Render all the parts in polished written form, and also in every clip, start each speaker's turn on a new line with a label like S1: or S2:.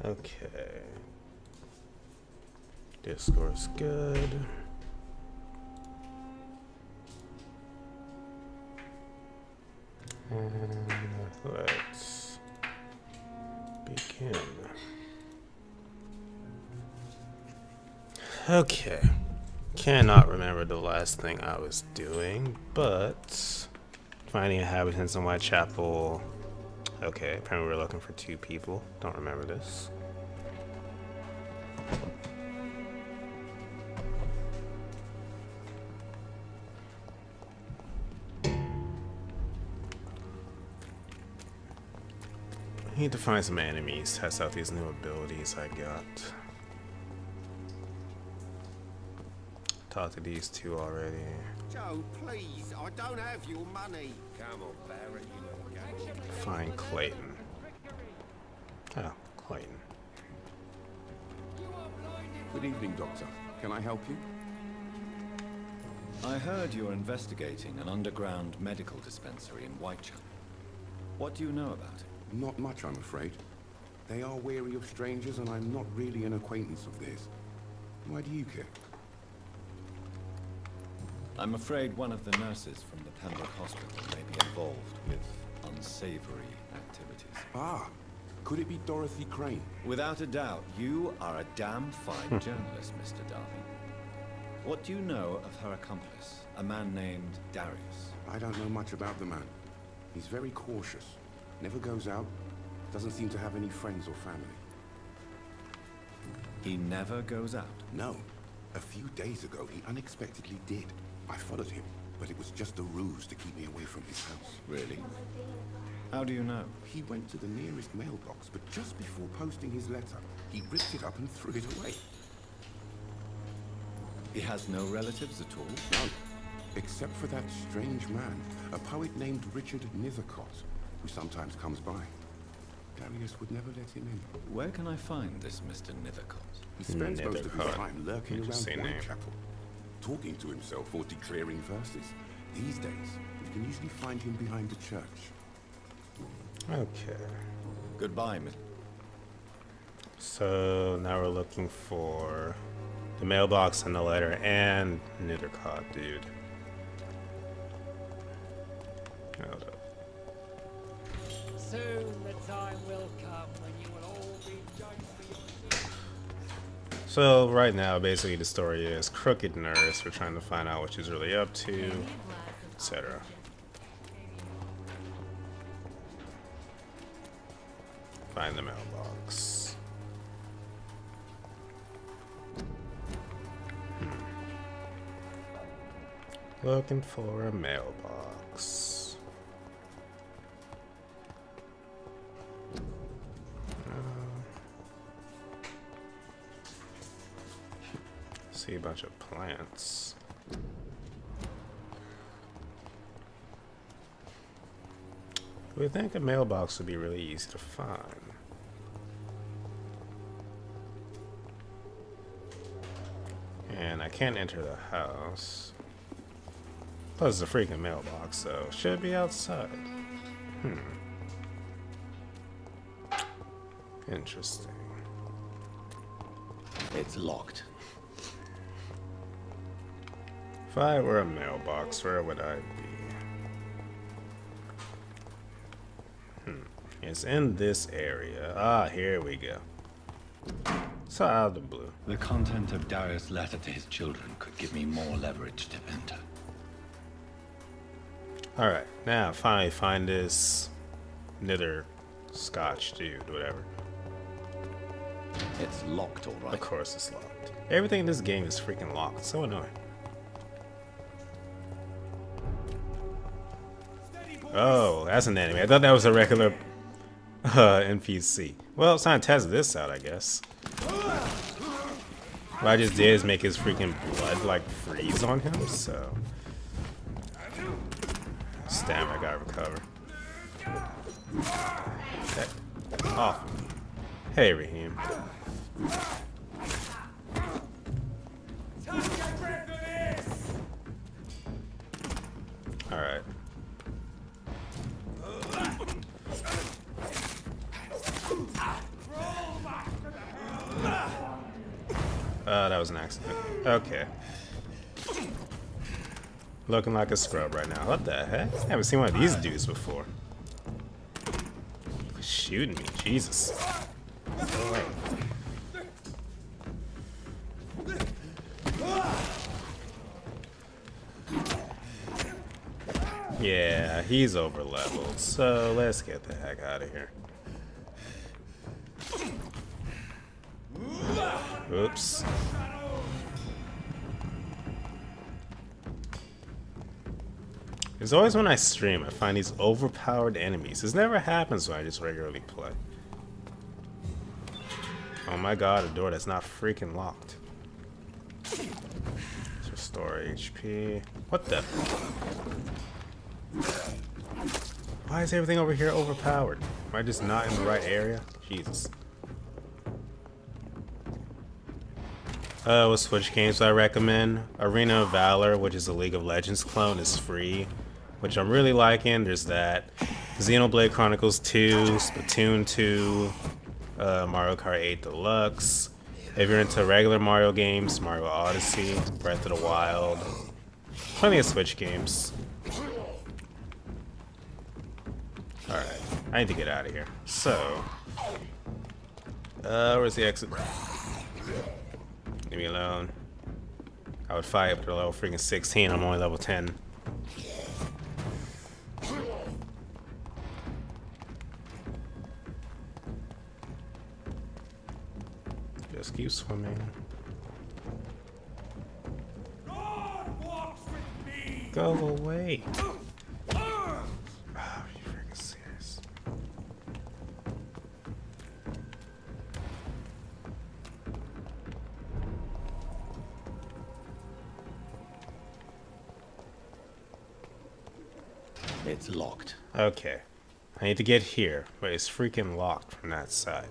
S1: Okay. This score's good. And let's begin. Okay. Cannot remember the last thing I was doing, but finding inhabitants in Whitechapel. Okay, apparently we're looking for 2 people. Don't remember this. I need to find some enemies, test out these new abilities I got. Talked to these 2 already.
S2: Joe, please, I don't have your money. Come on, Barrett, you little game.
S1: Find Clayton. Oh, Clayton.
S3: Good evening, Doctor. Can I help you?
S4: I heard you're investigating an underground medical dispensary in Whitechapel. What do you know about it?
S3: Not much, I'm afraid. They are wary of strangers, and I'm not really an acquaintance of theirs. Why do you care?
S4: I'm afraid one of the nurses from the Pembroke Hospital may be involved with unsavory activities.
S3: Ah, could it be Dorothy Crane?
S4: Without a doubt, you are a damn fine journalist, Mr. Darby. What do you know of her accomplice, a man named Darius?
S3: I don't know much about the man. He's very cautious. Never goes out. Doesn't seem to have any friends or family.
S4: He never goes out?
S3: No. A few days ago, he unexpectedly did. I followed him, but it was just a ruse to keep me away from his house.
S4: Really? How do you know?
S3: He went to the nearest mailbox, but just before posting his letter, he ripped it up and threw it away.
S4: He has no relatives at all?
S3: No. Except for that strange man, a poet named Richard Nethercott, who sometimes comes by. Darius would never let him in.
S4: Where can I find this Mr. Nethercott?
S3: He spends most of his
S1: Nethercott.
S3: time lurking around
S1: Interesting name.
S3: Whitechapel, talking to himself or declaring verses. These days, you can usually find him behind the church.
S1: Okay.
S4: Goodbye, Miss.
S1: So now we're looking for the mailbox and the letter and Nethercott, dude. Hold up.
S5: Soon the time will come when you will all be judged for your...
S1: So right now, basically the story is Crooked Nurse. We're trying to find out what she's really up to, etc. Find the mailbox. Looking for a mailbox. See a bunch of plants. We think a mailbox would be really easy to find. And I can't enter the house. Plus it's a freaking mailbox, so it should be outside. Interesting.
S4: It's locked.
S1: If I were a mailbox, where would I be? It's in this area. Ah, here we go. So out of the blue.
S6: The content of Darius' letter to his children could give me more leverage to enter.
S1: Alright, now finally find this Nither Scotch dude, whatever.
S4: It's locked, all right.
S1: Of course it's locked. Everything in this game is freaking locked. It's so annoying. Oh, that's an enemy. I thought that was a regular NPC. Well, it's time to test this out, I guess. What I just did is make his freaking blood, like, freeze on him, so... Stamina gotta recover. Okay. Oh. Hey, Raheem. Alright. That was an accident. Okay. Looking like a scrub right now. What the heck? I haven't seen one of these dudes before. Shooting me, Jesus. Oh, yeah, he's over leveled, so let's get the heck out of here. Oops. It's always when I stream, I find these overpowered enemies. This never happens when I just regularly play. Oh my god, a door that's not freaking locked. Let's restore HP. What the? Why is everything over here overpowered? Am I just not in the right area? Jesus. What Switch games I recommend? Arena of Valor, which is a League of Legends clone, is free, which I'm really liking. There's that. Xenoblade Chronicles 2, Splatoon 2, Mario Kart 8 Deluxe. If you're into regular Mario games, Mario Odyssey, Breath of the Wild. Plenty of Switch games. Alright, I need to get out of here. So, where's the exit? Leave me alone. I would fight up to level freaking 16. I'm only level 10. Just keep swimming. Go away. Oh, you freaking serious?
S6: It's locked.
S1: Okay. I need to get here, but it's freaking locked from that side.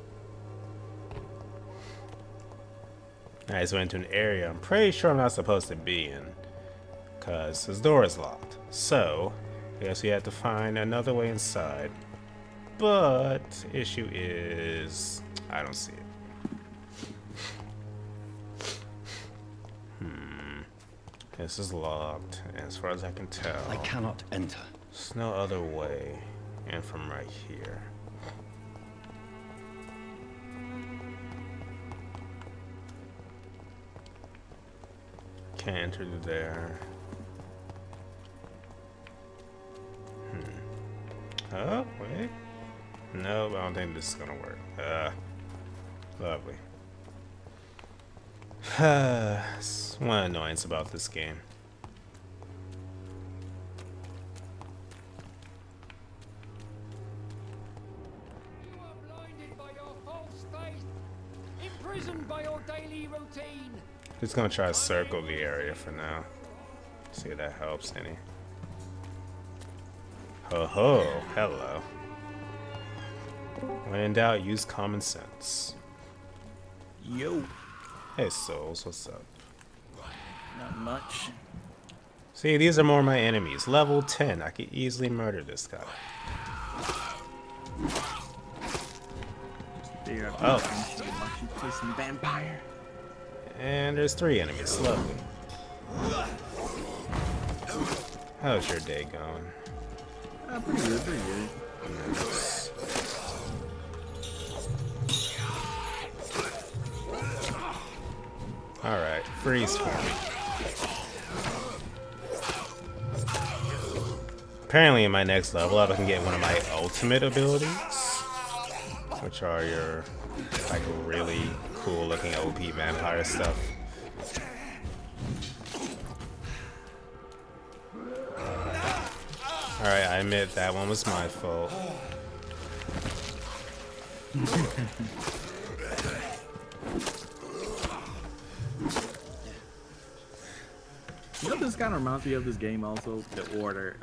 S1: I just went into an area I'm pretty sure I'm not supposed to be in, because this door is locked. So, I guess we have to find another way inside. But, issue is, I don't see it. This is locked, and as far as I can tell,
S6: I cannot enter.
S1: there's no other way in from right here. Can't enter through there. Oh, wait. Nope, I don't think this is gonna work. Lovely. That's one annoyance about this game.
S5: You are blinded by your false faith, imprisoned by your daily routine.
S1: Just gonna try to circle the area for now. See if that helps any. Ho ho, hello. When in doubt, use common sense.
S7: Yo,
S1: Hey souls, what's up?
S7: not much.
S1: See, these are more my enemies. Level 10, I could easily murder this guy.
S7: Figure out
S1: Oh.
S7: why you play some Vampyr.
S1: And there's 3 enemies, lovely. How's your day going?
S7: Pretty good, pretty good.
S1: Nice. Alright, freeze for me. Apparently in my next level up I can get one of my ultimate abilities, which are your like really cool looking OP vampire stuff. Alright, I admit that one was my fault.
S7: You know, this kind of reminds me of this game also, The Order,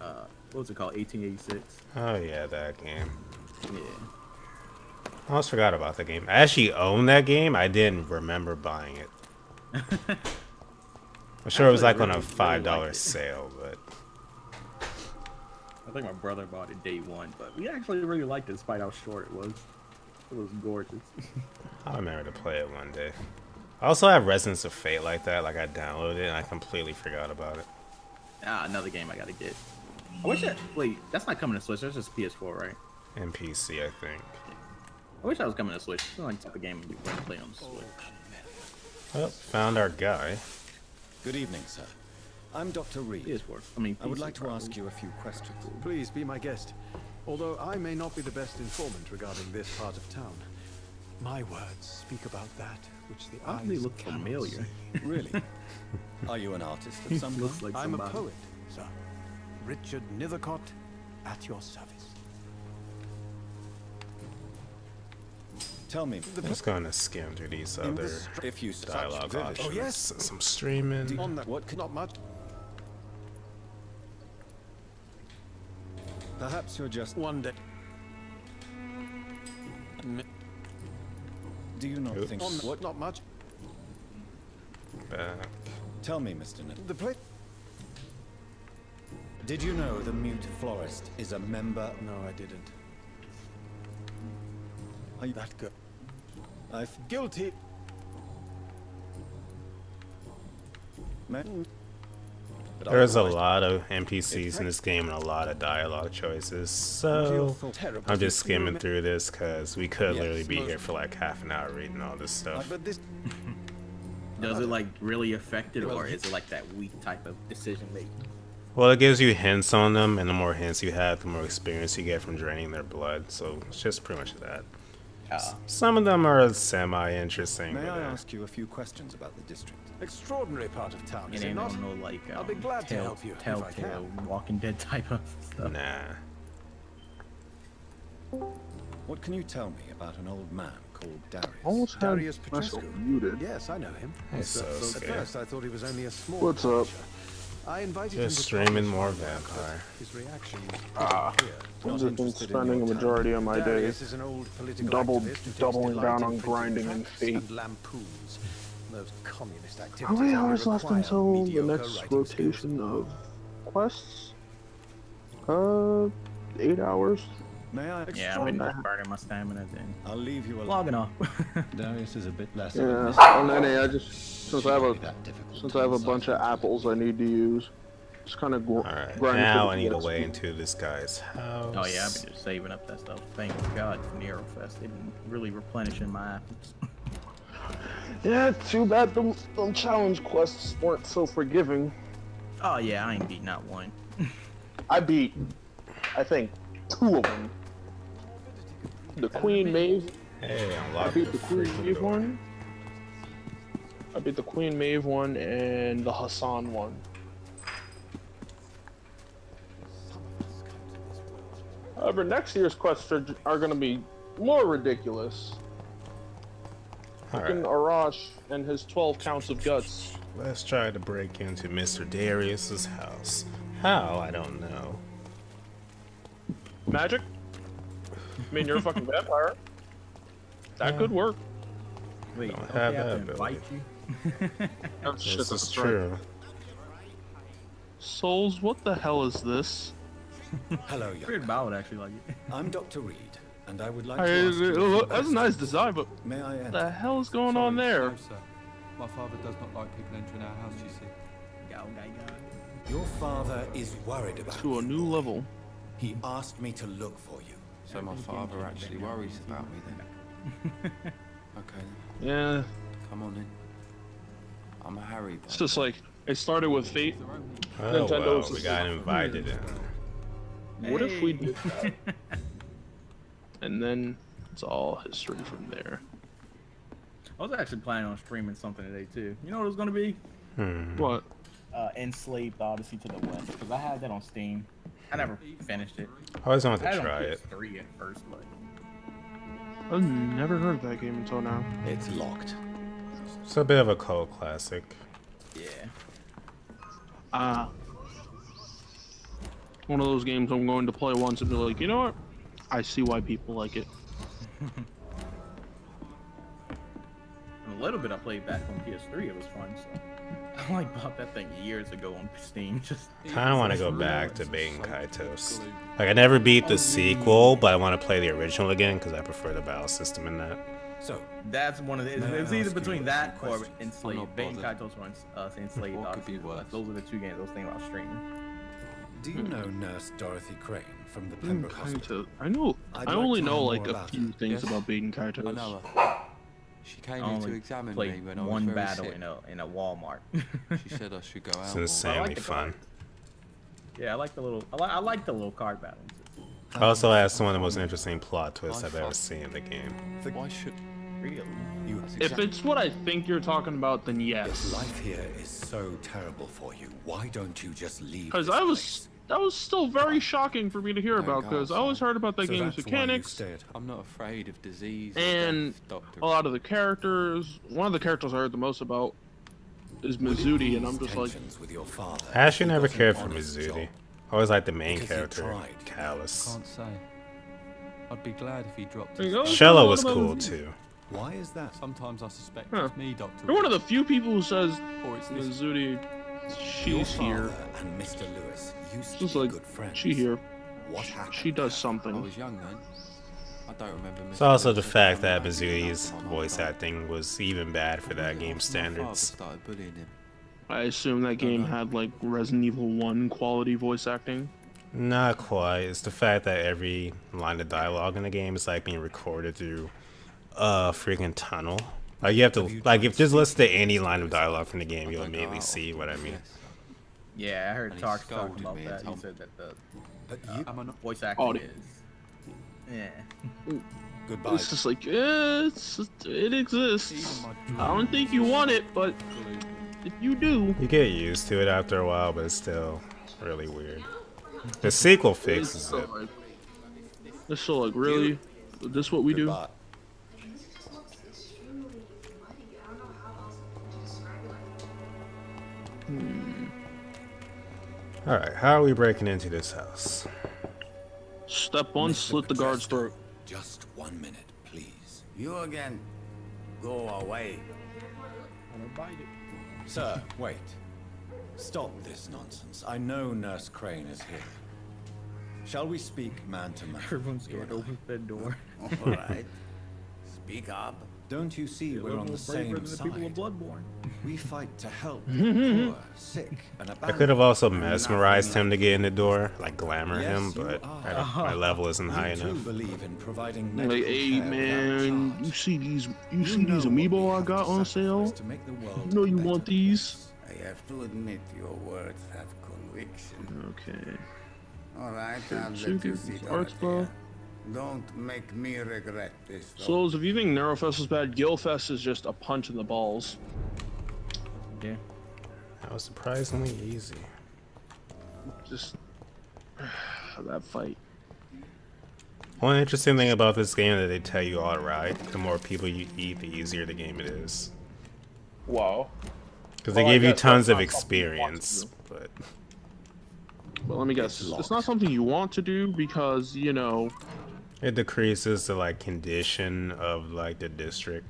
S7: what was it called, 1886?
S1: Oh yeah, that game.
S7: Yeah.
S1: I almost forgot about that game. I actually own that game. I didn't remember buying it. I'm sure it was like on a $5 sale, but
S7: I think my brother bought it day one, but we actually really liked it despite how short it was. It was gorgeous.
S1: I'll remember to play it one day. I also have Resonance of Fate like that. Like I downloaded it and I completely forgot about it.
S7: Ah, another game I gotta get. I wish that. Wait, that's not coming to Switch. That's just PS4, right?
S1: And PC, I think.
S7: I wish that was coming to Switch. It's like the type of game you want to play on the Switch.
S1: Well, found our guy.
S4: Good evening, sir. I'm Dr. Reed.
S7: PS4. I mean,
S4: I would
S7: PC
S4: like to
S7: probably.
S4: ask you a few questions.
S8: Please be my guest. Although I may not be the best informant regarding this part of town, my words speak about that which the
S7: Oddly
S8: eyes
S7: look
S8: cannot
S7: familiar.
S8: see.
S4: Really? Are you an artist of some
S7: Looks
S4: kind?
S7: like
S8: I'm a
S7: somebody.
S8: poet, sir. Richard Nithercott, at your service.
S4: Tell me,
S1: I'm just gonna skim through these other
S4: if you
S1: dialogue
S4: such
S1: options.
S8: Oh, yes.
S1: Some streaming.
S8: On that, what could not much.
S4: Perhaps you're just.
S8: One day.
S4: Do you not
S1: Oops.
S4: think?
S8: On what? Not much.
S1: Back.
S4: Tell me, Mr. Nit.
S8: The plate.
S4: Did you know the mute florist is a member?
S8: No, I didn't.
S4: Are you
S8: That good.
S4: I've
S8: Guilty.
S4: met. But
S1: There's a
S4: otherwise-
S1: lot of NPCs in this game and a lot of dialogue choices, so I'm just skimming through this because we could
S4: Yes,
S1: literally be
S4: most-
S1: here for like half an hour reading all this stuff.
S8: But this.
S7: Does it like really affect it, or is it like that weak type of decision making?
S1: Well, it gives you hints on them, and the more hints you have, the more experience you get from draining their blood, so it's just pretty much that. Some of them are semi-interesting.
S4: May
S1: but,
S4: I ask you a few questions about the district?
S8: Extraordinary part of town, is
S7: It
S8: it
S7: ain't
S8: not?
S7: no like
S8: I'll be glad to help you if I
S7: Telltale,
S8: can.
S7: Walking Dead type of stuff.
S1: Nah.
S4: What can you tell me about an old man called Darius?
S9: Almost had
S8: Darius
S9: myself
S8: Petrescu.
S9: muted.
S8: Yes, I know him.
S1: That's so
S8: At
S1: scary.
S8: first, I thought he was only a small.
S9: What's up?
S8: publisher. I invited him
S1: Just
S8: to
S1: streaming
S8: publish
S1: more
S8: my work, but
S1: Vampyr.
S8: His reaction was
S9: Ah,
S8: clear.
S9: I've
S4: Not
S9: just been
S4: interested in
S9: spending a
S4: your
S9: majority of my
S8: Darius
S9: days
S8: is an old political
S9: double-
S8: activist who takes
S9: doubling
S8: delight
S9: down
S8: in
S9: on
S8: printing
S9: grinding and
S8: tracts
S9: fate.
S8: and lampoons. Those communist
S9: how
S8: activities
S9: many
S8: only
S9: hours left
S8: require
S9: until the
S8: mediocre
S9: next
S8: writing skills.
S9: rotation of quests? 8 hours.
S4: May I?
S7: Yeah, I'm burning my stamina then.
S4: I'll leave you alone.
S7: Logging off.
S6: Darius is a bit less of
S9: Yeah,
S6: a
S9: on NA, I just since I have
S6: Shouldn't be
S9: a
S6: that difficult
S9: since
S6: to
S9: I have a
S6: decide
S9: bunch of
S6: what to
S9: apples I need to use, just kind of
S1: Alright,
S9: grind.
S1: now I need a way into this guy's house.
S7: Oh yeah, I've been just saving up that stuff. Thank God for Nero Fest. They've been really replenishing my apples.
S9: Yeah, too bad them challenge quests weren't so forgiving.
S7: Oh yeah, I ain't beat not one.
S9: I beat, I think, 2 of them. The Queen Maeve.
S1: Hey,
S9: I
S1: unlock
S9: beat
S1: the
S9: the Queen
S1: freaking
S9: Maeve
S1: door.
S9: one. I beat the Queen Maeve one and the Hassan one. However, next year's quests are going to be more ridiculous. Fucking
S1: Alright,
S9: Arash and his 12 counts of guts.
S1: let's try to break into Mr. Darius's house. How? I don't know.
S9: Magic? I mean, you're a fucking vampire. That could work.
S7: Wait,
S1: Don't
S7: don't
S1: have
S7: they have
S1: that
S7: to invite
S1: ability.
S7: you?
S9: Oh, shit,
S1: This
S9: that's
S1: is
S9: right.
S1: true.
S9: Souls, what the hell is this?
S4: Hello, young
S7: Weird
S4: man.
S7: Bow would actually like it.
S4: I'm Dr. Reed, and I would like to ask you a few
S9: That's a
S4: questions.
S9: nice design, but
S4: May I
S9: what
S4: enter?
S9: the hell is going on there?
S10: No, sir. My father does not like people entering our house, you see.
S7: Go.
S4: Your father is worried about
S9: To a
S4: you.
S9: new level.
S4: He asked me to look for you.
S10: So my father actually worries about me then. Okay,
S9: Yeah,
S10: come on in. I'm a Harry.
S9: it's just like, it started with Fate.
S1: Oh
S9: Nintendo's
S1: well,
S9: just
S1: we got invited in.
S9: What if we did that? And then it's all history from there.
S7: I was actually planning on streaming something today too. You know what it was gonna be?
S9: What?
S7: Enslaved Odyssey to the West, because I had that on Steam. I never finished it.
S1: I always wanted
S7: I had
S1: to
S7: it on
S1: try it.
S7: PS3 at first, but
S9: I've never heard of that game until now.
S4: It's locked.
S1: It's a bit of a cult classic.
S7: yeah.
S9: One of those games I'm going to play once and be like, you know what? I see why people like it.
S7: a little bit I played back on PS3. It was fun. So I like bought that thing years ago on Steam. Just
S1: kind of want to go back to Baten Kaitos. Like I never beat the sequel, but I want to play the original again because I prefer the battle system in that.
S4: So
S7: that's one of the. It's either between that or Enslaved. Baten
S10: bothered.
S7: Kaitos or Enslaved.
S10: What could be worse?
S7: Those are the two games I was thinking about streaming.
S4: do you know Nurse Dorothy Crane from the Pembroke Hospital?
S9: I know.
S4: I'd
S9: I
S4: like
S9: only
S4: to
S9: know
S4: know
S9: like
S4: more
S9: a
S4: about
S9: few
S4: her.
S9: things
S10: Yes.
S9: about Baten
S10: I
S9: Kaitos.
S10: know her. She came
S7: I
S10: in to
S7: only
S10: examine me
S7: played
S10: when I was
S7: one
S10: very
S7: battle
S10: sick.
S7: in a Walmart.
S10: She said I should go out.
S1: It's
S10: more.
S1: insanely
S7: the
S1: fun.
S7: Yeah, I like the little. I like the little card battles.
S1: Also has one of the most interesting plot twists I've ever seen in the game.
S10: Why should
S7: Really?
S4: You,
S9: If it's what I think you're talking about, then
S4: if
S9: yes.
S4: life here is so terrible for you, why don't you just leave?
S9: Because
S4: this
S9: that was still very shocking for me to hear
S10: Thank
S9: about.
S10: God,
S9: Because I always heard about that
S4: place? So
S9: game's
S4: that's why you
S9: mechanics
S4: stay at home.
S10: I'm not afraid of disease or
S9: and
S10: death, Doctor.
S9: a lot of the characters. One of the characters I heard the most about is Mizuti, and I'm just like,
S4: Tensions with your father.
S1: I actually
S4: You
S1: never
S4: got an
S1: cared for
S4: honest
S1: Mizuti.
S4: job.
S1: I always liked the main
S4: Because you
S1: character,
S4: tried.
S1: Callus.
S10: Can't say. I'd be glad if he dropped
S9: There
S10: his
S9: you go.
S10: phone.
S1: Shella
S9: What
S1: was
S9: about
S1: cool
S9: Mizuti?
S1: too.
S4: Why is that?
S10: Sometimes I suspect
S9: Huh.
S10: it's me, Doctor.
S9: you're one of the few people who says
S10: Or it's this.
S9: Mizuti.
S4: Your
S9: She's here.
S4: father and Mr. Lewis used to
S9: Just
S4: be
S9: like
S4: good friends.
S9: she here.
S4: What happened?
S9: She does
S10: I
S9: something.
S10: was young then. I don't remember.
S1: It's also the fact that Mizuti's voice acting was even bad for that game's standards.
S10: Started bullying him.
S9: I assume that game had like Resident Evil 1 quality voice acting.
S1: Not quite. It's the fact that every line of dialogue in the game is like being recorded through a freaking tunnel. Like you have to, like if just listen to any line of dialogue from the game, you'll immediately see what I mean.
S7: Yeah, I heard
S10: And he
S7: Tark talking
S10: scolded
S7: about
S10: me and
S7: that. He
S10: told
S7: said that the
S4: But you,
S10: Am I not?
S7: voice acting
S9: Audio.
S7: is. Yeah.
S4: goodbye.
S9: It's just like, it exists. I don't think you want it, but if you do,
S1: You get used to it after a while, but it's still really weird. The sequel fixes it.
S9: it's still like, really? Is this what we do?
S4: Goodbye.
S1: Alright, how are we breaking into this house?
S9: Step one,
S4: Mr.
S9: slit the guard's
S4: Podesta,
S9: throat.
S4: Just 1 minute, please.
S2: You again. Go away.
S4: Sir, wait. Stop this nonsense. I know Nurse Crane is here. Shall we speak man to man?
S7: Everyone's scared to open the door.
S2: All right. Speak up.
S4: Don't you see we're on the same
S7: The people of
S4: side?
S7: Bloodborne.
S4: We fight to help the poor, sick, and
S1: I
S4: abandoned.
S1: could have also mesmerized him to get in the door, like glamour
S4: Yes,
S1: him,
S4: you
S1: but
S4: are.
S1: my level isn't high
S4: We too
S1: enough.
S4: believe in providing
S9: Like,
S4: medical
S9: hey
S4: care
S9: man,
S4: without
S9: you
S4: charge.
S9: see these
S4: You know what
S9: amiibo
S4: we
S9: I
S4: have
S9: got
S4: to
S9: on
S4: sacrifice
S9: sale?
S4: to make the world
S9: You know you
S4: a
S9: want
S4: better
S9: these?
S2: I have to admit your words have conviction.
S9: Okay.
S2: All right, I'll let
S9: Suki,
S2: you see
S9: Arts
S2: Dorothea.
S9: Ball.
S2: Don't make me regret this. though.
S9: So if you think Neurofest is bad, Gilfest is just a punch in the balls.
S7: Yeah.
S1: That was surprisingly easy.
S9: Just that fight.
S1: One interesting thing about this game is that they tell you outright, the more people you eat, the easier the game it is.
S9: Wow.
S1: Because they
S9: Well, I
S1: give you
S9: guess
S1: tons
S9: that's
S1: of
S9: not something you want to
S1: experience, but
S9: Well, let me guess. It's not something you want to do because, you know,
S1: it decreases the like condition of like the district.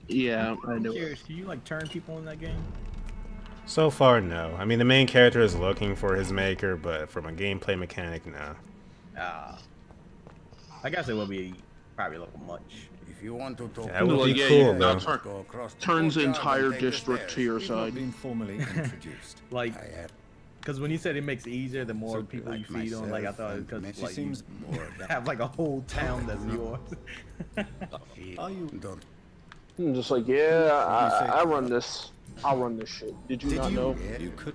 S9: yeah, I
S7: I'm
S9: know.
S7: curious, can you like turn people in that game?
S1: So far, no. I mean, the main character is looking for his maker, but from a gameplay mechanic, no.
S7: I guess it will be probably a little much.
S2: If you want to talk
S1: That would
S9: Like,
S1: be
S9: yeah,
S1: cool,
S9: yeah,
S1: though.
S9: now
S2: go across the
S9: turns the
S2: courtyard
S9: entire
S2: and take the
S9: district to
S2: stairs.
S9: your
S4: He's not
S9: side.
S4: been formally introduced.
S7: Like,
S2: I have
S7: because when you said it makes it easier, the more
S2: So,
S7: people
S2: like
S7: you feed on, like I
S2: myself
S7: thought it
S2: and
S7: because
S2: Messi
S7: like
S4: seems
S7: you have like a whole town that's yours.
S4: Are you?
S2: Don't.
S9: I'm just like, yeah, I run this. I'll run this shit. Did you
S4: Did
S9: not
S4: you?
S9: know?
S4: You could.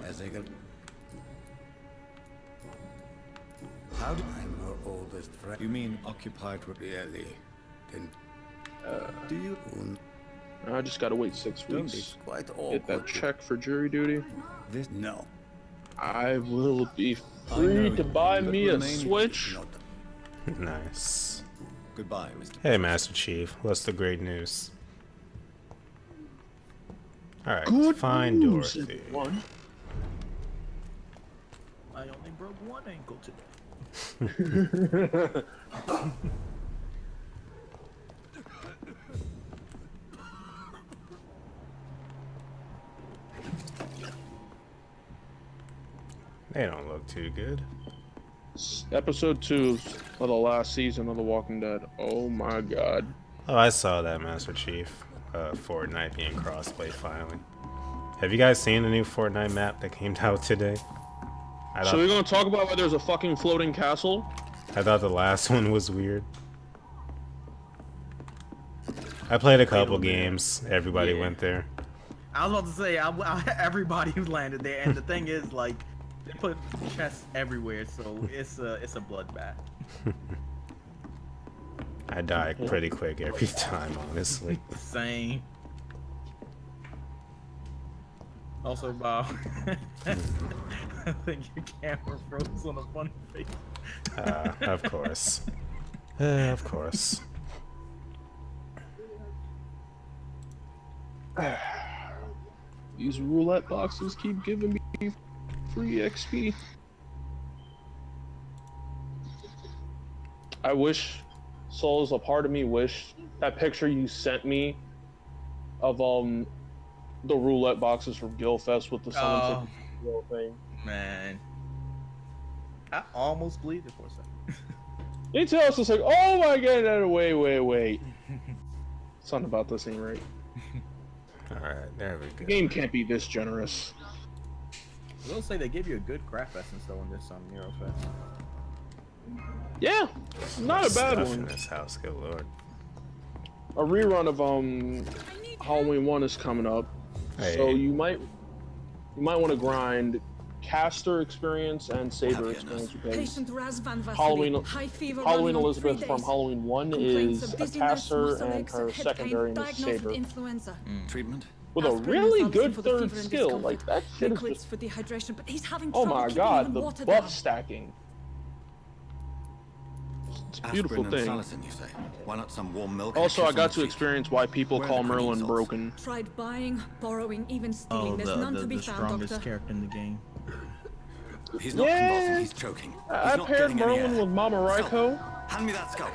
S4: How do
S2: I'm her oldest friend.
S4: you mean occupied with?
S2: Really? Then
S4: Do you?
S9: I just gotta wait 6
S2: it's
S9: weeks.
S2: quite
S9: Get
S2: awkward.
S9: that check for jury duty.
S4: This
S2: No.
S9: I will be
S4: I
S9: free
S4: know
S9: to
S4: you,
S9: buy
S4: but
S9: me a
S4: Romania-
S9: Switch.
S2: Not.
S1: Nice.
S4: Goodbye, Mr.
S1: Hey, Master Chief, what's the great news? Alright,
S9: Good
S1: find
S9: news,
S1: Dorothy.
S9: everyone.
S7: I only broke one ankle today.
S1: They don't look too good.
S9: Episode 2 of the last season of The Walking Dead. Oh my god.
S1: Oh, I saw that, Master Chief. Fortnite being crossplay finally. Have you guys seen the new Fortnite map that came out today?
S9: So we're gonna talk about why there's a fucking floating castle?
S1: I thought the last one was weird. I played a couple games. Everybody went there.
S7: I was about to say, everybody landed there, and the thing is, like, they put chests everywhere, so it's a bloodbath.
S1: I die pretty quick every time, honestly.
S7: Same. Also, Bob, I think your camera froze on a funny face.
S1: Of course. Of course.
S9: These roulette boxes keep giving me free XP. I wish, souls, a part of me wish that picture you sent me of the roulette boxes from Gilfest with the summon thing.
S7: Man, I almost bleeded for a second.
S9: They tell us it's like, oh my god, wait. Something about this ain't right.
S1: Alright, there we go.
S9: The game can't be this generous.
S7: I will say they give you a good craft essence though in this Neurofest.
S9: Yeah, not a bad
S1: Stuff
S9: one.
S1: in this house, good lord.
S9: A rerun of Halloween 1 is coming up, so you might want to grind caster experience and saber experience because Halloween Elizabeth from Halloween 1 is a caster and her secondary is saber.
S2: Treatment?
S9: With a really good third skill, like that shit is just... Oh my god, the buff stacking. It's a beautiful thing.
S2: Why not some warm milk?
S9: Also, I got to experience why people call Merlin broken.
S11: Tried buying, borrowing, even stealing. There's none to be found,
S7: strongest
S11: Doctor.
S7: character in the game.
S2: He's not convulsing, he's choking.
S9: I paired Merlin with Mama Raiko.
S2: Hand me that skull.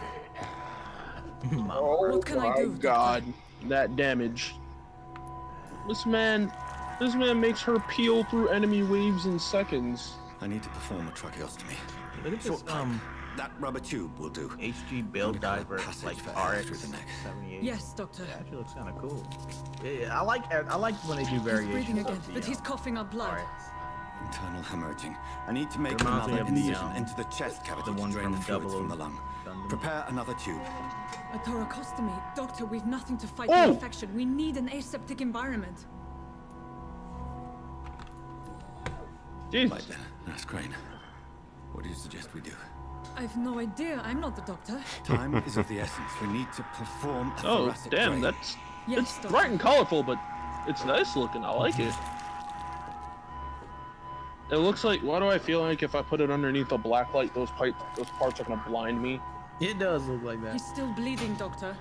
S9: Oh
S11: What can I do,
S9: my god, that damage. This man makes her peel through enemy waves in seconds.
S2: I need to perform a tracheostomy.
S7: Look at this
S2: That rubber tube will do.
S7: HG build diver like RX 78.
S11: Yes, Doctor.
S7: Yeah, actually looks kind of cool. Yeah, I like when they do
S11: He's
S7: variations.
S11: breathing again,
S7: of the,
S11: but he's coughing up blood.
S7: RX.
S2: Internal hemorrhaging. I need to make
S7: Reminds me
S2: another
S7: of the,
S2: incision into the chest cavity
S7: the one
S2: to drain
S7: from
S2: the fluids
S7: Double
S2: from the lung.
S7: Gundam.
S2: Prepare another tube.
S11: A thoracostomy. Doctor, we've nothing to fight
S9: Oh!
S11: the infection. We need an aseptic environment.
S9: Jesus.
S2: Right then, Nurse Crane. What do you suggest we do?
S11: I've no idea. I'm not the doctor.
S2: Time is of the essence. We need to perform a
S9: Oh,
S2: thoracic
S9: damn,
S2: drain.
S9: that's
S11: Yes,
S9: it's
S11: Doctor.
S9: bright and colorful, but it's nice looking. I like it. It looks like. Why do I feel like if I put it underneath a black light, those parts are gonna blind me?
S7: It does look like that.
S11: He's still bleeding, Doctor.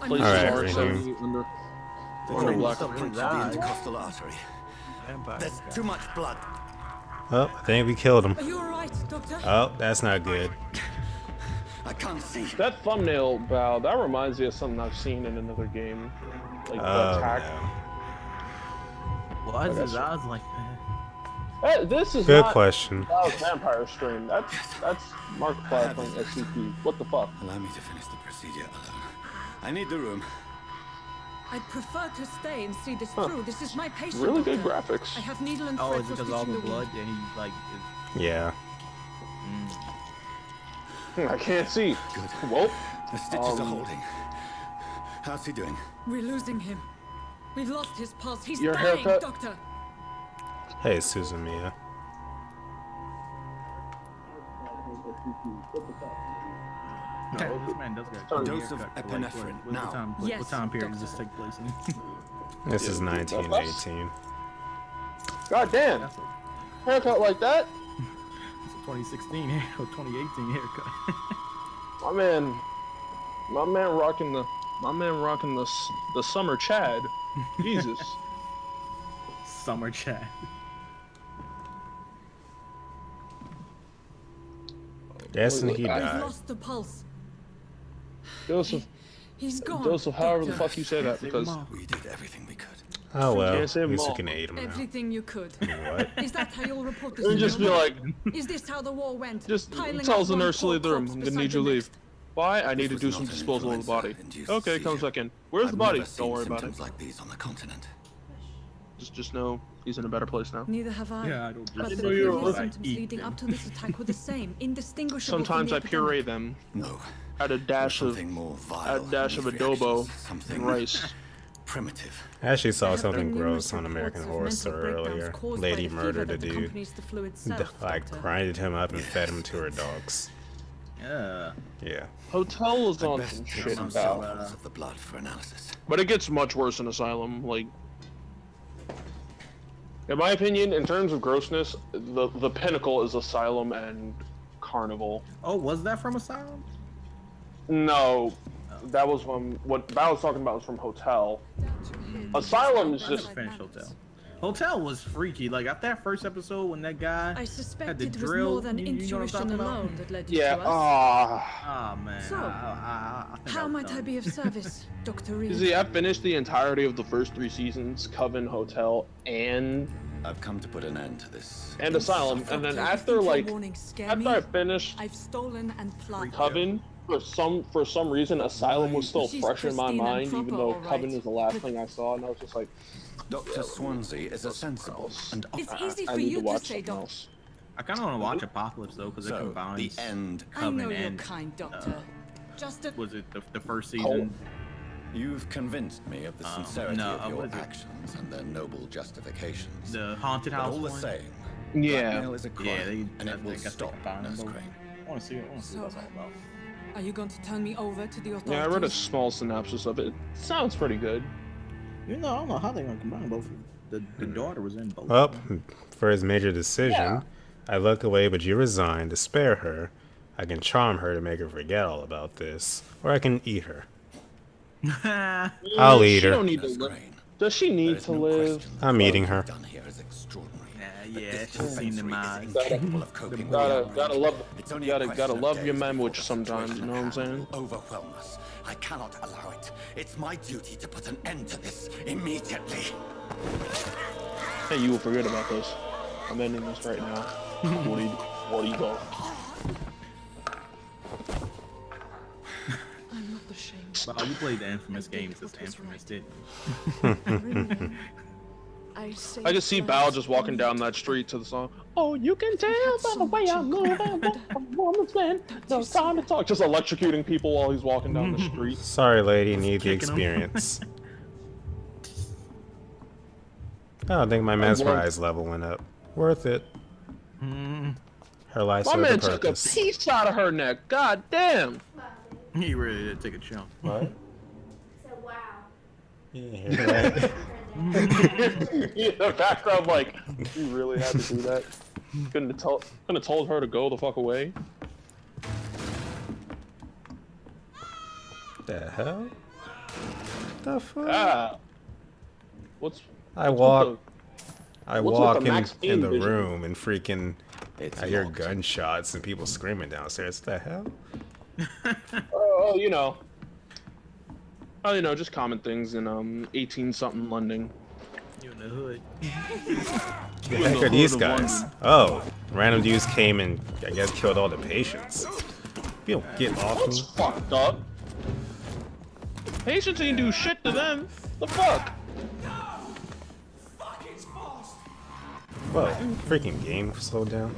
S11: I'm
S9: Places
S1: Alright,
S9: are
S1: Raheem.
S9: so under
S2: The
S9: black
S2: drain
S9: light.
S2: punctured the intercostal artery. There's too much blood.
S1: Oh, I think we killed him.
S11: Are you alright, Doctor?
S1: Oh, that's not good.
S2: I can't see.
S9: That thumbnail, Bao, that reminds me of something I've seen in another game. Like
S1: Oh,
S9: attack.
S1: no.
S7: Why is his eyes like that?
S9: This is
S1: Good
S9: not
S1: question.
S9: Bao's Vampire stream. That's Markiplier playing SCP. What the fuck?
S2: Allow me to finish the procedure alone. I need the room.
S11: I'd prefer to stay and see this through. This is my patient.
S9: Really good
S11: Doctor.
S9: graphics.
S11: I have needle and
S7: Oh,
S11: thread
S7: it's
S11: for
S7: because all
S11: stitching
S7: the
S11: wound.
S7: blood and he like is...
S1: Yeah.
S9: I can't see.
S2: Good.
S9: Well,
S2: The stitches are holding. How's he doing?
S11: We're losing him. We've lost his pulse. He's
S9: Your
S11: dying,
S9: haircut?
S11: Doctor.
S1: Hey, Susan Mia.
S7: No, this man does got
S2: A dose of epinephrine. Now.
S11: Yes,
S7: what time period
S11: Doctor.
S7: does this take place in?
S1: This is 1918.
S9: god damn.
S7: That's
S9: Haircut like that?
S7: it's a 2016 hair or 2018 haircut.
S9: My man rocking the summer Chad. Jesus.
S7: Summer chat.
S1: Destiny, he
S9: We've
S11: We've
S1: died.
S11: lost the pulse.
S9: Joseph,
S11: He's gone.
S9: however the
S11: Doctor.
S9: fuck you say that, because
S2: We did everything we could.
S1: Oh well,
S9: Can't
S1: at
S9: save 'em
S1: least we
S9: all.
S1: can aid him now.
S11: Everything you could.
S1: What?
S11: Is that how you'll report this?
S9: And just be like,
S11: Is this how the war went?
S9: just
S11: Piling
S9: tells the
S11: up one
S9: nurse to
S11: poor
S9: leave the room.
S11: corpse
S9: I'm gonna
S11: beside
S9: need you to
S11: the
S9: leave.
S11: next?
S9: Why? I need to
S4: was
S9: do
S4: not
S9: some
S4: an
S9: disposal of the body.
S4: influenza-induced
S9: Okay, comes
S4: seizure.
S9: back in. Where's the
S4: I've
S9: body?
S4: never seen
S9: Don't worry about it.
S4: symptoms like these on the continent.
S9: Just know he's in a better place now.
S11: Neither have I.
S7: Yeah, I don't
S11: But
S7: just
S11: the
S9: know you're
S11: previous
S9: right.
S11: symptoms leading up to this attack were the same, indistinguishable.
S9: Sometimes
S11: from
S9: I
S11: the
S9: puree
S11: epidemic.
S9: them.
S4: No.
S9: Add a dash of
S4: Something more vile
S9: add a dash of
S4: than these
S9: adobo
S4: reactions. Something
S9: and rice.
S4: primitive.
S1: I actually
S11: There
S1: saw
S11: have
S1: something
S11: been
S1: gross
S11: numerous
S1: on American
S11: reports of
S1: Horror
S11: mental
S1: Story
S11: breakdowns
S1: earlier.
S11: caused
S1: Lady
S11: by the
S1: murdered
S11: fever
S1: a
S11: that
S1: dude.
S11: accompanies the flu itself,
S1: Like
S11: Doctor.
S1: grinded him up and fed him to her dogs.
S7: Yeah.
S1: Yeah.
S9: Hotel is on
S4: I'd
S9: some
S4: best take
S9: shit
S4: some
S9: now.
S4: samples of the blood for analysis.
S9: But it gets much worse in Asylum. Like, in my opinion, in terms of grossness, the pinnacle is Asylum and Carnival.
S7: Oh, was that from Asylum?
S9: No, that was from what Bao was talking about was from Hotel. Asylum is just
S7: Finish Hotel. Hotel was freaky. Like after that first episode, when that guy
S11: I suspect
S7: had the
S11: it was
S7: drill,
S11: more than
S7: you know what I'm
S11: intuition
S7: talking about?
S11: alone that led you
S9: yeah.
S11: to us.
S7: Oh man.
S11: So,
S7: I think
S11: How
S7: was
S11: might I
S7: done.
S11: be of service, Dr. Reed?
S9: See, I finished the entirety of the first 3 seasons, Coven, Hotel, and
S4: I've come to put an end to this.
S9: Asylum, and then
S11: Doctor, you
S9: after
S11: think your
S9: like
S11: warnings scare
S9: after
S11: me?
S9: I finished
S11: I've stolen and plotted.
S9: Coven, for some reason, Asylum was still
S11: She's
S9: fresh in my
S11: pristine and
S9: mind, even
S11: proper,
S9: though
S11: all
S9: Coven
S11: right.
S9: was the last thing I saw, and I was just like,
S4: Dr. Swansea is a sensible and
S11: It's easy
S9: I
S11: for
S9: need
S11: you
S9: to
S11: to
S9: watch
S11: say,
S9: something
S11: Doc.
S9: else.
S7: I kind of want to watch Apocalypse though, because it
S4: so the
S7: combines.
S4: end.
S11: I know
S7: Coven
S11: you're
S7: and,
S11: kind, Doctor. Just a...
S7: Was it the first season?
S4: You've convinced me of the sincerity
S7: no,
S4: of your
S7: what is it?
S4: actions and their noble justifications.
S7: The haunted
S4: But
S7: house
S4: all the
S7: one?
S4: same,
S9: Yeah.
S4: blackmail is a crime,
S7: Yeah, they.
S4: and
S7: I
S4: it will
S7: think I
S4: stop,
S7: found
S4: Nurse
S7: them.
S4: Crane.
S7: I want to see it. I want to see what that's all about.
S11: Are you going to turn me over to the authorities?
S9: Yeah, I read a small synopsis of it. It sounds pretty good.
S7: You know, I don't know how they're gonna combine both. The daughter was in both.
S1: Well, for his major decision, I look away, but you resign to spare her. I can charm her to make her forget all about this, or I can eat her. I'll eat
S9: She
S1: her.
S9: don't need to live. Does she need to live?
S1: I'm eating her.
S4: Done here is extraordinary.
S7: Yeah, she's seen the mind.
S4: Capable of coping with
S9: Gotta love,
S4: It's only a
S9: gotta
S4: question of
S9: love
S4: days
S9: your
S4: before
S9: sandwich
S4: the
S9: sometimes. You
S4: situation
S9: know what I'm
S4: at hand
S9: saying?
S4: will overwhelm us. I cannot allow it. It's my duty to put an end to this immediately.
S9: Hey, you will forget about this. I'm ending this right now. What do you go?
S11: I'm not ashamed.
S7: Wow, you played the Infamous games. This Infamous did.
S9: I just see Bao just walking down that street to the song. Oh, you can tell by the way I move. I'm a woman's man. No time to talk. Just electrocuting people while he's walking down the street.
S1: Sorry, lady, need the
S7: Kicking 'em.
S1: experience. Oh, I think my mesmerize level went up. Worth it. Her life
S9: My
S1: served
S9: man
S1: a
S9: took a
S1: purpose.
S9: piece out of her neck. God damn.
S7: He really did take a chunk.
S1: What?
S12: So wow.
S1: Yeah,
S9: The background, like, you really had to do that. Couldn't have told her to go the fuck away.
S1: The hell? The fuck?
S9: Ah. What's
S1: I
S9: with
S1: walk
S9: what's with the Max
S1: in
S9: Payne
S1: the
S9: vision?
S1: room and freaking
S4: It's
S1: I hear
S4: locked.
S1: gunshots and people screaming downstairs. What the hell?
S9: Oh, you know. Oh, you know, just common things in 18-something London.
S7: You in the hood.
S1: The heck are these guys? Oh, random dudes came and I guess killed all the patients. You don't get off
S9: That's
S1: me.
S9: fucked up. Patients ain't do shit to them. The fuck?
S1: Whoa, freaking game slowed down.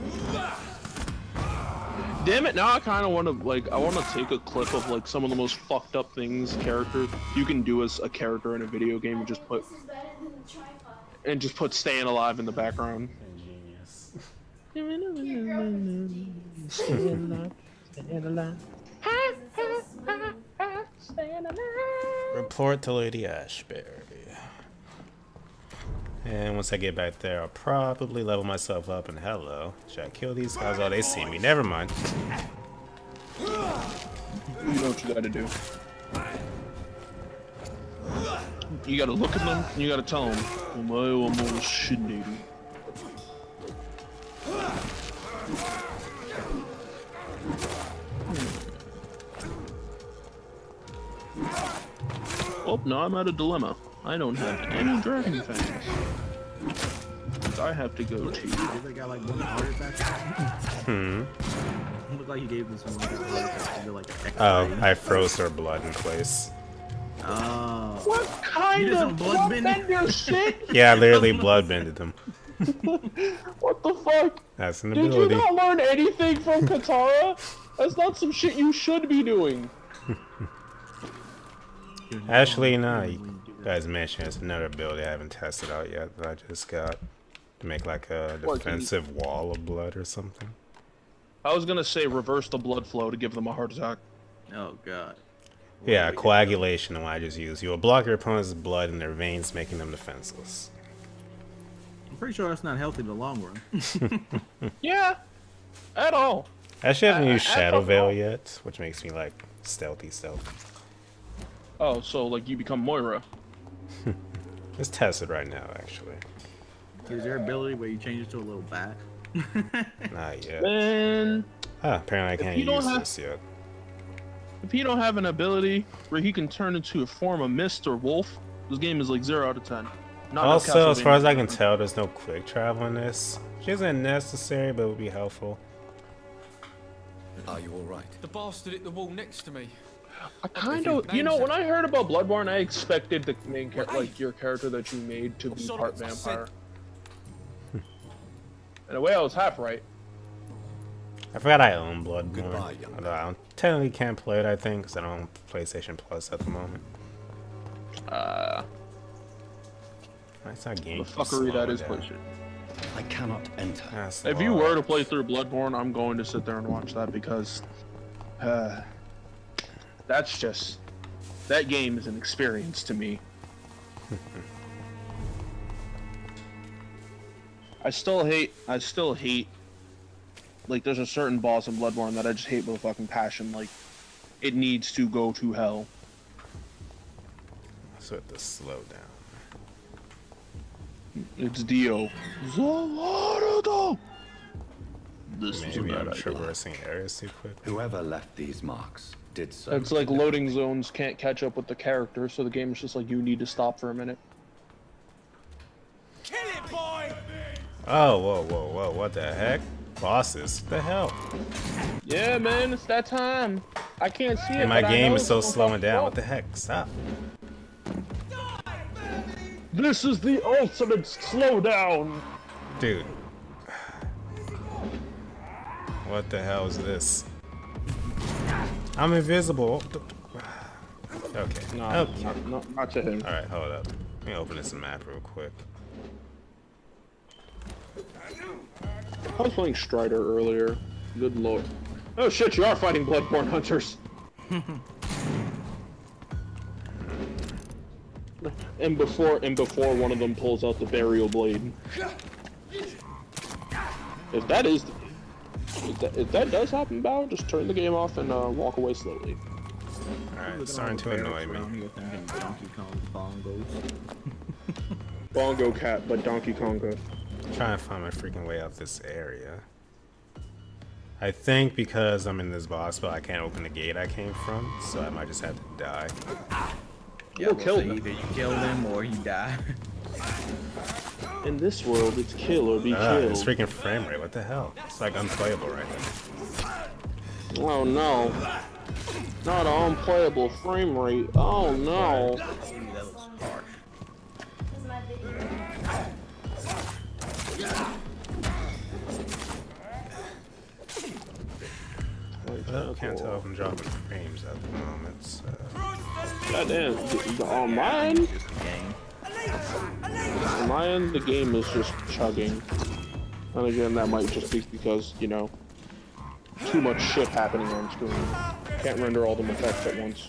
S9: Damn it, now I kind of want to, like, I want to take a clip of, like, some of the most fucked up things character you can do as a character in a video game and just put Staying Alive in the background.
S1: Report to Lady Ashbury. And once I get back there, I'll probably level myself up and hello. Should I kill these guys? Oh, they see me. Never mind.
S9: You know what you gotta do. You gotta look at them, and you gotta tell them, "Omae wa mo shinderu." Oh, now I'm at a dilemma. I don't have any dragon fangs. I have to go to.
S7: They got like one heart attack. Looked like he gave this one a heart attack. Like an
S1: oh, I froze her blood in place.
S7: Oh.
S9: What kind of bloodbender shit?
S1: Yeah, I literally bloodbended them.
S9: What the fuck?
S1: That's an
S9: ability.
S1: ability.
S9: Did you not learn anything from Katara? That's not some shit you should be doing.
S1: Actually, no. You guys mentioned it's another ability I haven't tested out yet that I just got to make like a defensive wall of blood or something.
S9: I was gonna say reverse the blood flow to give them a heart attack.
S7: Oh god.
S1: Yeah, coagulation. What I just used. You will block your opponent's blood in their veins, making them defenseless.
S7: I'm pretty sure that's not healthy in the long run.
S9: Yeah, at all.
S1: I actually haven't used Shadow Veil yet, which makes me like stealthy.
S9: Oh, so like you become Moira.
S1: It's tested right now, actually.
S7: Is there ability where you change it to a little bat?
S1: Not yet.
S9: Man,
S1: apparently I can't use this yet.
S9: If he don't have an ability where he can turn into a form of mist or wolf, this game is like 0 out of 10. Not
S1: Also, as far as I can tell, there's no quick travel in this, which isn't necessary, but would be helpful.
S4: Are you all right?
S5: The bastard hit the wall next to me.
S9: I kind of, you know, when I heard about Bloodborne, I expected the main character, like your character that you made, to be part vampire. In a way, I was half right.
S1: I forgot I own Bloodborne. Although I technically can't play it, I think, because I don't own PlayStation Plus at the moment. It's not game.
S9: The fuckery that is PlayStation.
S4: I cannot enter.
S9: If you were to play through Bloodborne, I'm going to sit there and watch that because that's just, that game is an experience to me. I still hate, like there's a certain boss in Bloodborne that I just hate with a fucking passion. Like, it needs to go to hell.
S1: So it to slow down.
S9: It's Dio. This is
S1: Maybe I'm traversing areas too quick.
S4: Whoever left these marks did so.
S9: It's like loading zones can't catch up with the character, so the game is just like, you need to stop for a minute.
S2: Kill it, boy!
S1: Oh, whoa, what the heck? Bosses, what the hell?
S9: Yeah, man, it's that time. I can't see it.
S1: And my game is so slowing down. What the heck? Stop.
S9: This is the ultimate slowdown.
S1: Dude. What the hell is this? I'm invisible. Okay.
S9: No,
S1: okay.
S9: Not to him.
S1: Alright, hold up. Let me open this map real quick.
S9: I was playing Strider earlier. Good lord. Oh shit, you are fighting Bloodborne hunters. And before one of them pulls out the burial blade. If that does happen, Bao, just turn the game off and walk away slowly.
S1: Alright, it's starting to annoy me.
S7: Donkey Kong bongos.
S9: Bongo cat, but Donkey Konga.
S1: I'm trying to find my freaking way out this area. I think because I'm in this boss spot, I can't open the gate I came from, so I might just have to die.
S7: Yeah, we'll kill either you kill them or you die.
S9: In this world, it's kill or be killed.
S1: This freaking frame rate, what the hell? It's like unplayable right now.
S9: Oh no. Not an unplayable frame rate. Oh no.
S7: That looks harsh.
S1: I can't tell if I'm dropping frames at the moment, so...
S9: Goddamn, on mine? On my end, the game is just chugging. And again, that might just be because, you know, too much shit happening on screen. Can't render all the effects at once.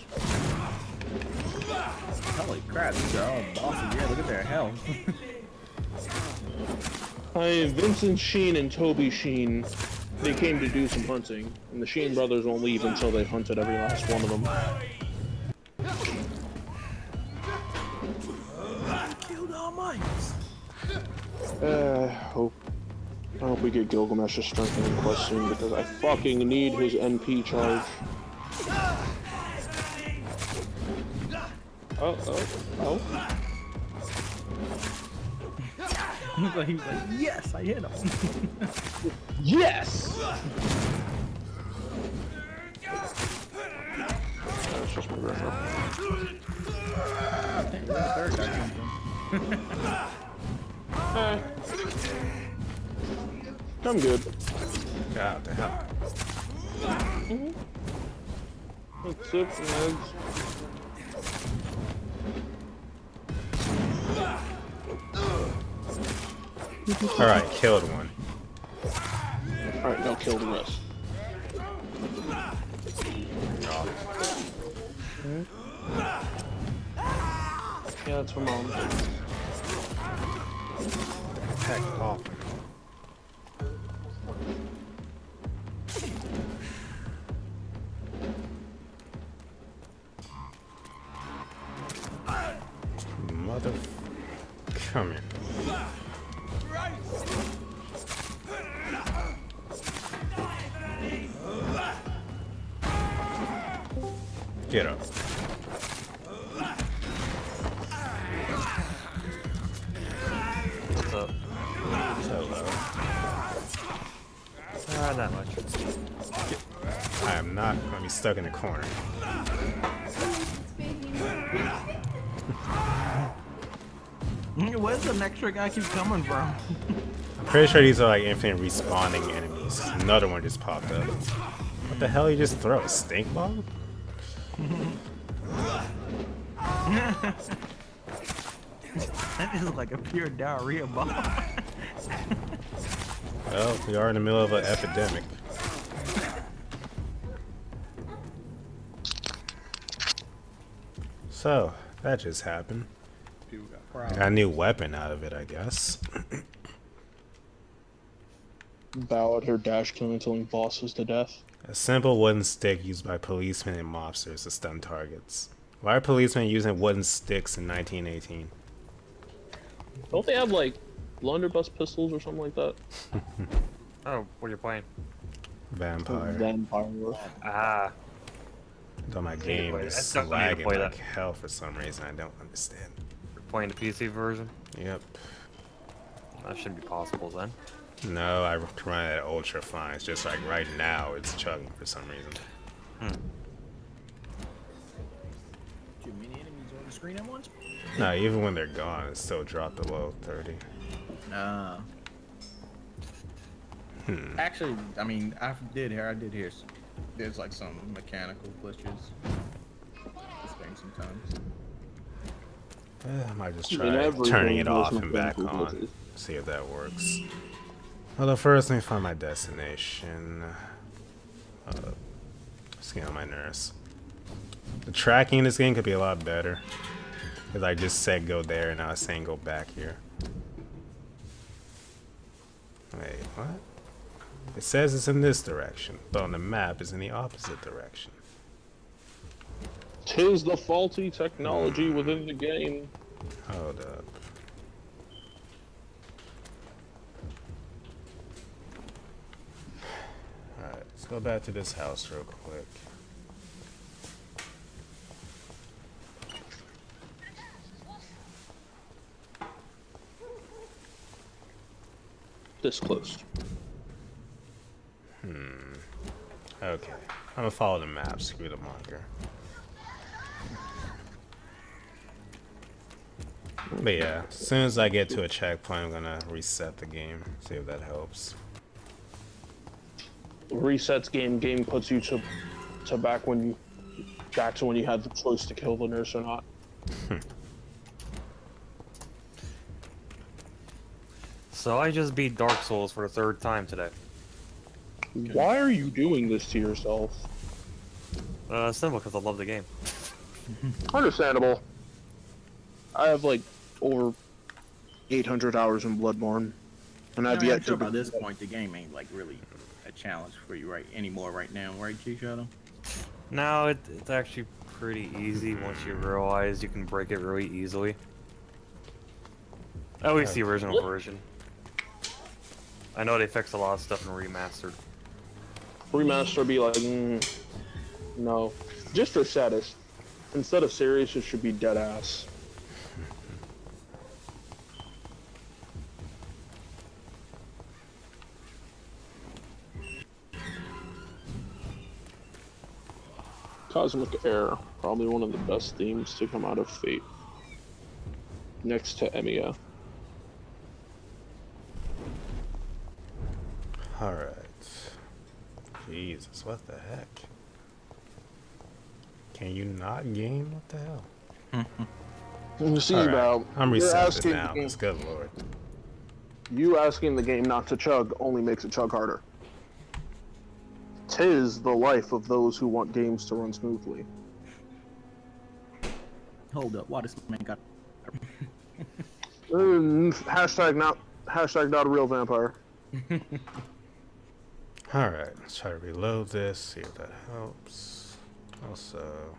S7: Holy crap, these are all bosses. Yeah, look at their health.
S9: Vincent Sheen and Toby Sheen, they came to do some hunting, and the Sheen brothers won't leave until they've hunted every last one of them.
S7: Killed all mine.
S9: I hope we get Gilgamesh's strengthening quest soon, because I fucking need his NP charge. Oh.
S7: He was like, yes, I hit him.
S9: Yes! That's just progression. Hey. I'm good.
S1: God the hell.
S9: Let's sip some eggs.
S1: Alright, killed one.
S9: Alright, now kill the rest.
S1: Oh.
S9: Yeah, that's for mom.
S1: Heck off. Mother... Come here. Get up.
S12: What's up?
S1: Hello.
S12: Not much.
S1: I am not going to be stuck in the corner.
S7: Where's the next trick I keep coming from?
S1: I'm pretty sure these are like infinite respawning enemies. Another one just popped up. What the hell you just throw? A stink bomb?
S7: That is like a pure diarrhea bomb.
S1: Well, we are in the middle of an epidemic. So, that just happened. I got a new weapon out of it, I guess.
S9: Bow at her dash killing killing bosses to death.
S1: A simple wooden stick used by policemen and mobsters to stun targets. Why are policemen using wooden sticks in 1918?
S9: Don't they have like blunderbuss pistols or something like that?
S12: Oh, what are you playing?
S1: Vampyr.
S9: Vampyr.
S12: Ah.
S1: Though my game is lagging like hell for some reason, I don't understand.
S12: You're playing the PC version?
S1: Yep.
S12: That shouldn't be possible then.
S1: No, I run it at ultra fine. It's just like right now it's chugging for some reason.
S7: Too many enemies on the screen at once?
S1: No, even when they're gone, it still dropped below 30.
S7: Actually, I mean, I did hear there's like some mechanical glitches. This game sometimes.
S1: I might just try turning it off and back on. See if that works. Although first, let me find my destination. Just get on my nerves. The tracking in this game could be a lot better. Because I just said go there and I was saying go back here. Wait, what? It says it's in this direction, but on the map it's in the opposite direction.
S9: 'Tis the faulty technology within the game.
S1: Hold up. Alright, let's go back to this house real quick.
S9: This close.
S1: Okay. I'm gonna follow the map, screw the marker. But yeah, as soon as I get to a checkpoint, I'm gonna reset the game, see if that helps.
S9: Resets game puts you to back to when you had the choice to kill the nurse or not.
S12: So I just beat Dark Souls for the 3rd time today.
S9: Why are you doing this to yourself?
S12: Simple, because I love the game.
S9: Understandable. I have like over 800 hours in Bloodborne, and I've yet to.
S7: By this point, the game ain't like really a challenge for you anymore right now, right, G-Shadow?
S12: No, it's actually pretty easy once you realize you can break it really easily. At least the original version. I know they fixed a lot of stuff in Remastered.
S9: Remaster be like, no. Just for status. Instead of serious, it should be dead ass. Cosmic Air, probably one of the best themes to come out of Fate. Next to Emiya.
S1: Alright. Jesus, what the heck? Can you not game? What the hell?
S9: You see,
S1: Right.
S9: Val,
S1: I'm resetting
S9: asking
S1: now. It's good lord.
S9: You asking the game not to chug only makes it chug harder. 'Tis the life of those who want games to run smoothly.
S7: Hold up, why does man got?
S9: Hashtag not a real vampire.
S1: Alright, let's try to reload this, see if that helps. Also,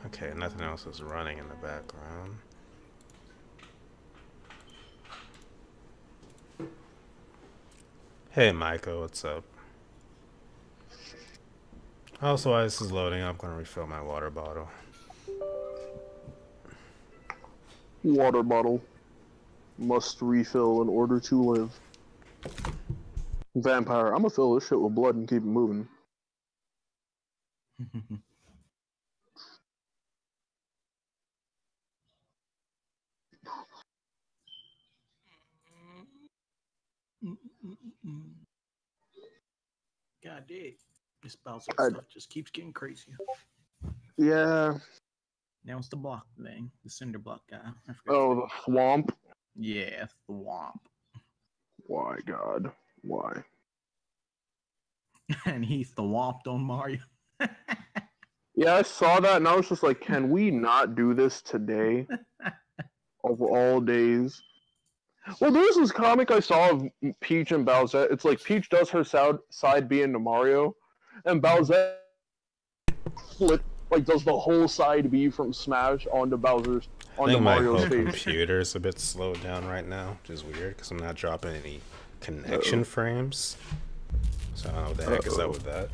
S1: okay, nothing else is running in the background. Hey Michael, what's up? Also, while this is loading, I'm going to refill my water bottle.
S9: Water bottle. Must refill in order to live. Vampire, I'm gonna fill this shit with blood and keep it moving.
S7: God damn, this BaoZakeruga stuff just keeps getting crazier.
S9: Yeah.
S7: Now it's the block thing, the cinder block guy.
S9: Oh, the swamp?
S7: Yeah, swamp.
S9: Why, God? Why?
S7: And he swamped on Mario.
S9: Yeah, I saw that and I was just like, can we not do this today? Of all days. Well, there's this comic I saw of Peach and Bowser. It's like Peach does her side B into Mario, and Bowser does the whole side B from Smash onto Bowser's onto Mario's
S1: my
S9: face.
S1: computer's a bit slowed down right now, which is weird because I'm not dropping any connection frames. So I don't know what the heck is up with that.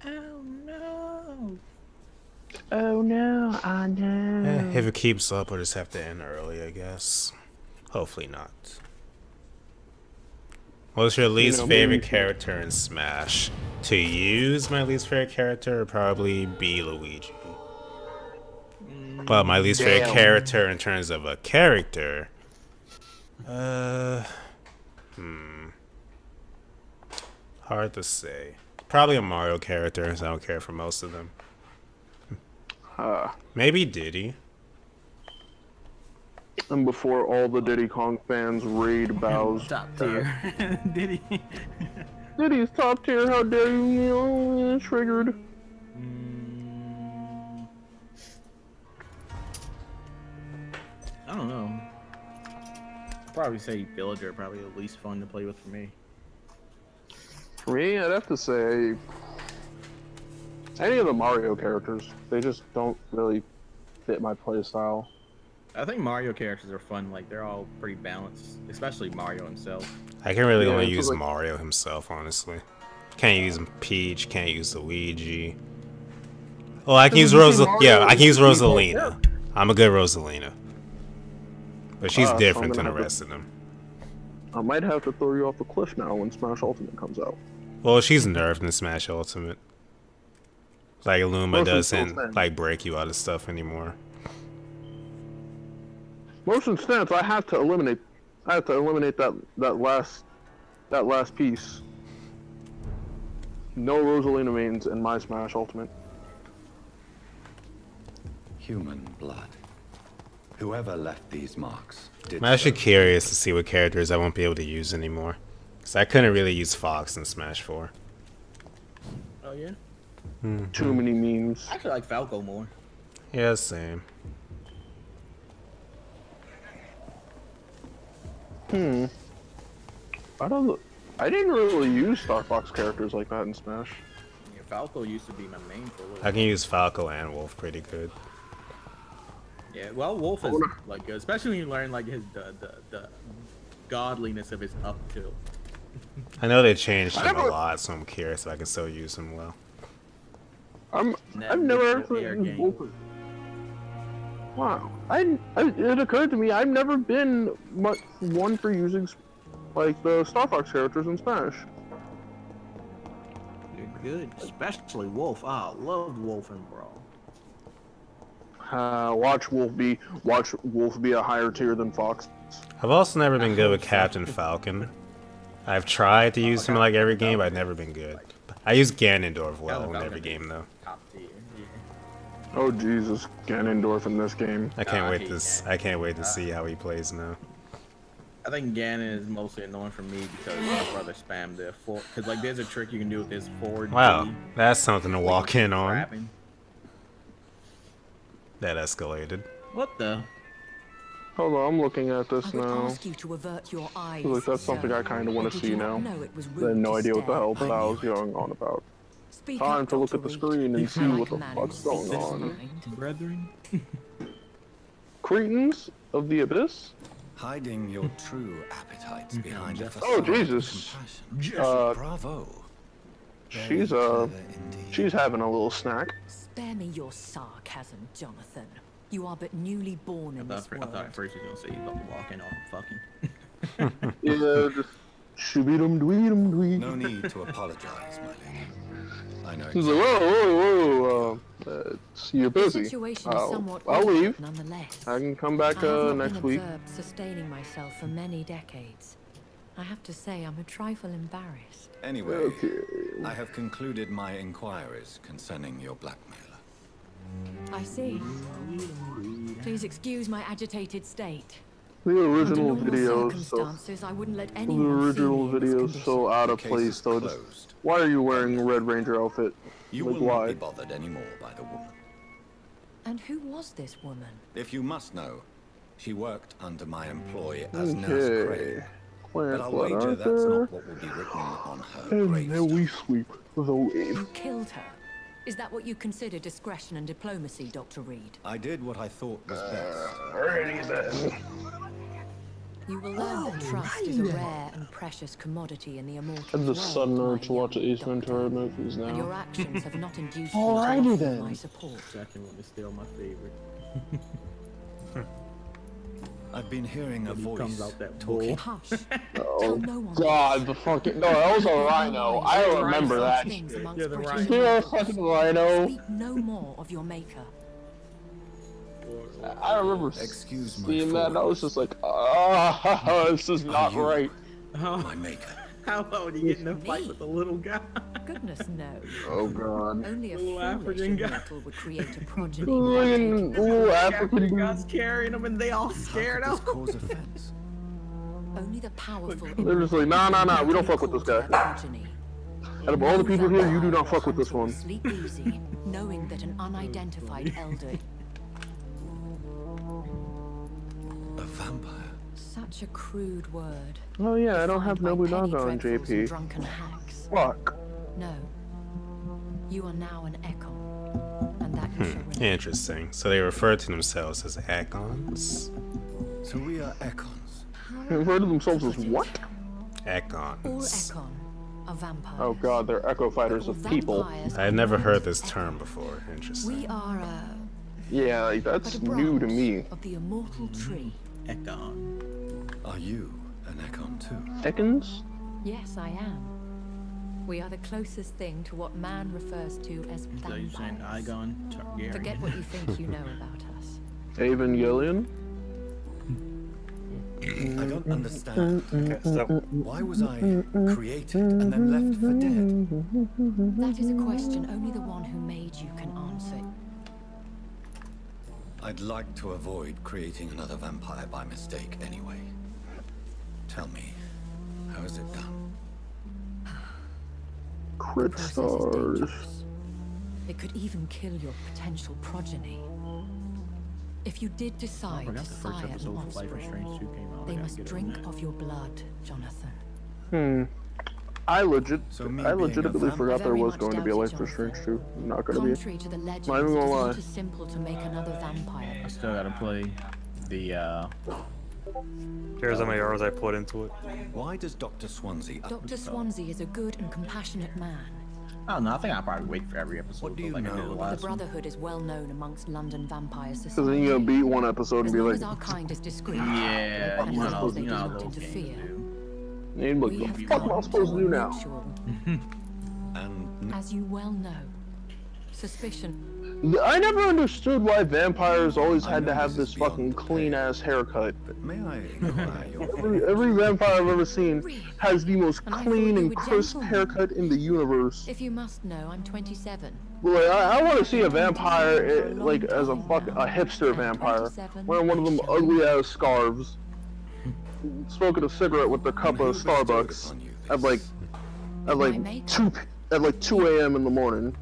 S7: Oh no!
S9: Oh no, I know.
S1: If it keeps up, we'll just have to end early, I guess. Hopefully not. What's your least favorite character in Smash? To use my least favorite character would probably be Luigi. But my least favorite character in terms of a character, hard to say. Probably a Mario character, because I don't care for most of them. Maybe Diddy.
S9: And before all the Diddy Kong fans raid Bow's
S7: top tier. Diddy.
S9: Diddy's top tier, how dare you, triggered.
S7: I don't know. I'd probably say Villager, probably the least fun to play with for me.
S9: For me, I'd have to say any of the Mario characters. They just don't really fit my playstyle.
S7: I think Mario characters are fun. Like, they're all pretty balanced, especially Mario himself.
S1: I can really only use Mario himself, honestly. Can't use Peach, can't use Luigi. Oh, I can use I can use Rosalina. I'm a good Rosalina. But she's different than the rest of them.
S9: I might have to throw you off the cliff now when Smash Ultimate comes out.
S1: Well, she's nerfed in Smash Ultimate. Like Luma doesn't like break you out of stuff anymore.
S9: Motion stance, I have to eliminate that last piece. No Rosalina mains in my Smash Ultimate.
S6: Human blood. Whoever left these marks did.
S1: I'm actually curious to see what characters I won't be able to use anymore. Because I couldn't really use Fox in Smash 4.
S7: Oh yeah?
S9: Too many memes.
S7: I actually like Falco more.
S1: Yeah, same.
S9: I didn't really use Star Fox characters like that in Smash.
S7: Yeah, Falco used to be my main for a little
S1: I can use Falco and Wolf pretty good.
S7: Yeah, well, Wolf is like good, especially when you learn like his the godliness of his up tilt.
S1: I know they changed him a lot, so I'm curious if I can still use him well.
S9: I've never actually used Wolf. Wow, it occurred to me I've never been much one for using like the Star Fox characters in Smash.
S7: good, especially Wolf. Ah, I love Wolf and Brawl.
S9: Watch Wolf be a higher tier than Fox.
S1: I've also never been good with Captain Falcon. I've tried to use him in like every game, but I've never been good. I use Ganondorf well in every game though.
S9: Oh Jesus, Ganondorf in this game.
S1: I can't wait to see how he plays now.
S7: I think Ganon is mostly annoying for me because my brother spammed the because like there's a trick you can do with this forward.
S1: Wow, that's something to walk in on. That escalated.
S7: What the?
S9: Hold on, I'm looking at this now.
S11: Ask you to avert your eyes,
S9: Like that's something I kind of want to see now. I had no idea what the hell that I was going on about. Time to look at the screen and see what the fuck's going on.
S7: Brethren?
S9: Cretans of the Abyss?
S4: Hiding your true appetites behind a facade.
S9: Oh Jesus!
S4: Bravo.
S9: She's having a little snack.
S11: Spare me your sarcasm, Jonathan. You are but newly born in this world.
S7: I thought first he was gonna say he's about to walk in on fucking.
S9: Yeah, just shoo-be-dum dwee-dum dwee.
S4: No need to apologize, my lady. I know.
S9: He's like, whoa, you're busy. I'll leave. I can come back next week.
S11: I've observed sustaining myself for many decades. I have to say, I'm a trifle embarrassed.
S4: Anyway, I have concluded my inquiries concerning your blackmailer.
S11: I see. Please excuse my agitated state.
S9: The original videos,
S11: I wouldn't let anyone
S9: so out of place though. Just, why are you wearing a Red Ranger outfit?
S4: You
S9: like,
S4: will
S9: why?
S4: not be bothered anymore by the woman.
S11: And who was this woman?
S4: If you must know, she worked under my employ as Nurse Crane. But I'll wager that's not what will be written on her gravestone.
S9: And then we sweep the wave.
S11: You killed her. Is that what you consider discretion and diplomacy, Dr. Reed?
S4: I did what I thought was best.
S9: Alrighty then.
S11: You will learn that trust is a rare and precious commodity in the immortal
S9: I'm
S11: world,
S9: just suddenly to watch
S11: young
S9: Ace
S11: doctor.
S9: Ventura movies now.
S11: And your actions have not induced
S9: Alrighty
S11: me to
S9: then.
S11: offer my support.
S7: Second one is still my favorite.
S4: I've been hearing a voice
S7: comes out that
S4: talking.
S11: Hush.
S9: Oh God, the fucking no, that was a rhino. I remember that.
S11: Yeah,
S7: the rhino.
S9: Yeah, fucking rhino.
S11: Speak no more of your maker.
S9: I remember seeing that, and I was just like, ah, this is not right.
S4: My maker.
S7: How about you get in a fight with a little guy?
S11: Goodness no.
S9: Oh God.
S11: Only a
S7: Little
S11: foolish
S7: African guy.
S11: mortal would create a progeny.
S9: Little African dude.
S7: God's carrying them, and they all scared
S4: How
S7: out.
S4: could this cause offense?
S11: Only the powerful.
S9: They're just like, nah, we don't fuck with this guy. Out of all the people here, you do not fuck with this one.
S11: Sleep easy, knowing that an unidentified elder.
S4: A vampire.
S11: Such a crude word.
S9: Oh yeah, I don't have Nobunaga on
S11: dreadfuls and
S9: JP.
S11: drunken hacks.
S9: Fuck.
S11: No. You are now an Ekon, and that you shall remember.
S1: Interesting. So they refer to themselves as Ekons.
S4: So we are Ekons.
S9: They refer to themselves as what?
S11: All
S1: Ekons.
S11: Ekon are vampires.
S9: Oh God, they're echo fighters of people.
S1: I've never heard this term before. Interesting.
S11: We are
S9: Yeah, like, that's new to me.
S11: of the immortal tree.
S7: Ekon.
S4: Are you an Ekon too?
S9: Ekons?
S11: Yes, I am. We are the closest thing to what man refers to as
S7: So you're saying
S11: vampires.
S7: Igon Targaryen?
S11: Forget what you think you know about us.
S9: Evangelion?
S4: I don't understand.
S12: Okay, so
S4: Why was I created and then left for dead?
S11: That is a question only the one who made you can answer.
S4: I'd like to avoid creating another vampire by mistake anyway. Tell me, how is it done?
S9: Crit
S11: The process is
S9: stars.
S11: dangerous. It could even kill your potential progeny. If you did
S7: I
S11: decide
S7: forgot
S11: to
S7: the first
S11: sire an
S7: episode of Life is Strange 2
S11: offspring,
S7: came out.
S11: they must drink of your blood, Jonathan.
S9: I
S4: So me
S9: legitimately
S4: being a
S9: forgot there
S11: Very
S9: was
S11: much
S9: going to be a
S11: doubted,
S9: Life is Strange
S11: Jonathan.
S9: 2. Not gonna be.
S11: Contrary to the legends,
S9: Not even gonna
S11: it is
S9: lie.
S11: not as simple to make another vampire.
S7: I still gotta play the
S12: here's how many hours I put into it.
S4: Why does Dr. Swansea...
S11: Dr. Swansea is a good and compassionate man.
S7: I don't know, I think I'll probably wait for every episode.
S4: What do you
S7: like I did
S4: know?
S7: the
S11: The
S7: last one.
S11: Brotherhood is well known amongst London vampire
S9: Because then you
S11: society.
S9: beat one episode and
S11: As
S9: be
S11: long
S9: like,
S11: as our kind is discreet,
S7: Yeah,
S11: and
S7: you
S11: as
S7: know,
S11: long as they
S7: you
S11: do
S7: know
S11: not
S7: those games
S11: interfere.
S7: do.
S9: "Hey, look,
S11: We
S9: what
S11: have
S9: the fuck am I
S11: come
S9: supposed to do now?"
S11: mutual.
S4: And
S11: As you well know, suspicion.
S9: I never understood why vampires always had to have this fucking clean-ass haircut.
S4: But may I inquire
S9: every vampire I've ever seen has the most clean and crisp haircut in the universe.
S11: If you must know, I'm 27.
S9: Like, I want to see a vampire, like, as a hipster vampire, wearing one of them ugly-ass scarves, smoking a cigarette with their cup of Starbucks at like 2 a.m. in the morning.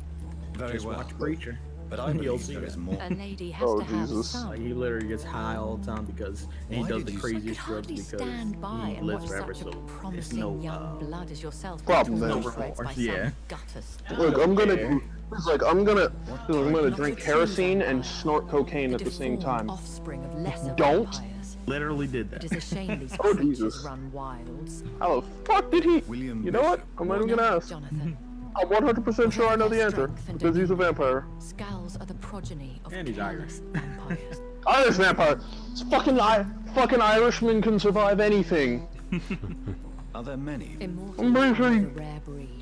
S4: Very
S7: Just
S4: well.
S7: watch Preacher.
S4: But I believe there is more.
S11: A lady has to have some.
S7: Like, he literally gets high all the time because he does the craziest drugs because
S11: stand by
S7: he
S11: and
S7: lives
S11: watch
S7: forever.
S11: such a
S7: So
S11: promising young blood as yourself
S9: problem
S11: no
S9: is-
S11: remorse by
S7: yeah.
S11: some gutter star.
S9: Look, I'm gonna drink kerosene and snort cocaine at the same time.
S11: Offspring of lesser
S9: Don't.
S11: vampires.
S7: Literally did
S11: It
S7: that.
S11: is a shame these
S9: Oh,
S11: creatures
S9: Jesus.
S11: run wilds.
S9: How the fuck did he?
S4: William
S9: You know what? I'm not even gonna ask.
S11: Jonathan,
S9: I'm 100% sure I know the answer because he's a vampire.
S11: Skulls are the progeny of
S7: And he's
S11: careless vampires.
S9: Irish vampire. It's fucking Irishmen can survive anything.
S4: Are there many?
S11: Immortal
S9: I'm pretty sure
S11: are
S9: you-
S11: the rare breed.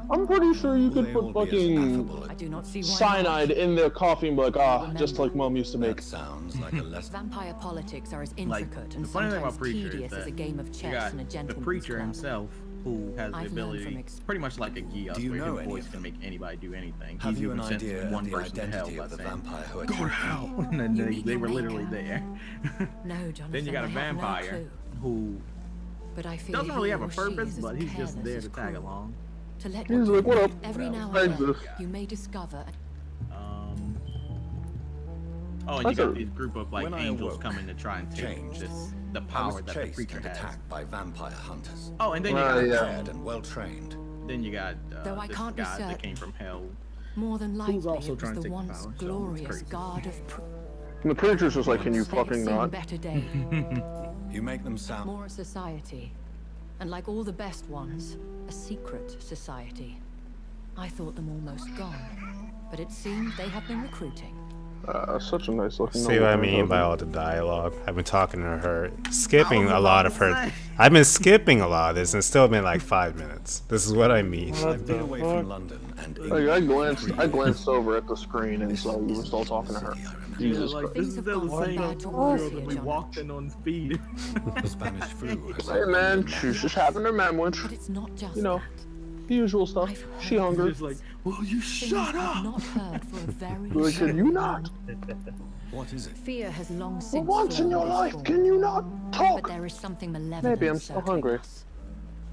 S9: I'm pretty sure you could
S4: They
S9: put
S4: all be as
S9: fucking
S4: affable
S11: I do not see why
S9: cyanide in their coffee and be like, just like Mom used to make.
S4: That sounds like a less.
S11: Vampire politics are as
S7: Like,
S11: intricate
S7: the
S11: and
S7: funny thing
S11: sometimes
S7: about Preacher is
S11: tedious as
S7: that
S11: a game of
S7: you
S11: chess
S7: got
S11: and a
S7: the
S11: gentleman's
S7: Preacher
S11: club.
S7: himself, who has the
S11: I've learned from
S7: ability, pretty much like a Geos,
S4: Do you
S7: where
S4: know
S7: his
S4: any
S7: voice
S4: of
S7: can
S4: them?
S7: make anybody do anything.
S4: Have
S7: He's
S4: you
S7: even
S4: an
S7: sent
S4: idea
S7: one
S4: of the
S7: person to hell
S4: identity
S7: by
S4: of the
S7: saying,
S4: vampire who
S7: "Go to
S4: attacked
S7: hell,"
S4: you?
S7: and then
S11: You
S7: they
S11: mean
S7: were
S11: your
S7: literally
S11: maker?
S7: there.
S11: No, Jonathan,
S7: Then you got
S11: I
S7: a
S11: have no
S7: vampire
S11: clue.
S7: who
S11: But I fear
S7: doesn't really
S11: he
S7: have a
S11: or she
S7: purpose,
S11: is as
S7: but he's just
S11: careless
S7: there
S11: as
S7: to tag
S11: cruel.
S7: along.
S11: To let
S9: He's like, what up?
S11: every now
S9: Thank
S11: and then
S9: this.
S11: you may discover
S7: Oh, and you
S9: That's
S7: got
S9: a-
S7: this group of like
S4: When I
S7: angels
S4: awoke,
S7: coming to try and take
S4: changed.
S7: the
S4: I
S7: power
S4: was
S7: that the
S4: chased
S7: Preacher
S4: and
S7: has.
S4: attacked by vampire hunters.
S7: Oh, and then you
S9: Right,
S7: got
S9: yeah.
S4: Prepared and well trained.
S7: then you got
S11: Though I
S7: this
S11: can't be
S7: guy that
S11: certain.
S7: came from hell.
S11: more than likely
S7: also
S11: it was
S7: trying to
S11: the
S7: take the
S11: once
S7: power, so it's
S11: glorious
S7: crazy.
S11: god of
S9: And the preacher's just like, can you
S11: Once they have
S9: fucking
S11: seen
S9: not?
S11: better days,
S4: You make them sound.
S11: more a society, and like all the best ones, a secret society. I thought them almost gone, but it seems they have been recruiting.
S9: Such a nice looking.
S1: See what I mean by all the dialogue? I've been talking to her, skipping a lot of her. I've been skipping a lot of this and it's still been like 5 minutes. This is what I mean.
S4: I've been away from London and
S9: Like, I glanced over at the screen and saw you were still talking to her. Jesus
S7: like,
S9: Christ.
S7: this is still the same
S11: bad
S7: girl
S11: towards
S7: that
S11: you,
S7: we
S11: Jonathan.
S7: walked in on speed.
S4: The Spanish flu. has
S9: Hey man, she's just having her sandwich.
S11: But it's not just
S9: You know,
S11: that.
S9: the usual stuff.
S11: I've
S9: She
S11: heard
S9: hungry.
S7: Just like, will you
S11: Things
S7: shut
S11: I've
S7: up?
S11: not heard for a very
S9: Like, can you not?
S4: What is it?
S11: Fear has long
S9: For
S11: since
S9: once in
S11: flown
S9: your
S11: this
S9: life,
S11: form.
S9: can you not
S11: But
S9: talk?
S11: there is something malevolent
S9: Maybe I'm still
S11: circling
S9: hungry.
S11: us.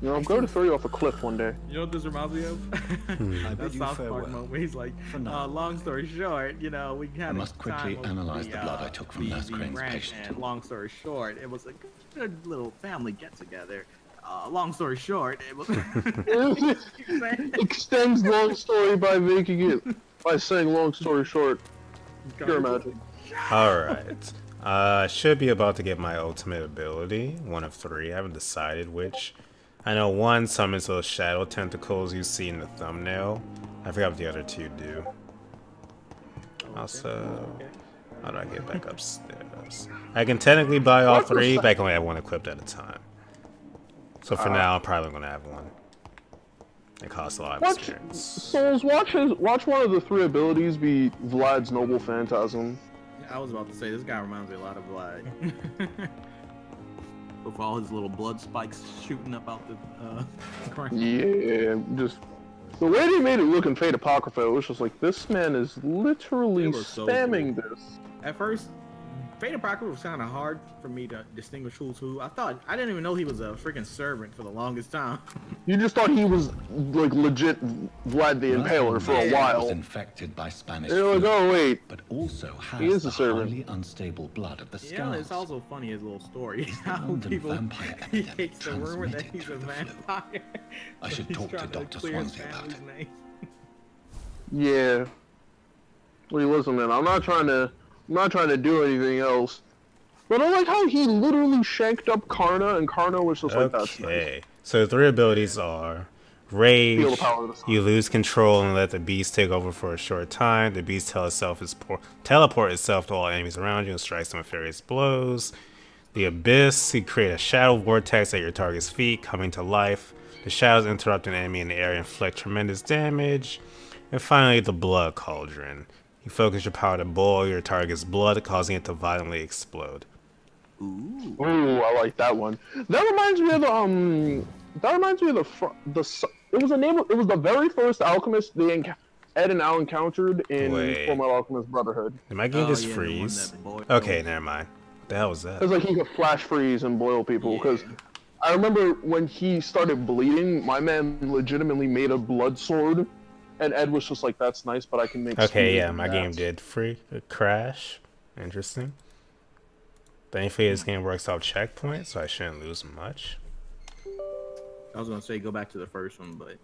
S9: You know, I'm going to throw you off a cliff one day.
S7: You know what this reminds me of?
S4: I
S7: That
S4: bid you
S7: South Park
S4: farewell.
S7: moment where he's like,
S4: For now.
S7: long story short, you know, we had
S6: I must quickly analyze the blood I took from Nurse Crane's patient.
S7: And long story short, it was a good little family get together. Long story short, it was.
S9: Extends long story by making it, by saying long story short. Pure magic.
S1: Alright. I should be about to get my ultimate ability. One of 3. I haven't decided which. I know one summons those shadow tentacles you see in the thumbnail. I forgot what the other 2 do. Also, how do I get back upstairs? I can technically buy all 3, but I can only have one equipped at a time. So for now, I'm probably going to have one. It costs a lot of
S9: Watch,
S1: experience.
S9: Souls, watch one of the 3 abilities be Vlad's Noble Phantasm.
S7: I was about to say, this guy reminds me a lot of Vlad. With all his little blood spikes shooting up out the ground.
S9: Yeah, just the way they made it look in Fate Apocrypha, it was just like, this man is literally
S7: It was so
S9: spamming
S7: cool.
S9: this.
S7: At first, Fate Apocrypha was kind of hard for me to distinguish who's who. I didn't even know he was a freaking servant for the longest time.
S9: You just thought he was like legit Vlad the Impaler for a
S6: Was
S9: while.
S6: infected by Spanish
S9: You're like,
S6: flu,
S9: oh wait,
S6: but also has
S9: he is a
S6: the
S9: servant.
S6: highly unstable blood of the
S7: Yeah,
S6: scars.
S7: it's also funny his little story. How
S6: London
S7: people
S6: vampire
S7: he
S6: epidemic
S7: hates the rumor that
S6: transmitted
S7: he's a
S6: through the flu.
S7: vampire.
S6: I
S7: so
S6: should
S7: he's
S6: talk to
S7: trying
S6: Dr.
S7: clear his
S6: Swansea about
S7: family's
S6: it.
S7: name.
S9: yeah. Wait, listen, man, I'm not trying to do anything else. But I like how he literally shanked up Karna, and Karna was just like, that's nice.
S1: Okay, so the 3 abilities are
S9: Feel
S1: Rage,
S9: the power of the sun.
S1: you lose control and let the beast take over for a short time. The beast teleport itself to all enemies around you and strikes them with various blows. The Abyss, you create a shadow vortex at your target's feet, coming to life. The shadows interrupt an enemy in the area and inflict tremendous damage. And finally, the Blood Cauldron. You focus your power to boil your target's blood, causing it to violently explode.
S9: Ooh, I like that one. That reminds me of the it was the very first alchemist Ed and Al encountered in Fullmetal Alchemist Brotherhood.
S1: Did my game just freeze? Okay, never mind. What the hell was that?
S9: It's like he could flash freeze and boil people. Because I remember when he started bleeding, my man legitimately made a blood sword, and Ed was just like, "That's nice, but I can make."
S1: Okay, yeah, my game did crash. Interesting. Thankfully, this game works off checkpoints, so I shouldn't lose much.
S7: I was gonna say go back to the first one, but.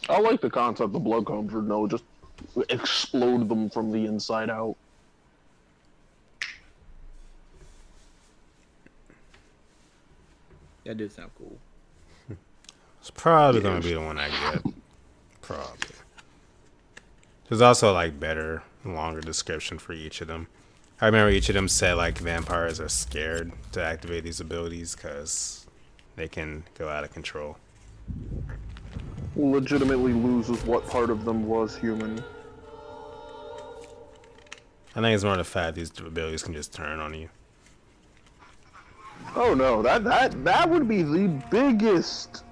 S9: I like the concept of Blood Cauldron, though. Just explode them from the inside out.
S7: That did sound cool.
S1: It's probably gonna be the one I get. Probably. There's also like better, longer description for each of them. I remember each of them said like vampires are scared to activate these abilities because they can go out of control.
S9: Legitimately loses what part of them was human.
S1: I think it's more the fact these abilities can just turn on you.
S9: Oh no, that would be the biggest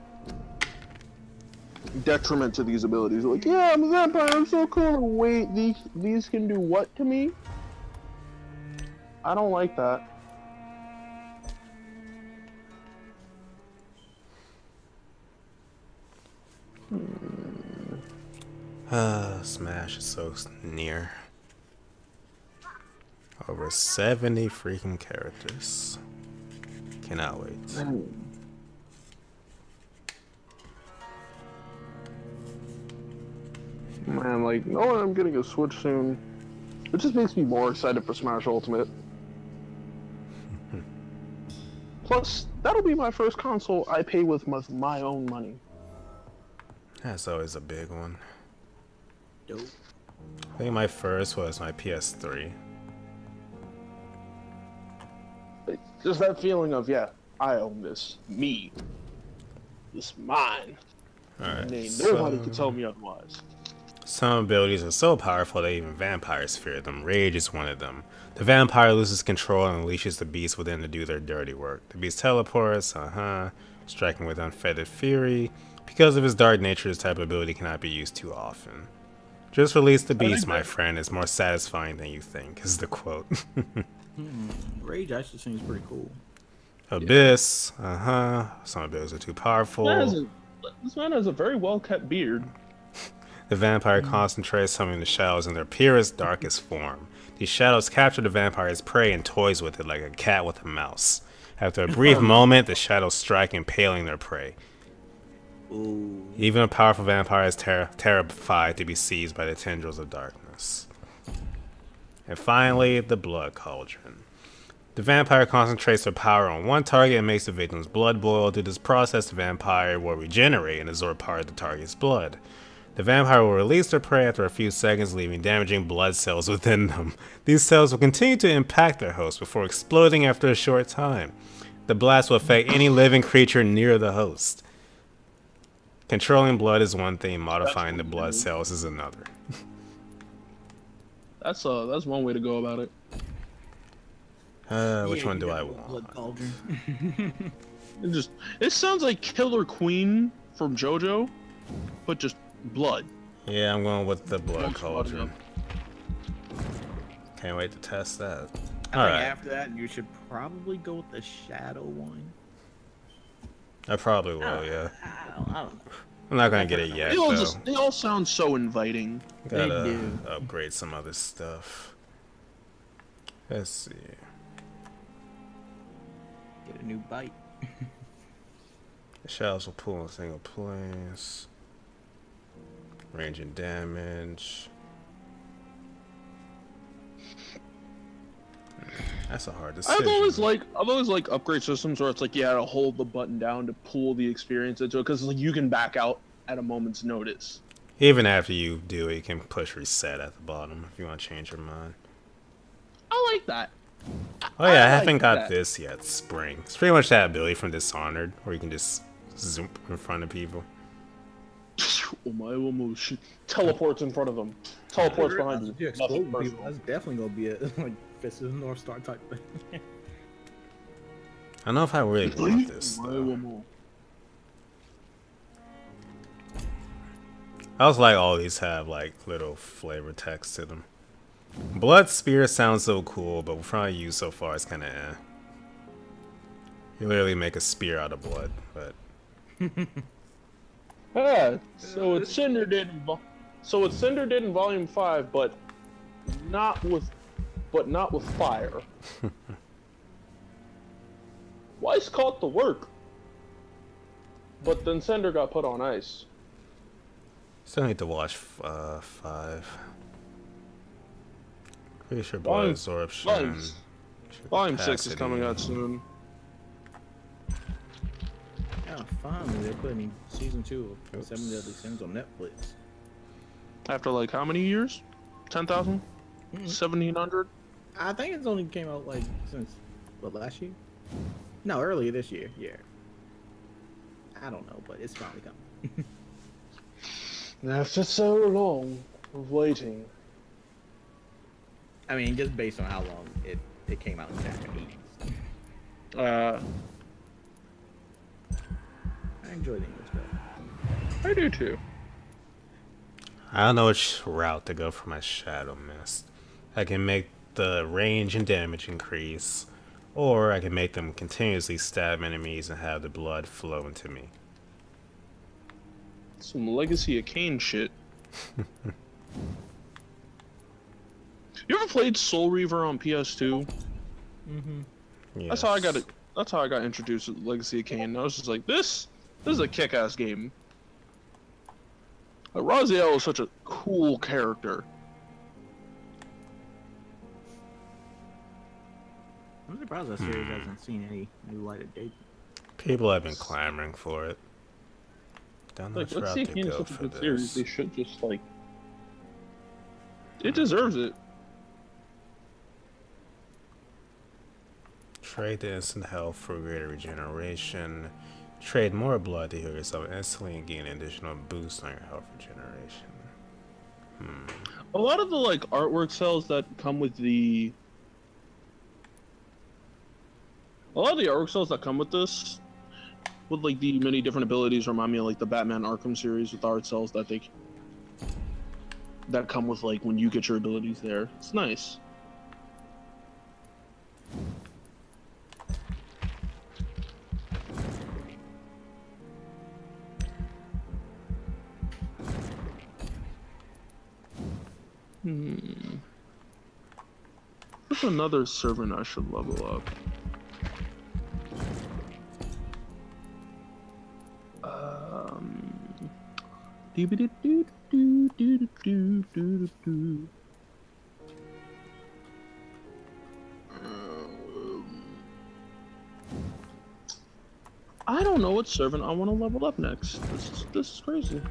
S9: detriment to these abilities. Like, yeah, I'm a vampire, I'm so cool. Wait, these can do what to me? I don't like that.
S1: Smash is so near. Over 70 freaking characters. Cannot wait.
S9: Man, like, knowing I'm getting a Switch soon, it just makes me more excited for Smash Ultimate. Plus, that'll be my first console I pay with my own money.
S1: That's always a big one.
S7: Dope.
S1: I think my first was my PS3.
S9: Just that feeling of, yeah, I own this. Me. It's mine.
S1: Alright.
S9: Nobody can tell me otherwise.
S1: Some abilities are so powerful that even vampires fear them. Rage is one of them. The vampire loses control and unleashes the beast within to do their dirty work. The beast teleports, striking with unfettered fury. Because of his dark nature, this type of ability cannot be used too often. Just release the beast, my friend. It's more satisfying than you think, is the quote.
S7: Rage actually seems pretty cool.
S1: Abyss, Some abilities are too powerful.
S9: This man has a very well-kept beard.
S1: The vampire concentrates summoning the shadows in their purest, darkest form. These shadows capture the vampire's prey and toys with it like a cat with a mouse. After a brief moment, the shadows strike, impaling their prey.
S7: Ooh.
S1: Even a powerful vampire is terrified to be seized by the tendrils of darkness. And finally, the Blood Cauldron. The vampire concentrates their power on one target and makes the victim's blood boil. Through this process, the vampire will regenerate and absorb part of the target's blood. The vampire will release their prey after a few seconds, leaving damaging blood cells within them. These cells will continue to impact their host before exploding after a short time. The blast will affect any living creature near the host. Controlling blood is one thing, modifying the blood cells is another.
S9: That's one way to go about it.
S1: Which one do I want?
S7: Blood Cauldron.
S9: It sounds like Killer Queen from JoJo, but just blood.
S1: Yeah, I'm going with the Blood Cauldron. Can't wait to test that.
S7: I think after that, you should probably go with the Shadow one.
S1: I probably will, yeah.
S7: I don't know.
S1: I'm not gonna get it yet, though.
S9: They all sound so inviting.
S1: Gotta
S7: They do.
S1: upgrade some other stuff. Let's see.
S7: Get a new bite.
S1: The shadows will pull in a single place. Range and damage. That's a hard decision.
S9: I've always liked upgrade systems where it's like you had to hold the button down to pull the experience into it, because like you can back out at a moment's notice.
S1: Even after you do it, you can push reset at the bottom if you want to change your mind.
S9: I like that.
S1: Oh yeah, I haven't got this yet, Spring. It's pretty much that ability from Dishonored, where you can just zoom in front of people.
S9: Teleports in front of them. Teleports behind you.
S7: If you explode people, that's definitely gonna be a like Fist of the North Star type thing.
S1: I don't know if I really want this though. I also like all these have like little flavor text to them. Blood Spear sounds so cool, but from what I use so far, it's kind of eh. You literally make a spear out of blood, but.
S9: Yeah, so what Cinder did in Volume 5, but not with fire. Weiss caught the work, but then Cinder got put on ice.
S1: Still need to watch 5. Pretty sure blood absorption.
S9: Volume 6 is coming out soon.
S7: Yeah, finally they're putting season 2 of 7 Deadly Sins on Netflix.
S9: After like how many years? 10,000? 1,700?
S7: I think it's only came out like since what, last year? No, earlier this year. Yeah. I don't know, but it's finally coming.
S9: After so long of waiting.
S7: I mean, just based on how long it came out in Japanese. I enjoy the English stuff.
S9: I do too.
S1: I don't know which route to go for my Shadow Mist. I can make the range and damage increase, or I can make them continuously stab enemies and have the blood flow into me.
S9: Some Legacy of Kain shit. You ever played Soul Reaver on PS2?
S7: Mm-hmm.
S1: Yes.
S9: That's how I got it. That's how I got introduced to Legacy of Kain. I was just like, this is a kick-ass game. Raziel is such a cool character.
S7: I'm surprised that series hasn't seen any new light of day.
S1: People have been clamoring for it. Don't know
S9: Like,
S1: which
S9: let's
S1: route
S9: see
S1: to
S9: if Kain is
S1: go
S9: such a
S1: for
S9: good
S1: this.
S9: series. They should just like. It deserves it.
S1: Trade the instant health for greater regeneration. Trade more blood to heal yourself instantly and gain an additional boost on your health regeneration.
S9: A lot of the like artwork cells that come with the. A lot of the artwork cells that come with this, with like the many different abilities, remind me of like the Batman Arkham series with art cells that that come with like when you get your abilities there. It's nice. There's another servant I should level up. I don't know what servant I want to level up next. This is crazy.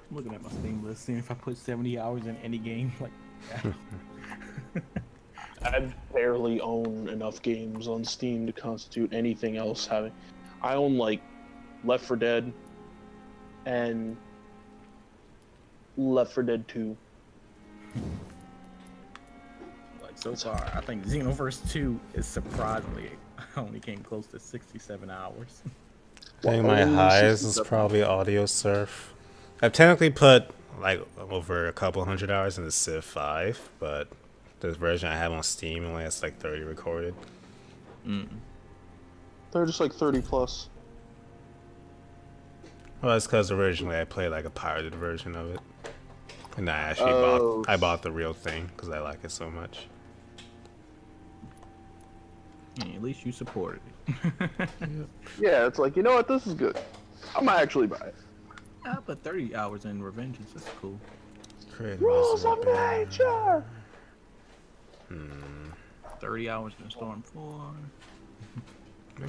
S7: I'm looking at my Steam list, seeing if I put 70 hours in any game. Like,
S9: I barely own enough games on Steam to constitute anything else having. I own like Left 4 Dead and Left 4 Dead 2.
S7: like so far, I think Xenoverse 2 is surprisingly only came close to 67 hours.
S1: I think my highest is probably Audio Surf. I've technically put like over a couple hundred hours into Civ 5, but this version I have on Steam only has like 30 recorded.
S9: They're just like 30 plus.
S1: Well, it's because originally I played like a pirated version of it, and I actually bought the real thing because I like it so much.
S7: At least you supported it.
S9: Yeah, it's like, you know what, this is good. I might actually buy it.
S7: I put 30 hours in Revengeance. That's cool.
S9: Rules of nature.
S7: 30 hours in Storm 4.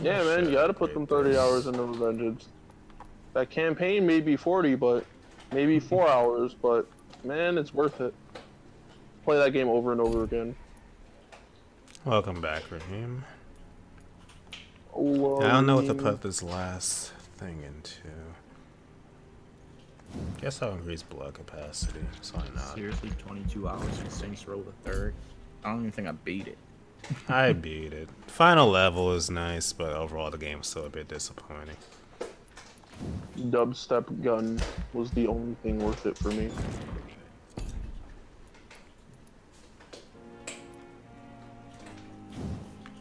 S9: Yeah, man, you gotta put them 30 hours into Revengeance. That campaign may be 40, but maybe 4 hours, but man, it's worth it. Play that game over and over again.
S1: Welcome back, Raheem.
S9: Oh,
S1: I don't know what to put this last thing into. Guess I'll increase blood capacity, so why not?
S7: Seriously, 22 hours for Saints Row the Third? I don't even think I beat it.
S1: I beat it. Final level is nice, but overall the game was still a bit disappointing.
S9: Dubstep gun was the only thing worth it for me.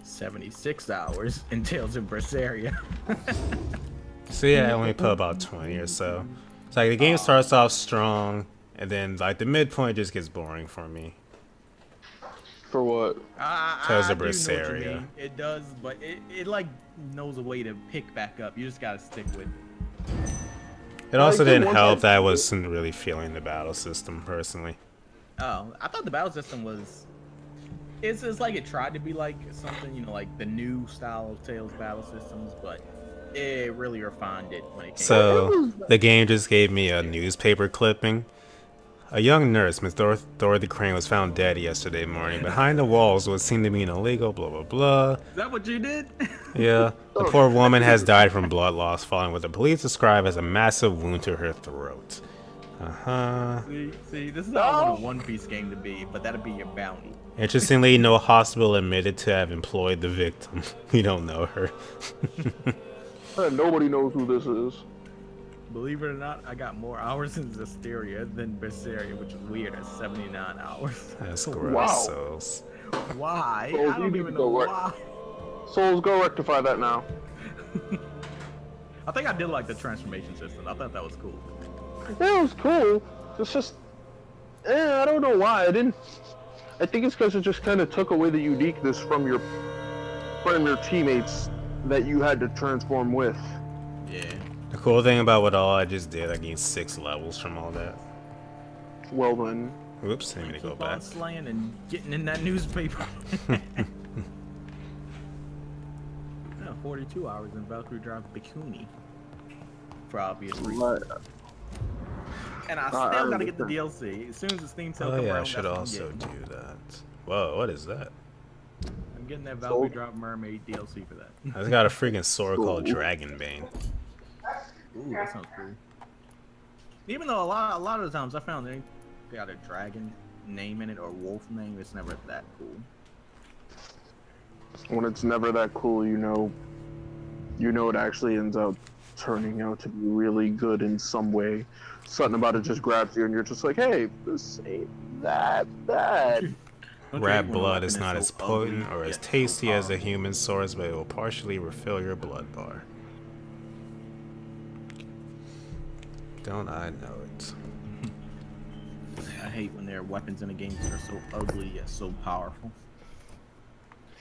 S7: $76 hours in Tales of Berseria.
S1: So yeah, I only put about 20 or so. It's like the game starts off strong, and then like the midpoint just gets boring for me.
S9: For what?
S1: Tales of
S7: I do know what you
S1: Berseria.
S7: mean. It does, but it like knows a way to pick back up. You just gotta stick with it.
S1: It also didn't help that I wasn't really feeling the battle system personally.
S7: Oh, I thought the battle system was. It's like it tried to be like something, you know, like the new style of Tales battle systems, but it really refined it when it came.
S1: So the game just gave me a newspaper clipping. A young nurse, Miss Dorothy Crane, was found dead yesterday morning behind the walls what seemed to be an illegal blah blah blah.
S7: Is that what you did?
S1: Yeah. The poor woman has died from blood loss following what the police describe as a massive wound to her throat.
S7: See, this is how I want a One Piece game to be, but that'd be your bounty.
S1: Interestingly, no hospital admitted to have employed the victim. We don't know her.
S9: Nobody knows who this is.
S7: Believe it or not, I got more hours in Zestiria than Berseria, which is weird at 79 hours.
S1: That's gross.
S9: Wow.
S1: Souls.
S7: Why?
S9: Souls,
S7: I don't even know why.
S9: Souls, go rectify that now.
S7: I think I did like the transformation system. I thought that was cool.
S9: Yeah, it was cool. It's just, I don't know why. I think it's because it just kind of took away the uniqueness from your teammates that you had to transform with.
S7: Yeah.
S1: The cool thing about what all I just did, I gained 6 levels from all that.
S9: Well then.
S1: Oops, I need to go back.
S7: Slaying and getting in that newspaper. 42 hours in Valkyrie Drive Bikini. For obvious reasons. And I still gotta get the DLC. As soon as the Steam sale comes around,
S1: I should also do that. Whoa, what is that?
S7: I'm getting that Valkyrie Drive Mermaid DLC for that.
S1: I just got a freaking sword called Dragonbane.
S7: Ooh, that sounds cool. Even though a lot of the times I found they got a dragon name in it or wolf name, it's never that cool.
S9: When it's never that cool, you know it actually ends up turning out to be really good in some way. Something about it just grabs you and you're just like, hey, this ain't that bad.
S1: Rat blood is not as potent or as tasty as a human source, but it will partially refill your blood bar. Don't I know it?
S7: I hate when there are weapons in a game that are so ugly yet so powerful.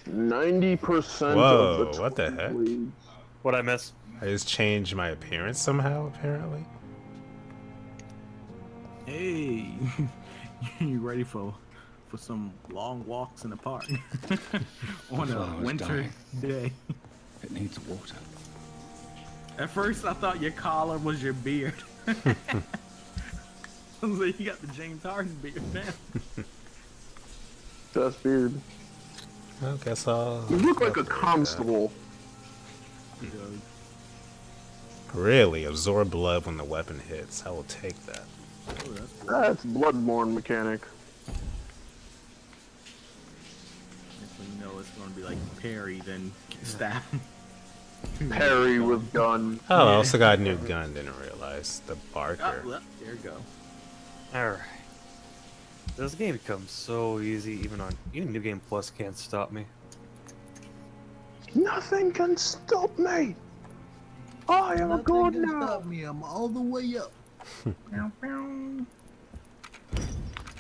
S9: 90%
S1: Whoa,
S9: of the
S1: what the heck?
S12: What'd I miss?
S1: I just changed my appearance somehow, apparently.
S7: Hey, you ready for some long walks in the park on a winter day?
S3: It needs water.
S7: At first, I thought your collar was your beard. So you got the James Harden beard now.
S9: That's beard.
S1: I guess I'll...
S9: You look like a constable.
S1: Really? Absorb blood when the weapon hits. I will take that.
S7: Oh,
S9: that's Bloodborne mechanic.
S7: So you know it's going to be like parry, then stab.
S9: Parry with gun.
S1: Oh, I also got a new gun, didn't realize. The Barker.
S7: Oh, well, there you go.
S12: Alright. This game becomes so easy, even New Game Plus can't stop me.
S9: Nothing can stop me. I am a god now.
S7: Stop me. I'm all the way up.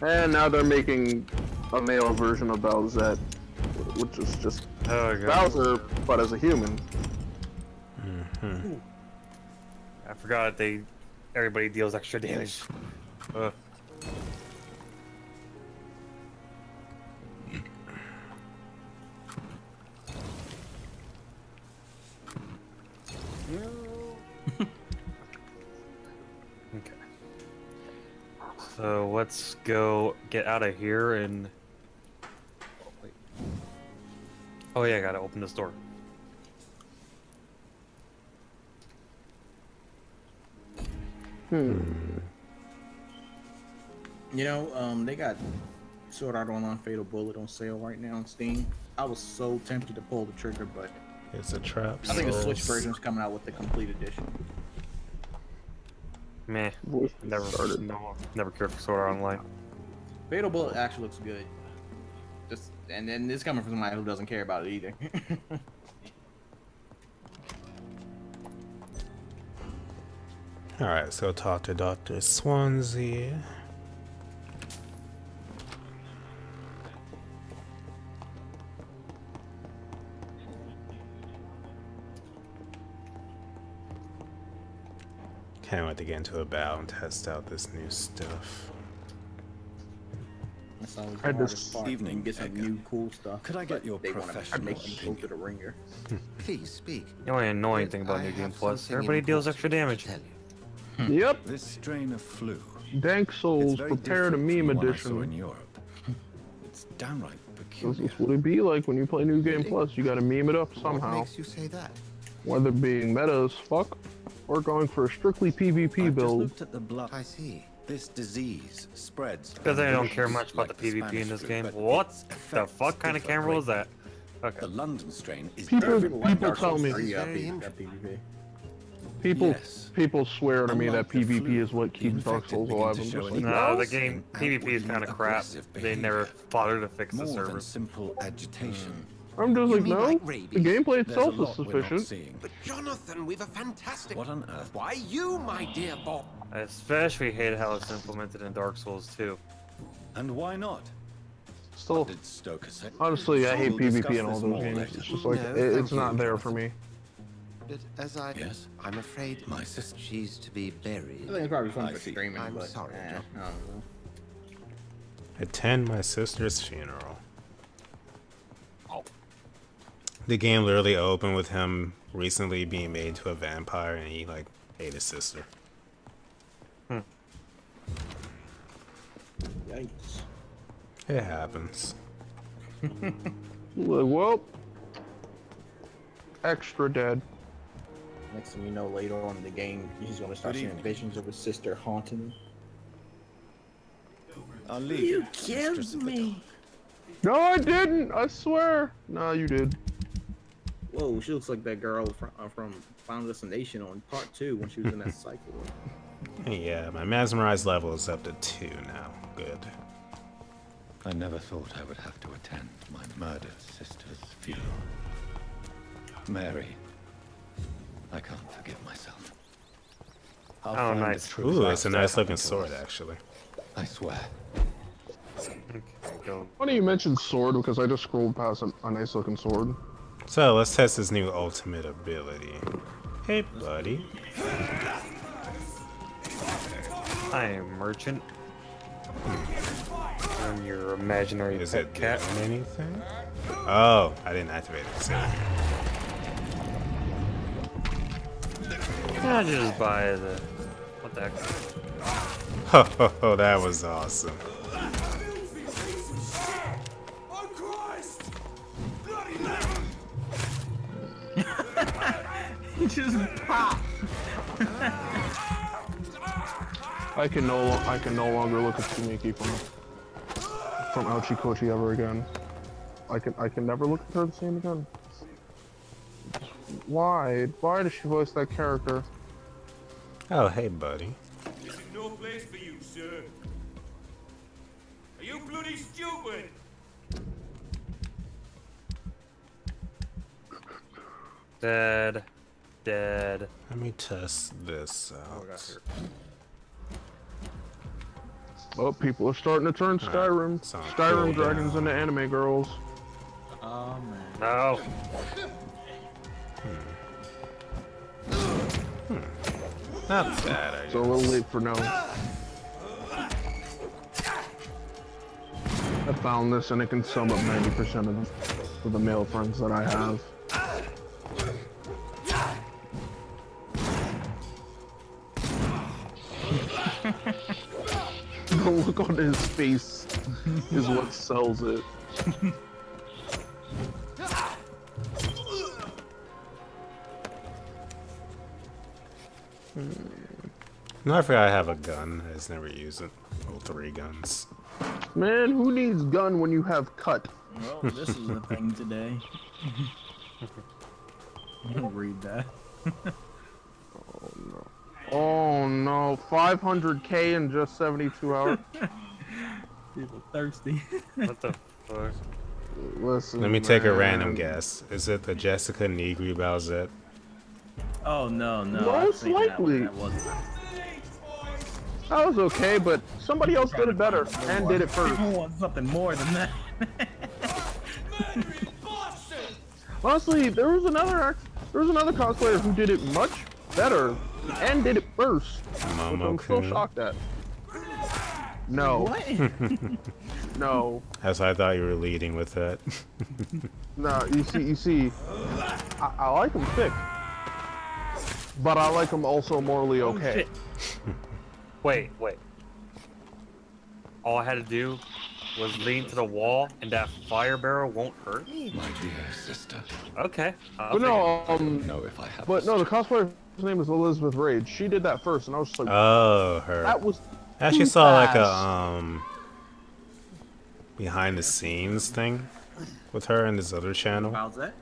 S9: And now they're making a male version of Bowsette, which is just Bowser, but as a human.
S12: I forgot everybody deals extra damage. So let's go get out of here and... Oh, wait. Oh yeah, I gotta open this door.
S7: You know, they got Sword Art Online Fatal Bullet on sale right now on Steam. I was so tempted to pull the trigger, but
S1: it's a trap.
S7: I think the Switch version's coming out with the complete edition.
S12: Meh. Never cared for Sword Art Online.
S7: Fatal Bullet actually looks good. And then it's coming from somebody who doesn't care about it either.
S1: Alright, so talk to Dr. Swansea. Can't wait to get into a battle and test out this new stuff.
S7: That's always the hardest part. Evening, get some new cool stuff.
S4: Could I get your
S7: professional make you go to the ringer?
S2: Please speak.
S12: The only annoying thing about New Game Plus, everybody deals extra damage.
S9: Yep.
S4: This strain of flu.
S9: Dank Souls, prepare the meme edition.
S4: In Europe. It's downright peculiar.
S9: This is what it be like when you play New Game Plus. You gotta meme it up somehow.
S2: What makes you say that?
S9: Whether being meta as fuck or going for a strictly PvP build.
S4: Looked at the blood. I see. This disease spreads.
S12: Because I don't care much about the PvP in this game. What the fuck kind of camera was that? Okay.
S4: The London strain is
S9: people tell me. People swear to me that PvP is what keeps Dark Souls alive. I'm just like,
S12: no, the game PvP is kind of crap. They never bothered to fix the server.
S4: Simple agitation.
S9: I'm just like, no, the gameplay itself is sufficient.
S2: But Jonathan, we've a fantastic...
S4: What on earth?
S2: Why you, my dear Bob?
S12: I especially hate how it's implemented in Dark Souls 2.
S4: And why not?
S9: Still, honestly, I hate PvP in all those games. It's just like, it's not there for me.
S2: But as I'm afraid my sister, she's to be buried.
S7: I think it's probably fun for streaming,
S2: I'm
S7: but
S2: sorry,
S7: I don't know.
S1: Attend my sister's funeral. The game literally opened with him recently being made into a vampire and he like ate his sister.
S7: Yikes.
S1: It happens.
S9: Well, extra dead.
S7: Next thing you know, later on in the game, he's gonna start seeing visions of his sister haunting him.
S4: I'll leave
S7: You killed me!
S9: No, I didn't! I swear! No, you did.
S7: Whoa, she looks like that girl from Final Destination on Part 2 when she was in that cycle.
S1: Yeah, my mesmerized level is up to 2 now. Good.
S6: I never thought I would have to attend my murdered sister's funeral. Mary, I can't forgive myself.
S1: Oh, nice. Ooh, it's a nice looking sword, actually.
S6: I swear.
S9: Funny you mentioned sword because I just scrolled past a nice looking sword.
S1: So let's test his new ultimate ability. Hey, buddy.
S12: I am merchant. I'm your imaginary
S1: Is
S12: pet
S1: it
S12: cat.
S1: doing anything? Oh, I didn't activate it. So.
S12: I just buy the. What the heck?
S1: Oh, that was awesome.
S7: He just popped.
S9: I can no longer look at Tsumiki from Ouchi Kochi ever again. I can never look at her the same again. Why does she voice that character?
S1: Oh, hey, buddy.
S13: This is no place for you, sir. Are you bloody stupid?
S12: Dead. Dead.
S1: Let me test this out.
S9: Oh, people are starting to turn Skyrim. Skyrim dragons into anime girls.
S7: Oh man.
S12: No.
S1: Not bad, I guess.
S9: It's a little late for no. I found this and it can sum up 90% of the male friends that I have. The look on his face is what sells it.
S1: No, I forgot I have a gun. I just never use it. All 3 guns.
S9: Man, who needs gun when you have cut?
S7: Well, this is a thing today. Read that.
S9: Oh no. Oh no. 500K in just 72 hours.
S7: People thirsty.
S12: What the fuck?
S9: Listen,
S1: Let me take a random guess. Is it the Jessica Negri Bowsette?
S7: Oh no, no.
S9: Most likely.
S7: That wasn't.
S9: That was okay, but somebody else did it better and did it first.
S7: People want something more than that.
S9: Honestly, there was another cosplayer who did it much better and did it first. Which I'm still shocked at. No.
S7: What?
S9: No.
S1: As I thought you were leading with that.
S9: No, you see, I like him thick, but I like him also morally okay.
S12: Wait. All I had to do was lean to the wall, and that fire barrel won't hurt me.
S6: My dear sister.
S12: Okay.
S9: But no,
S6: the
S9: cosplayer's name is Elizabeth Rage. She did that first, and I was just like,
S1: oh, her.
S9: That was.
S1: I actually saw like a behind the scenes thing with her and this other channel.
S7: How's that?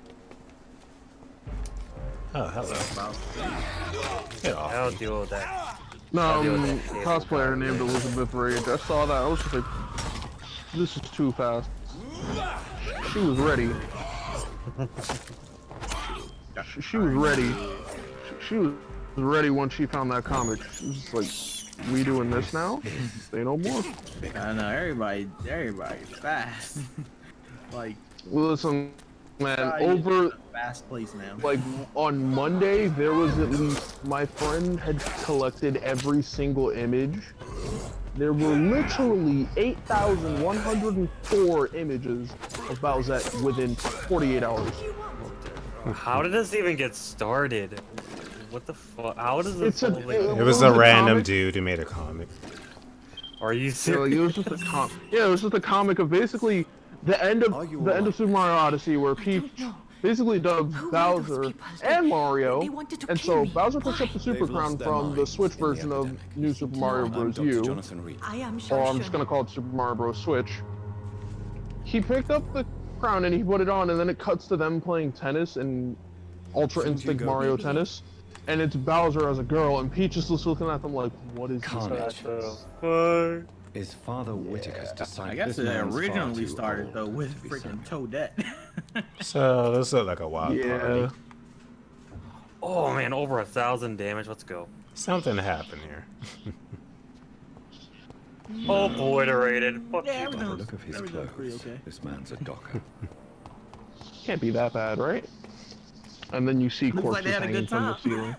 S1: Oh, hello. Get off.
S12: I'll deal with that.
S9: No, cosplayer named Elizabeth Rage. I saw that. I was just like, this is too fast. She was ready. She was ready. She was ready once she found that comic. She was just like, we doing this now? Say no more.
S7: I know, everybody's fast. Like,
S9: listen, man,
S7: fast place now.
S9: Like, on Monday, there was at least, my friend had collected every single image. There were literally 8,104 images of Bowsette within 48 hours.
S12: How did this even get started? What the fuck? How does this?
S1: It was a random dude who made a comic.
S12: Are you serious?
S9: It was just a comic. Yeah, it was just a comic of basically the end of Super Mario Odyssey, where Peach basically dubbed Bowser and Mario, and so Bowser picks up the Super Crown from the Switch version of New Super Mario Bros. U, or I'm just gonna call it Super Mario Bros. Switch. He picked up the crown and he put it on, and then it cuts to them playing tennis in Ultra Instinct Mario Tennis. And it's Bowser as a girl, and Peach is just looking at them like, what is this?
S6: Is Father Whitaker's decided?
S7: I guess it originally started though with freaking Toadette.
S1: So this looks like a wild party.
S12: Oh man, over 1,000 damage. Let's go.
S1: Something happened here.
S12: Obliterated. Fuck
S7: Yeah,
S12: you.
S6: By the look of his clothes,
S7: okay.
S6: this man's a docker.
S9: Can't be that bad, right? And then you see
S7: Looks like
S9: corpses
S7: they had a
S9: hanging
S7: good
S9: from the
S7: time.
S9: ceiling.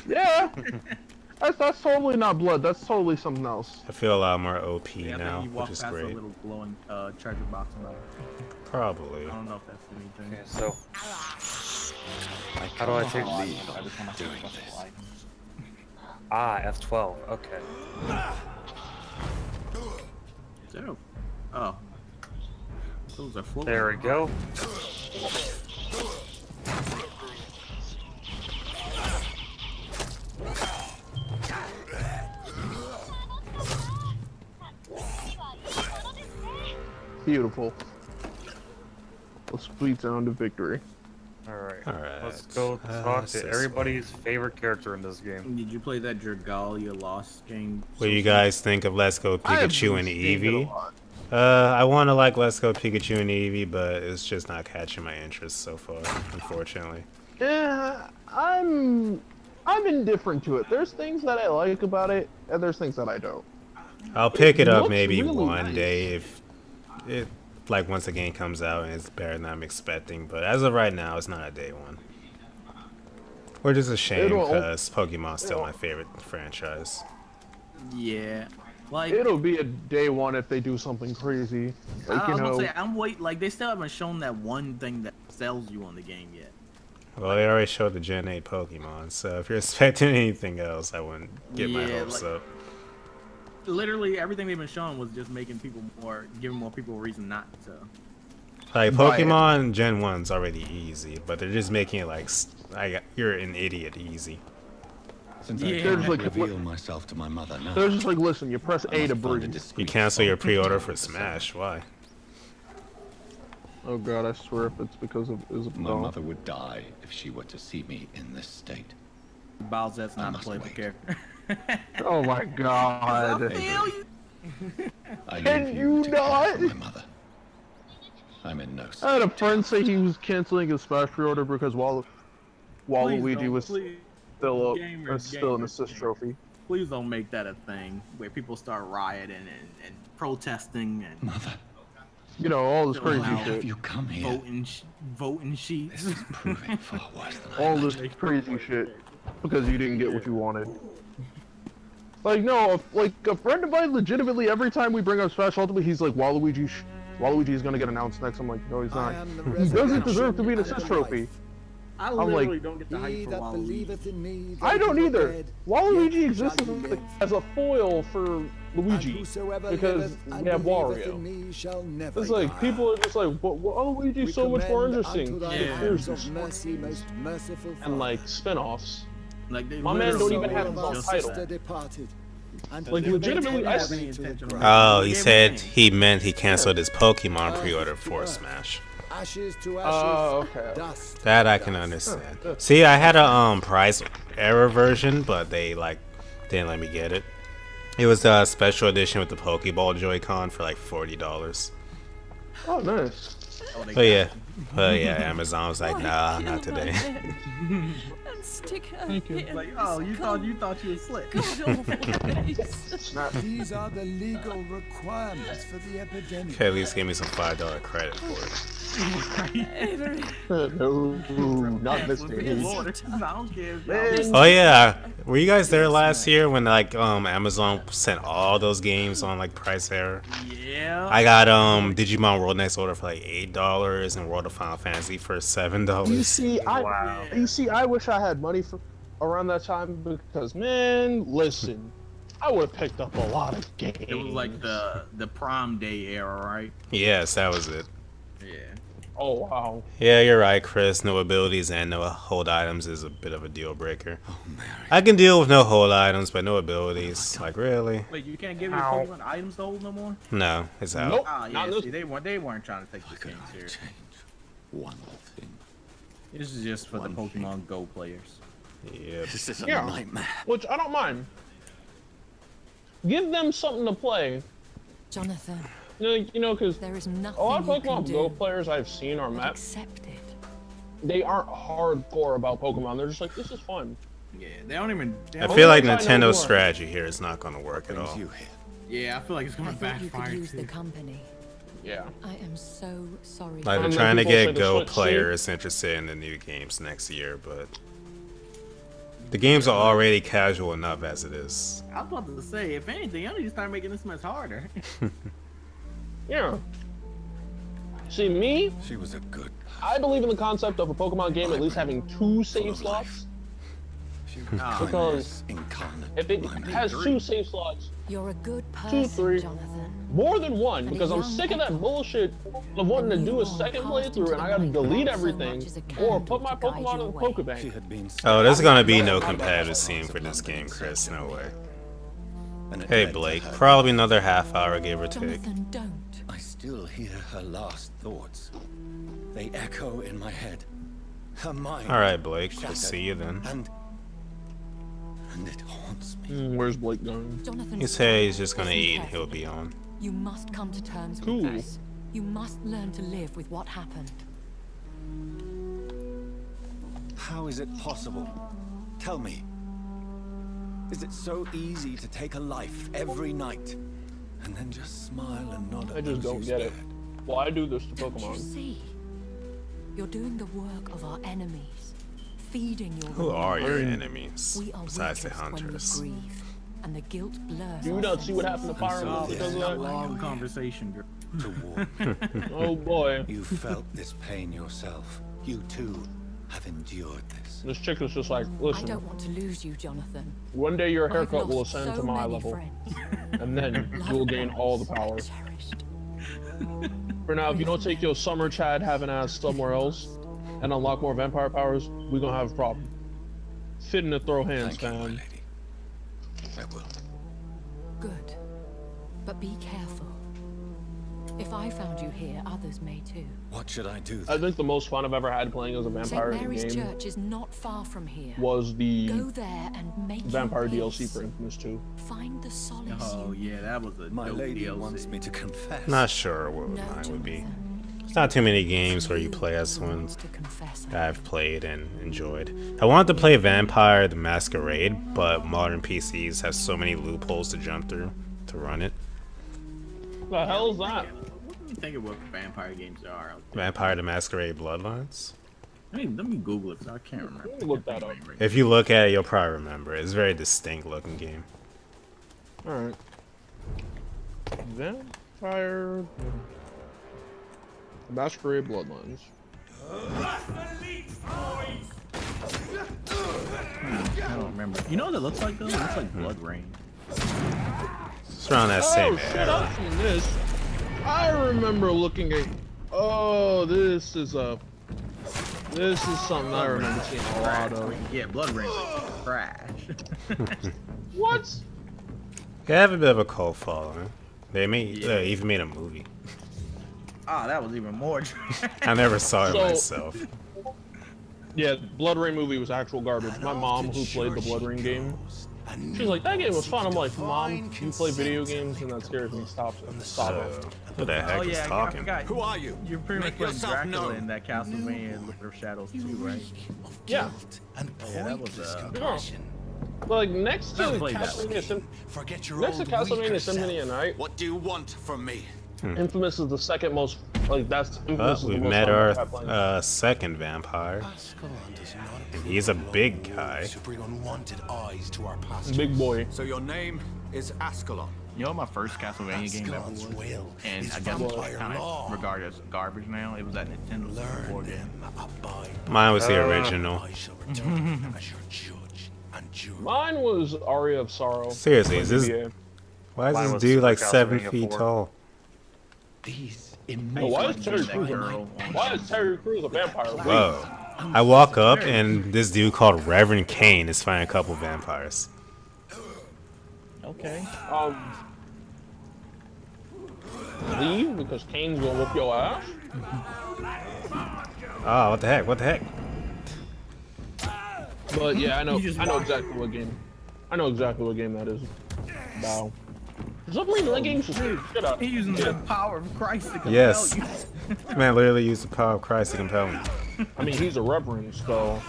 S9: Yeah, that's totally not blood. That's totally something else.
S1: I feel a lot more OP
S7: Yeah,
S1: now,
S7: you walk
S1: which is
S7: past
S1: great.
S7: a little glowing treasure box in there.
S1: Probably.
S7: I don't know if that's anything.
S12: Okay, so how do I take
S6: lead on doing this?
S12: F12. Okay.
S7: So, oh, those are floating.
S12: There we go.
S9: Beautiful. Let's beat down to victory.
S12: Alright.
S1: Alright.
S12: Let's go talk to everybody's favorite character in this game.
S7: Did you play that Dragalia Lost game?
S1: What do you guys think of Let's Go Pikachu and Eevee? I want to like Let's Go Pikachu and Eevee, but it's just not catching my interest so far, unfortunately.
S9: Yeah, I'm indifferent to it. There's things that I like about it, and there's things that I don't.
S1: I'll pick it up
S9: looks
S1: maybe
S9: really
S1: one
S9: nice.
S1: day if it, like, once the game comes out and it's better than I'm expecting. But as of right now, it's not a day one. Which is a shame because Pokemon's still my favorite franchise.
S7: Yeah, like
S9: It'll be a day one if they do something crazy. Like,
S7: I was gonna say, I'm like they still haven't shown that one thing that sells you on the game yet.
S1: Well, they already showed the Gen 8 Pokemon, so if you're expecting anything else, I wouldn't get my hopes up.
S7: literally everything they've been showing was just making people giving more people a reason not to.
S1: Like Pokemon Gen 1's already easy, but they're just making it like you're an idiot easy.
S6: Since I can't reveal myself to my mother now.
S9: They're just like, listen, you press A to breathe.
S1: You cancel your pre-order for Smash. Why?
S9: Oh god, I swear if it's because of
S6: my mother would die if she were to see me in this state.
S7: BaoZake's not a playable character.
S9: Oh my god.
S6: Can you not? My mother. I'm in no state.
S9: I had a friend say he was canceling his Smash pre-order because Waluigi was still an assist trophy.
S7: Please don't make that a thing where people start rioting and protesting and
S6: mother.
S9: You know, all this crazy shit.
S6: You come here.
S7: Voting sheets.
S6: This is proving far worse than
S9: all this crazy shit because you didn't get what you wanted. Like no, like a friend of mine legitimately every time we bring up Smash Ultimate, he's like Waluigi's gonna get announced next. I'm like, no, he's not. He doesn't deserve to be an assist trophy.
S7: I literally don't get the hype for Waluigi.
S9: I don't either. Waluigi exists as a foil for Luigi because we have Wario. It's like people are just like, Waluigi's so much more interesting. And like spin-offs.
S7: Like
S9: my man don't even have his own title. Like legitimately,
S1: oh, he said he meant he canceled his Pokemon pre-order for Smash.
S9: Okay.
S1: That I can understand. See, I had a price error version, but they like didn't let me get it. It was a special edition with the Pokeball Joy-Con for like $40.
S9: Oh, nice.
S1: But yeah, Amazon was like, nah, not today.
S11: Stick her here.
S7: Like, oh, you thought you were slick.
S2: These are the legal requirements for the epidemic.
S1: Okay, at least give me some $5 credit for it.
S9: No, not this day.
S1: Oh yeah, were you guys there last year when like Amazon sent all those games on like price error?
S7: Yeah.
S1: I got Digimon World Next Order for like $8 and World of Final Fantasy for $7.
S9: You see, I wish I had money for around that time because man, listen, I would have picked up a lot of games.
S7: It was like the Prime Day era, right?
S1: Yes, that was it.
S7: Yeah.
S9: Oh wow.
S1: Yeah, you're right, Chris. No abilities and no hold items is a bit of a deal breaker. Oh, I can deal with no hold items, but no abilities. Like really?
S7: Wait, you can't give your Pokemon items to hold no more?
S1: No, it's out.
S9: Nope.
S7: Ah, yeah. See, they weren't trying to take this game serious.
S6: One thing.
S7: This is just for the Pokemon Go players.
S1: Yep.
S6: This is a nightmare.
S9: Which I don't mind. Give them something to play.
S11: Jonathan.
S9: You know, because
S11: there is nothing
S9: a lot of Pokemon Go players I've seen or met, they aren't hardcore about Pokemon. They're just like, this is fun.
S7: Yeah, they don't even.
S1: I feel like Nintendo's strategy here is not going to work at all.
S7: Yeah, I feel like it's going to backfire.
S11: Use the company.
S9: Yeah.
S11: I am so sorry.
S1: Like they're trying to get Go players interested in the new games next year, but the games are already casual enough as it is.
S7: I was about to say, if anything, I need to start making this much harder.
S9: Yeah. See, me?
S6: She was a good.
S9: I believe in the concept of a Pokemon game at least having 2 save slots. Because if it has 2 save slots,
S11: you're a good person,
S9: 2, 3,
S11: Jonathan.
S9: more than 1, because I'm sick of that bullshit of wanting to do a second playthrough and I gotta delete everything or put my Pokemon in the Pokebank.
S1: Oh, there's gonna be no competitive scene for this game, Chris. No way. Hey, Blake. Probably another half hour, give or take.
S11: Jonathan, don't.
S6: I still hear her last thoughts. They echo in my head. Her mind.
S1: All right, Blake. We'll see you then.
S6: And it haunts me.
S9: Where's Blake going?
S11: Jonathan,
S1: He said he's just gonna eat. He'll be on.
S11: You must come to terms with this. You must learn to live with what happened.
S4: How is it possible? Tell me. Is it so easy to take a life every night and then just smile and nod?
S9: I just don't get it. Why do this to Pokemon?
S11: Don't you see? You're doing the work of our enemies, feeding your.
S1: Who are your enemies
S11: we are
S1: besides the hunters?
S11: When we grieve, and the guilt blurs.
S9: Do you not see what happened to Fire Emblem because of that?
S7: Long conversation, girl.
S6: To warn.
S9: Oh boy.
S6: You felt this pain yourself. You too
S4: have endured this.
S9: This chick is just like, listen.
S11: I don't want to lose you, Jonathan.
S9: One day your haircut will
S11: lost
S9: ascend
S11: so
S9: to my
S11: many
S9: level,
S11: friends.
S9: and then you will gain all the power. For now, if you don't take your summer Chad having ass somewhere else and unlock more vampire powers, we're gonna have a problem. Fitting to throw hands, fam.
S4: I will.
S11: Good. But be careful. If I found you here, others may too.
S4: What should I do?
S9: I think the most fun I've ever had playing as a vampire
S11: St.
S9: in a
S11: Mary's
S9: game
S11: Church is not far from here.
S9: was the
S11: Go there and make
S9: Vampire
S11: your
S9: DLC
S11: peace.
S9: for Infamous 2.
S11: Find the solace
S7: Oh yeah, that was a
S4: My
S7: dope
S4: lady
S7: DLC.
S4: wants me to confess.
S1: Not sure what mine would be. There's not too many games where you play as ones that I've played and enjoyed. I wanted to play Vampire the Masquerade, but modern PCs have so many loopholes to jump through to run it.
S9: The hell's that?
S7: What do you think of what vampire games there are out there?
S1: Vampire the Masquerade Bloodlines?
S7: Let me Google it because I can't remember.
S9: Let me look that up.
S1: If you look at it, you'll probably remember it. It's a very distinct looking game.
S9: Alright. Vampire Masquerade Bloodlines.
S7: I don't remember. You know what it looks like though? It looks like Blood Rain.
S1: It's around that same
S9: shit,
S1: era.
S9: I've seen this. I remember looking at. Oh, this is something I remember seeing a lot of.
S7: Yeah, Blood Rain is trash.
S9: What?
S1: They have a bit of a cult following. They even made a movie.
S7: Ah, that was even more trash.
S1: I never saw it myself.
S9: Yeah, Blood Rain movie was actual garbage. My mom, who played the Blood Rain game, she's like, that game was fun. I'm like, Mom, you play video games and that scares me. Stop it.
S1: Who the heck is talking?
S7: Who are you? You're pretty much playing Dracula in that Castlevania Lord of Shadows 2, right?
S9: Yeah.
S7: Yeah, that was
S9: Like next to
S7: played that
S9: Castlevania Symphony of Night.
S2: What do you want from me?
S9: Infamous is the second most, like that's Infamous is the
S1: We've
S9: most
S1: met
S9: fun I've had playing.
S1: our second vampire. And he's a big guy.
S9: Big boy.
S2: So your name is Ascalon.
S7: You know what my first Castlevania game ever was? And I guess it's kind of regarded as garbage now. It was that Nintendo 64 game.
S1: Mine was the original.
S9: Mine was Aria of Sorrow.
S1: Seriously, is this? Why is
S12: Mine
S1: this
S12: was
S1: dude like
S12: Castlevania
S1: 7 feet
S12: 4.
S1: tall?
S9: Why is Terry Crews a vampire?
S1: Whoa. I walk up and this dude called Reverend Kane is fighting a couple vampires.
S7: Okay.
S9: Leave because Kane's gonna whoop your ass.
S1: Oh, what the heck? What the heck?
S9: But yeah, I know exactly what game. I know exactly what game that is. Wow. For some reason, that game's just shit out.
S7: He's using the power of Christ to compel
S1: Yes.
S7: you.
S1: This man literally used the power of Christ to compel me.
S9: I mean, he's a reverend, so.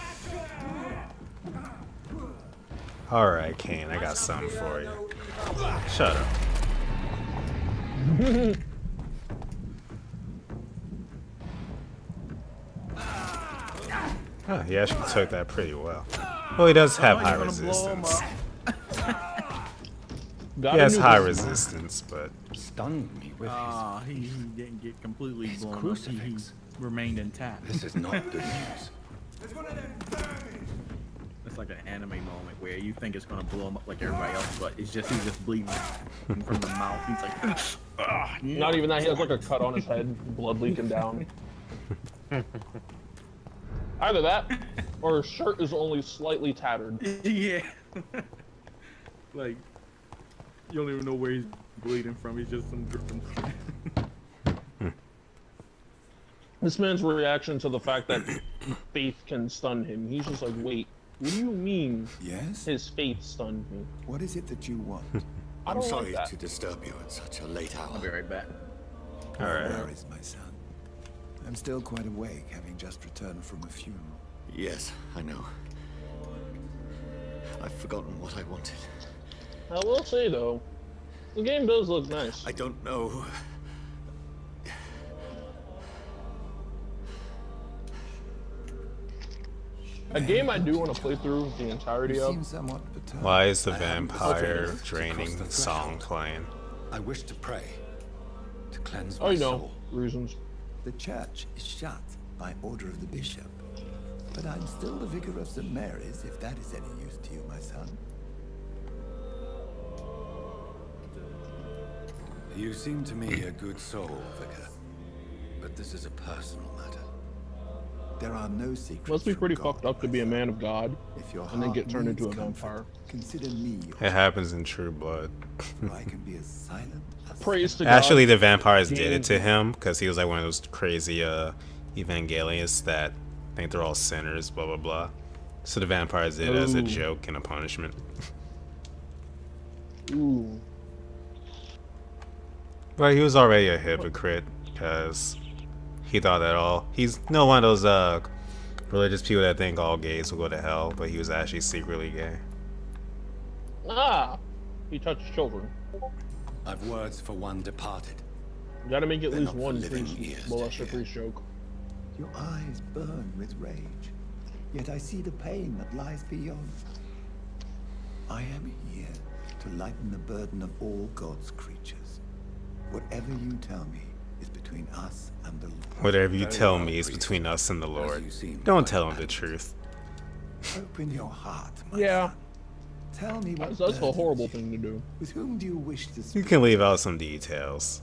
S1: Alright, Kane, I got something for you. Shut up. Oh, he actually took that pretty well. Well, he does have high resistance. He has high resistance, but
S6: stunned me with
S7: he didn't get completely blown up. He remained intact.
S6: This is not good news.
S7: It's like an anime moment where you think it's gonna blow him up like everybody else, but he's just bleeding from the mouth. He's like,
S9: Not even that. He has like a cut on his head, blood leaking down. Either that, or his shirt is only slightly tattered.
S7: Yeah. Like, you don't even know where he's bleeding from. He's just some dripping.
S9: This man's reaction to the fact that faith can stun him, he's just like, wait, what do you mean?
S4: Yes?
S9: His faith stunned me.
S4: What is it that you want?
S2: I'm sorry to disturb you at such a late hour.
S7: I'll be right back.
S1: Alright.
S4: Where is my son? I'm still quite awake, having just returned from a funeral.
S2: Yes, I know. I've forgotten what I wanted.
S9: I will say though, the game does look nice.
S2: I don't know.
S9: A game I do want to play through the entirety of.
S1: Why is the vampire draining song playing?
S4: I wish to pray, to cleanse
S9: Oh,
S4: my
S9: you know,
S4: soul.
S9: reasons.
S4: The church is shut by order of the bishop. But I'm still the vicar of St. Mary's, if that is any use to you, my son.
S6: You seem to me a good soul, Vicar. But this is a personal matter.
S4: There are no secrets.
S9: Must be pretty fucked up to be a man of God
S4: If your
S9: and then get
S4: heart
S9: turned
S4: needs
S9: into a
S4: comfort,
S9: vampire.
S4: Consider me your
S1: It happens in True Blood.
S4: I can be as silent as
S9: Praise to
S1: Actually,
S9: God.
S1: the vampires did it to him because he was like one of those crazy evangelists that think they're all sinners, blah blah blah. So the vampires did it as a
S9: Ooh.
S1: joke and a punishment.
S9: Ooh.
S1: But he was already a hypocrite because he thought that all he's no one of those religious people that think all gays will go to hell, but he was actually secretly gay.
S9: Ah, he touched children.
S6: I've words for one departed.
S9: You gotta make at
S6: They're
S9: least
S6: not for
S9: one
S6: living
S9: priest,
S6: ears to
S9: molester priest joke.
S4: Your eyes burn with rage, yet I see the pain that lies beyond. I am here to lighten the burden of all God's creatures. Whatever you tell me is between us and the Lord.
S1: Whatever you
S6: Very
S1: tell
S6: well,
S1: me is
S6: priest.
S1: between us and the Lord.
S6: you seem
S1: Don't
S6: quite
S1: tell him the
S6: adamant.
S1: truth.
S4: Open your heart, my
S9: Yeah.
S4: son. Tell me what
S9: That's a
S4: burdens
S9: horrible
S4: you.
S9: thing to do.
S4: With whom do you wish to
S1: You
S4: speak?
S1: can leave out some details.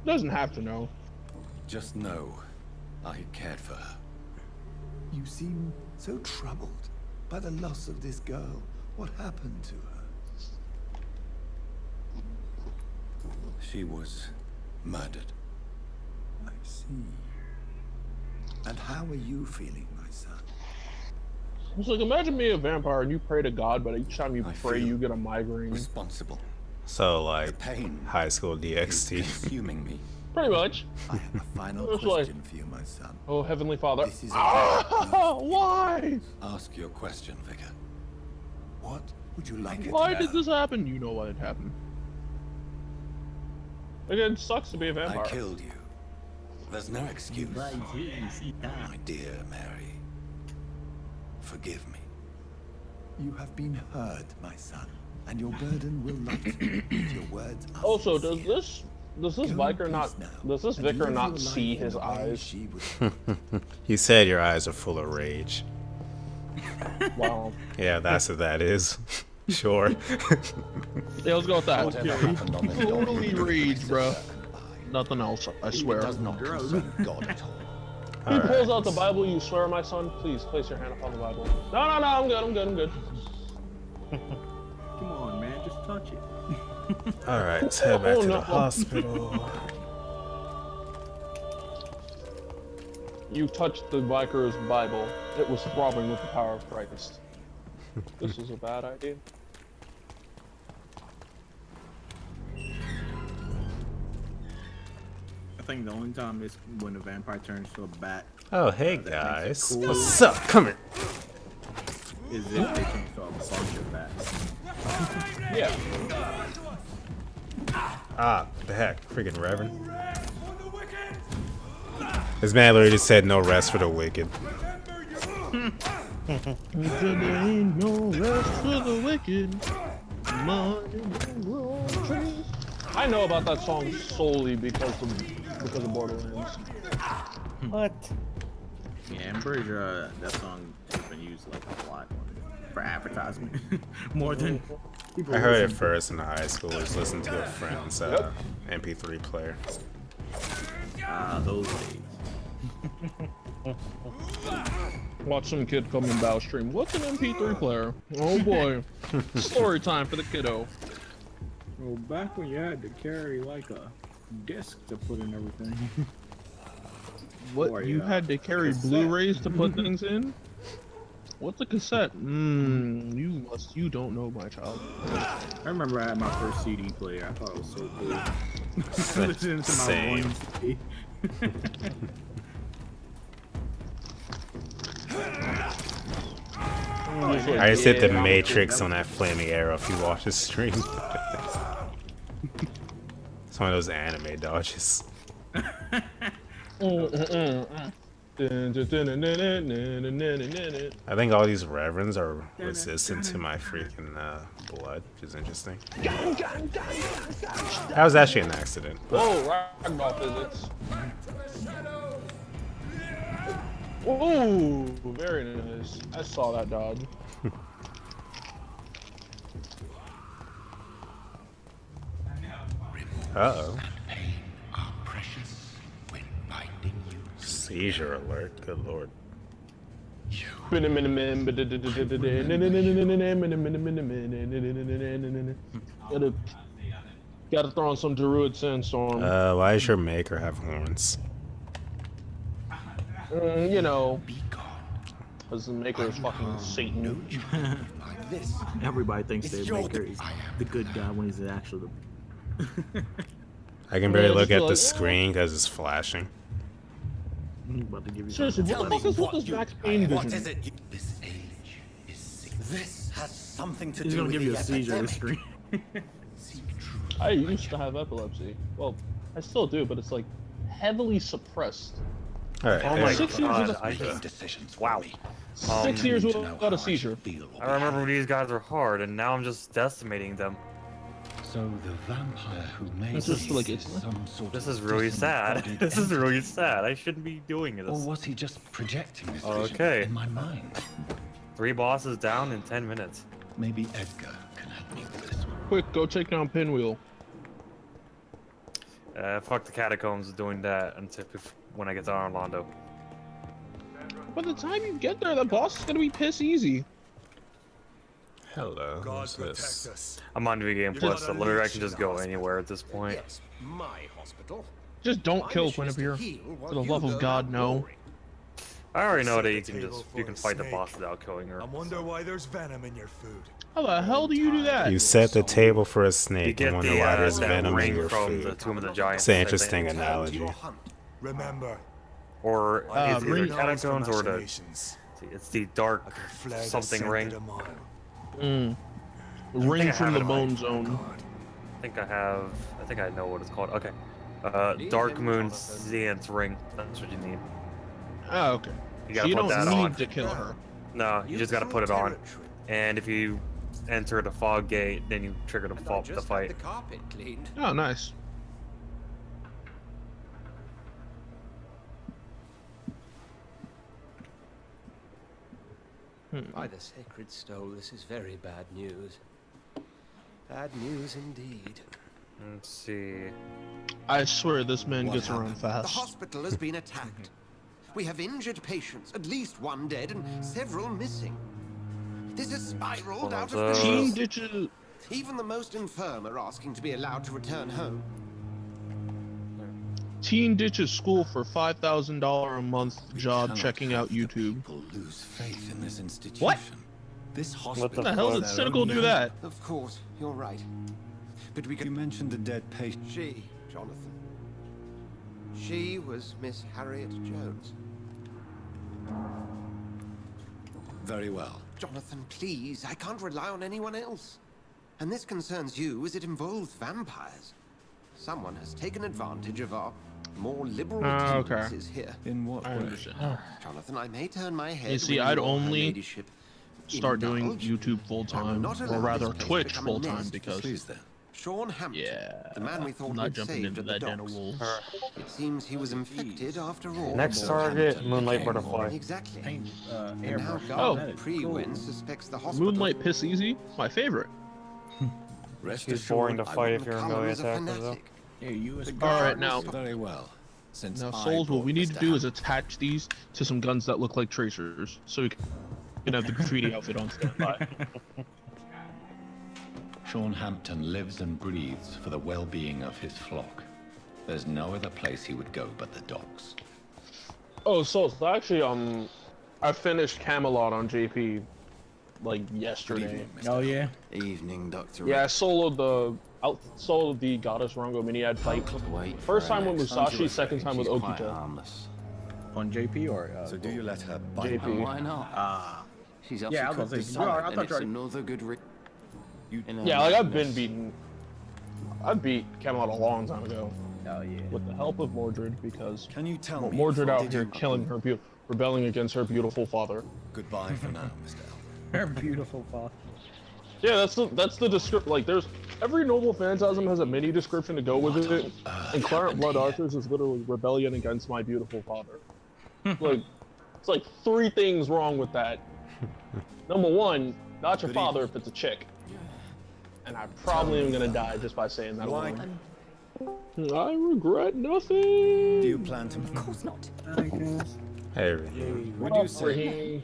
S9: Doesn't have to know.
S6: Just know I cared for her.
S4: You seem so troubled by the loss of this girl. What happened to her?
S6: She was murdered.
S4: I see. And how are you feeling, my son?
S9: It's like, imagine being a vampire and you pray to God, but each time you
S6: I
S9: pray,
S6: feel
S9: you get a migraine.
S6: Responsible.
S1: So like
S6: Pain
S1: high school
S6: is
S1: DxT.
S6: consuming me.
S9: Pretty much.
S4: I have a final
S9: It's like-
S4: question for you, my son.
S9: Oh, Heavenly Father.
S4: This is a
S9: Why?
S6: Ask your question, Vicar.
S4: What would you like it
S9: Why
S4: to
S9: did
S4: know?
S9: this happen? You know why it happened. Again, it sucks to be a vampire.
S6: I killed you. There's no excuse. My dear Mary. Forgive me.
S4: You have been heard, my son, and your burden will lighten if your words are
S9: Also,
S4: sincere.
S9: does this
S4: Go
S9: vicar
S4: in
S9: not
S4: peace now,
S9: does this
S4: and
S9: vicar
S4: live
S9: not
S4: your
S9: see
S4: life in
S9: his
S4: the way
S9: eyes?
S4: she would.
S1: He said your eyes are full of rage.
S9: Wow.
S1: Yeah, that's what that is. Sure.
S9: Yeah, let's go with that.
S6: Whatever happened on the
S9: Totally
S6: donkey
S9: rage, bro. Nothing else, I swear.
S6: does not concern God at all.
S9: He pulls out the Bible. You swear, my son. Please place your hand upon the Bible. No, I'm good.
S7: Come on, man, just touch it.
S1: Alright, let's head back
S9: Oh,
S1: to
S9: no.
S1: the hospital.
S9: You touched the vicar's Bible. It was throbbing with the power of Christ. This is a bad idea.
S7: I think the only time is when a vampire turns to a bat.
S1: Oh, hey
S7: that
S1: guys.
S7: makes it cool.
S1: What's up? Come here.
S7: Is if they turn to a bunch of bats.
S9: Yeah.
S1: Ah, the heck. Freaking Reverend. This man literally just said no rest for the wicked.
S9: There ain't no rest for the wicked. I know about that song solely because of Borderlands.
S12: What?
S7: Yeah, I'm pretty sure that song has been used like a lot for advertisement. More than people
S1: I heard it
S7: listen to.
S1: first in high school. Was listening to a friend's MP3 player.
S7: Those days.
S9: Watch some kid come in Bao stream. What's an MP3 player? Oh boy. Story time for the kiddo.
S7: Well, back when you had to carry like a disc to put in everything.
S9: What?
S7: Or,
S9: You
S7: yeah,
S9: had to carry
S7: cassette.
S9: Blu-rays to put things in? What's a cassette? You don't know, my child.
S7: I remember I had my first CD player. I thought it was so cool. Listening to my
S1: Same.
S7: one CD.
S1: I just hit the Matrix on that flaming arrow if you watch the stream. It's one of those anime dodges.
S9: I
S1: I think all these reverends are resistant to my freaking blood, which is interesting. That was actually an accident.
S9: Oh, ragdoll physics. Ooh, very nice. I saw that dog.
S1: Uh-oh. Seizure alert, good lord.
S9: Gotta throw on some Druid Sandstorm.
S1: Why does your maker have horns?
S9: You know, because the maker is fucking Satan.
S7: Everybody thinks their maker is the good guy when he's actually the...
S1: I can barely look at the screen because it's flashing.
S7: About to give you
S9: seriously, what the fuck is with this Max Payne vision?
S6: What is it? This age is sick. This has something to
S7: He's
S6: do
S7: gonna
S6: with
S7: give you
S6: the
S7: a seizure on the
S6: epidemic.
S7: screen.
S9: I used to have epilepsy. Well, I still do, but it's like heavily suppressed.
S1: Alright,
S12: oh my
S9: 6
S12: god,
S9: years
S12: I
S9: without
S6: decisions.
S12: wow.
S9: 6 years without a seizure.
S12: I remember when these guys were hard, and now I'm just decimating them.
S6: So the vampire who made
S9: This is like
S6: some sort
S12: This
S6: of
S12: is really sad.
S6: disembodied
S12: This is really
S6: entity.
S12: sad. I shouldn't be doing this.
S6: Or was he just projecting this vision
S12: Okay.
S6: in my mind?
S12: 3 bosses down in 10 minutes.
S6: Maybe Edgar can help me with this one.
S9: Quick, go take down Pinwheel.
S12: Fuck the catacombs doing that until when I get to Orlando.
S9: By the time you get there, the boss is gonna be piss easy.
S1: Hello,
S13: God
S1: who's
S13: protect
S1: this?
S13: us.
S12: I'm on New Game
S13: You're
S12: Plus,
S13: not
S12: so
S13: a
S12: literally I
S13: leech
S12: can
S13: in
S12: just
S13: the
S12: go
S13: hospital.
S12: anywhere at this point.
S2: Yes, my hospital.
S9: Just don't
S2: My
S9: kill
S2: mission is to
S9: Guinevere.
S2: heal while
S9: For the
S2: you
S9: love
S2: go
S9: of God,
S2: out
S9: no.
S2: roaring.
S12: I already know
S13: Set
S12: that
S13: the
S12: you can
S13: table
S12: just
S13: for a
S12: fight the
S13: snake.
S12: boss without killing her.
S13: I wonder why there's venom in your food.
S9: How the hell do you do that?
S1: You set the table for a
S12: You
S1: snake
S12: get
S1: and wonder
S12: the
S1: why there's
S12: that
S1: venom in
S12: ring
S1: your
S12: from the
S1: food.
S12: Tomb of the Giants.
S1: It's an interesting
S2: Return to
S1: analogy.
S2: your hunt.
S13: Remember,
S12: Or it's either
S9: ring-
S12: catacombs or the
S13: machinations.
S12: it's the dark
S13: I can flare the
S12: something
S13: scent
S12: ring.
S13: of the mile.
S9: Ring
S12: I
S9: from
S12: have
S9: the
S12: it in my
S9: Bone Zone.
S12: I think I know what it's called. Okay. Dark Moon Xanth's ring. That's what you need.
S9: Oh, okay.
S12: You
S9: So
S12: gotta
S9: you
S12: put
S9: don't
S12: that
S9: need
S12: on.
S9: to kill her.
S12: No, you just gotta put it on. And if you enter the fog gate, then you trigger the,
S2: And I
S12: the
S2: just
S12: fight.
S2: had the carpet cleaned.
S9: Oh, nice.
S2: By the sacred stone, this is very bad news. Bad news indeed.
S12: Let's see.
S9: I swear this man gets around
S2: The
S9: fast.
S2: hospital has been attacked. We have injured patients, at least one dead and several missing. This has spiraled out of
S9: Teen
S2: control.
S9: ditches.
S2: Even the most infirm are asking to be allowed to return home.
S9: Teen ditches school for $5,000 a month job checking out YouTube.
S6: People lose faith in this institution.
S9: What?
S6: This
S12: What
S6: hospital.
S12: the
S9: How the hell
S12: fuck?
S9: did Cynical do that?
S2: Of course, you're right. But we
S6: You
S2: could...
S6: mentioned a dead patient.
S2: She, Jonathan. She was Miss Harriet Jones.
S6: Very well.
S2: Jonathan, please, I can't rely on anyone else. And this concerns you as it involves vampires. Someone has taken advantage of our more liberal
S9: Okay.
S2: tendencies here.
S6: In what
S9: I
S6: way?
S9: understand.
S2: Jonathan, I may turn my head.
S9: You see,
S2: when
S9: I'd
S2: you or her
S9: only
S2: ladyship
S9: Start doing
S2: indulge.
S9: YouTube full
S2: I
S9: time,
S2: will not
S9: or
S2: allow
S9: rather
S2: this place to
S9: Twitch
S2: become a
S9: full time
S2: nest.
S9: because
S6: Please then.
S2: Sean Hampton,
S9: yeah,
S2: the man we thought
S9: I'm not
S2: we'd
S9: jumping
S2: saved
S9: into
S2: at the
S9: that den of
S2: docks.
S9: wolves.
S2: It seems he was infected after all.
S12: Next target, Moonlight Butterfly.
S2: Exactly.
S7: Paint,
S2: And now
S7: airbrush.
S2: Garnet
S9: Oh.
S2: Pre-Win suspects the hospital.
S9: Moonlight Piss Easy, my favorite.
S6: Rest
S12: She's
S6: assured,
S12: boring to
S2: I
S12: fight
S2: want
S12: if you're a
S2: McCullum
S12: melee
S2: as a
S12: attacker, though.
S2: fanatic.
S7: Yeah, you as a
S9: All right, now,
S6: Very well. Since
S9: now,
S6: I
S9: Souls. What
S6: brought
S9: we need to
S6: Mr.
S9: do is attach these to some guns that look like tracers, so we can have the graffiti outfit on standby.
S6: Sean Hampton lives and breathes for the well-being of his flock. There's no other place he would go but the docks.
S9: Oh, so actually, I finished Camelot on JP like yesterday.
S7: Oh yeah.
S10: Evening, Doctor.
S9: Yeah, I soloed the Goddess Rango mini ad fight. First time with Musashi, second time with Okita.
S10: Harmless.
S7: On JP or
S10: So do you let her bite?
S9: JP.
S10: And why not? She's up
S7: yeah, I
S10: for
S7: was gonna
S10: cooked
S7: say, bro, I
S10: salad, and
S7: thought
S10: it's
S7: you already-
S10: another good
S9: Yeah, like I've been beaten. I beat Camelot a long time ago.
S7: Oh yeah.
S9: With the help of Mordred, because
S10: Can you tell me?
S9: Mordred
S10: before
S9: out
S10: did
S9: here
S10: you-
S9: killing her, rebelling against her beautiful father.
S10: Goodbye for now, Mr.
S7: Her beautiful father.
S9: Yeah, that's the description. Like, there's every noble phantasm has a mini description to go with it, and Clarent Blood Arthur's is literally rebellion against my beautiful father. Like, It's like 3 things wrong with that. Number 1, not your father if it's a chick. And I probably am gonna die just by saying that alone. I regret nothing.
S4: Do you plan to?
S11: Of course not.
S1: Hey,
S4: Would you say?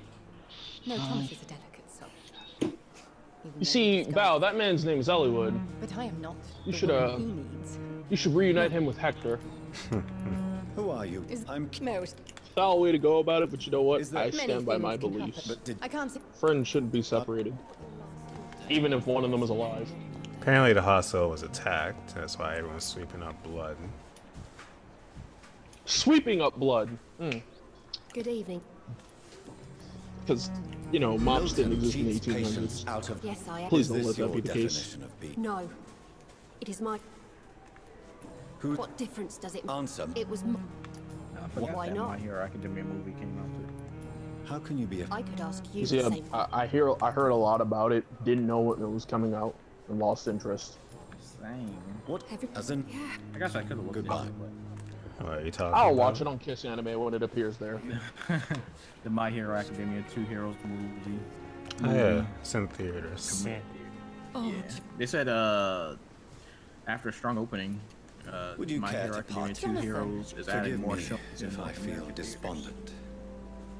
S11: No, Thomas is a delicate soul.
S9: You see, Bao, that man's name is Ellwood.
S11: But I am not.
S9: You should reunite him with Hector.
S4: Who are you? I'm
S9: Foul way to go about it, but you know what? I stand by my beliefs.
S11: I can't see.
S9: Friends shouldn't be separated, even if one of them is alive.
S1: Apparently the hostel was attacked. That's why everyone's sweeping up blood.
S9: Sweeping up blood.
S11: Good evening.
S9: Because, you know, mops didn't exist in the 1800s.
S11: Yes, I am.
S9: Please don't let that be the case.
S11: No. It is my... What difference does it make?
S4: Answer.
S11: It was why not?
S7: My Hero Academia movie came out too.
S4: How can you be?
S11: I could ask you
S9: See,
S11: the same.
S9: I heard a lot about it. Didn't know when it was coming out, and lost interest.
S7: Same.
S4: What? As in?
S7: I guess I could have looked
S4: Goodbye.
S1: What are you talking
S9: I'll
S1: about?
S9: watch it on Kiss Anime when it appears there.
S7: The My Hero Academia 2 Heroes movie.
S1: Oh yeah, it's in theaters.
S11: Oh,
S7: They said after a strong opening,
S4: Would you
S7: My
S4: care
S7: Hero
S4: to
S7: Academia
S4: part?
S7: 2 Heroes is adding
S4: Forgive
S7: more
S4: me
S7: shows.
S4: if I feel despondent.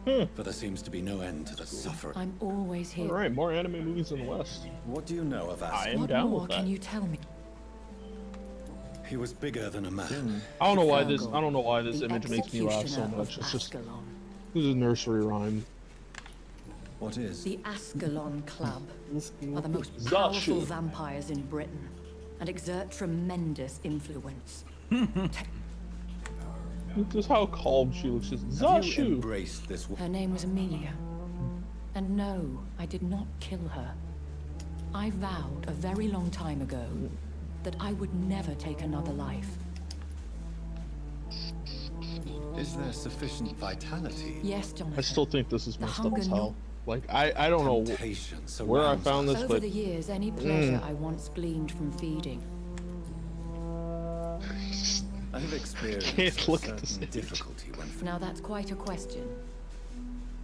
S4: For there seems to be no end to the suffering.
S11: I'm always here.
S9: Alright, more anime movies in the West.
S4: What do you know of us?
S9: I am
S11: What
S9: down
S11: more
S9: with that.
S11: can you tell me?
S4: He was bigger than a man.
S9: I don't know why this image makes me laugh so much. It's just this is a nursery rhyme.
S4: What is?
S11: The Ascalon Club are the most
S9: Zashu.
S11: powerful vampires in Britain and exert tremendous influence.
S9: This is how calm she looks. Just
S4: Have you
S9: Zashu.
S4: embraced this?
S11: Her name was Amelia. And no, I did not kill her. I vowed a very long time ago that I would never take another life.
S4: Is there sufficient vitality?
S11: Yes, Jonathan.
S9: I still think this is
S11: The
S9: messed up
S11: hunger
S9: as hell. Like, I don't know where I found this,
S11: Over
S9: but
S11: the years, any pleasure I once gleaned from feeding.
S4: I have experienced
S9: Can't look at
S4: certain
S9: this
S4: difficulty when
S11: Now that's quite a question.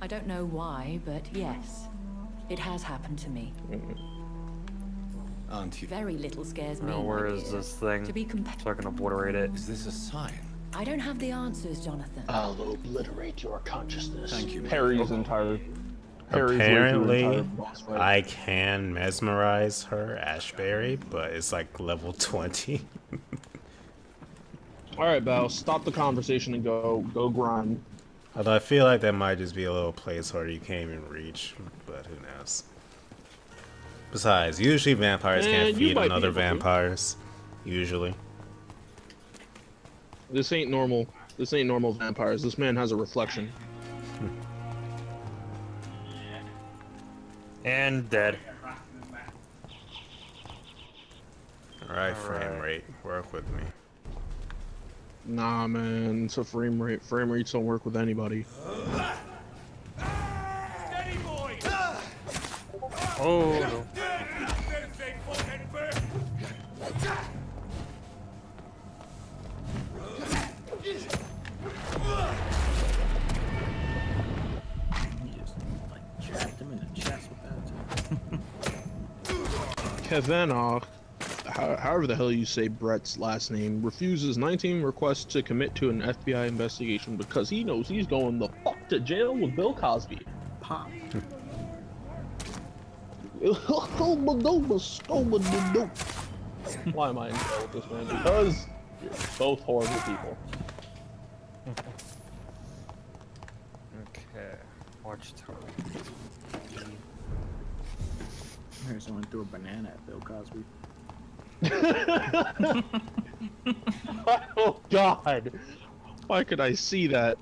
S11: I don't know why, but yes, it has happened to me.
S4: aren't you?
S11: Very little scares me.
S12: Now,
S11: my
S12: where is
S11: dear.
S12: this thing?
S11: To be
S12: So I can obliterate it.
S4: Is this a sign?
S11: I don't have the answers, Jonathan.
S9: I'll obliterate your consciousness.
S4: Thank you.
S9: Harry's entire. Harry's
S1: Apparently,
S9: entire boss fight.
S1: I can mesmerize her, Ashbury, but it's like level 20.
S9: All right, Bao, stop the conversation and go grind.
S1: Although I feel like that might just be a little placeholder you can't even reach, but who knows. Besides, usually vampires can't
S9: you
S1: feed
S9: might
S1: on
S9: be
S1: other
S9: able to.
S1: vampires. Usually.
S9: This ain't normal. This ain't normal vampires. This man has a reflection.
S12: And dead.
S1: Alright, frame rate. Work with me.
S9: Nah, man, it's a frame rate. Frame rates don't work with anybody.
S13: Steady, boy!
S12: Oh, no.
S7: Jabbed him in the chest with that.
S9: Kevin, however the hell you say Brett's last name, refuses 19 requests to commit to an FBI investigation because he knows he's going the fuck to jail with Bill Cosby.
S7: Pop.
S9: Why am I in jail with this man? Because you're both horrible people.
S12: Okay. Watchtower.
S7: Here's someone threw a banana at Bill Cosby.
S9: Oh God! Why could I see that?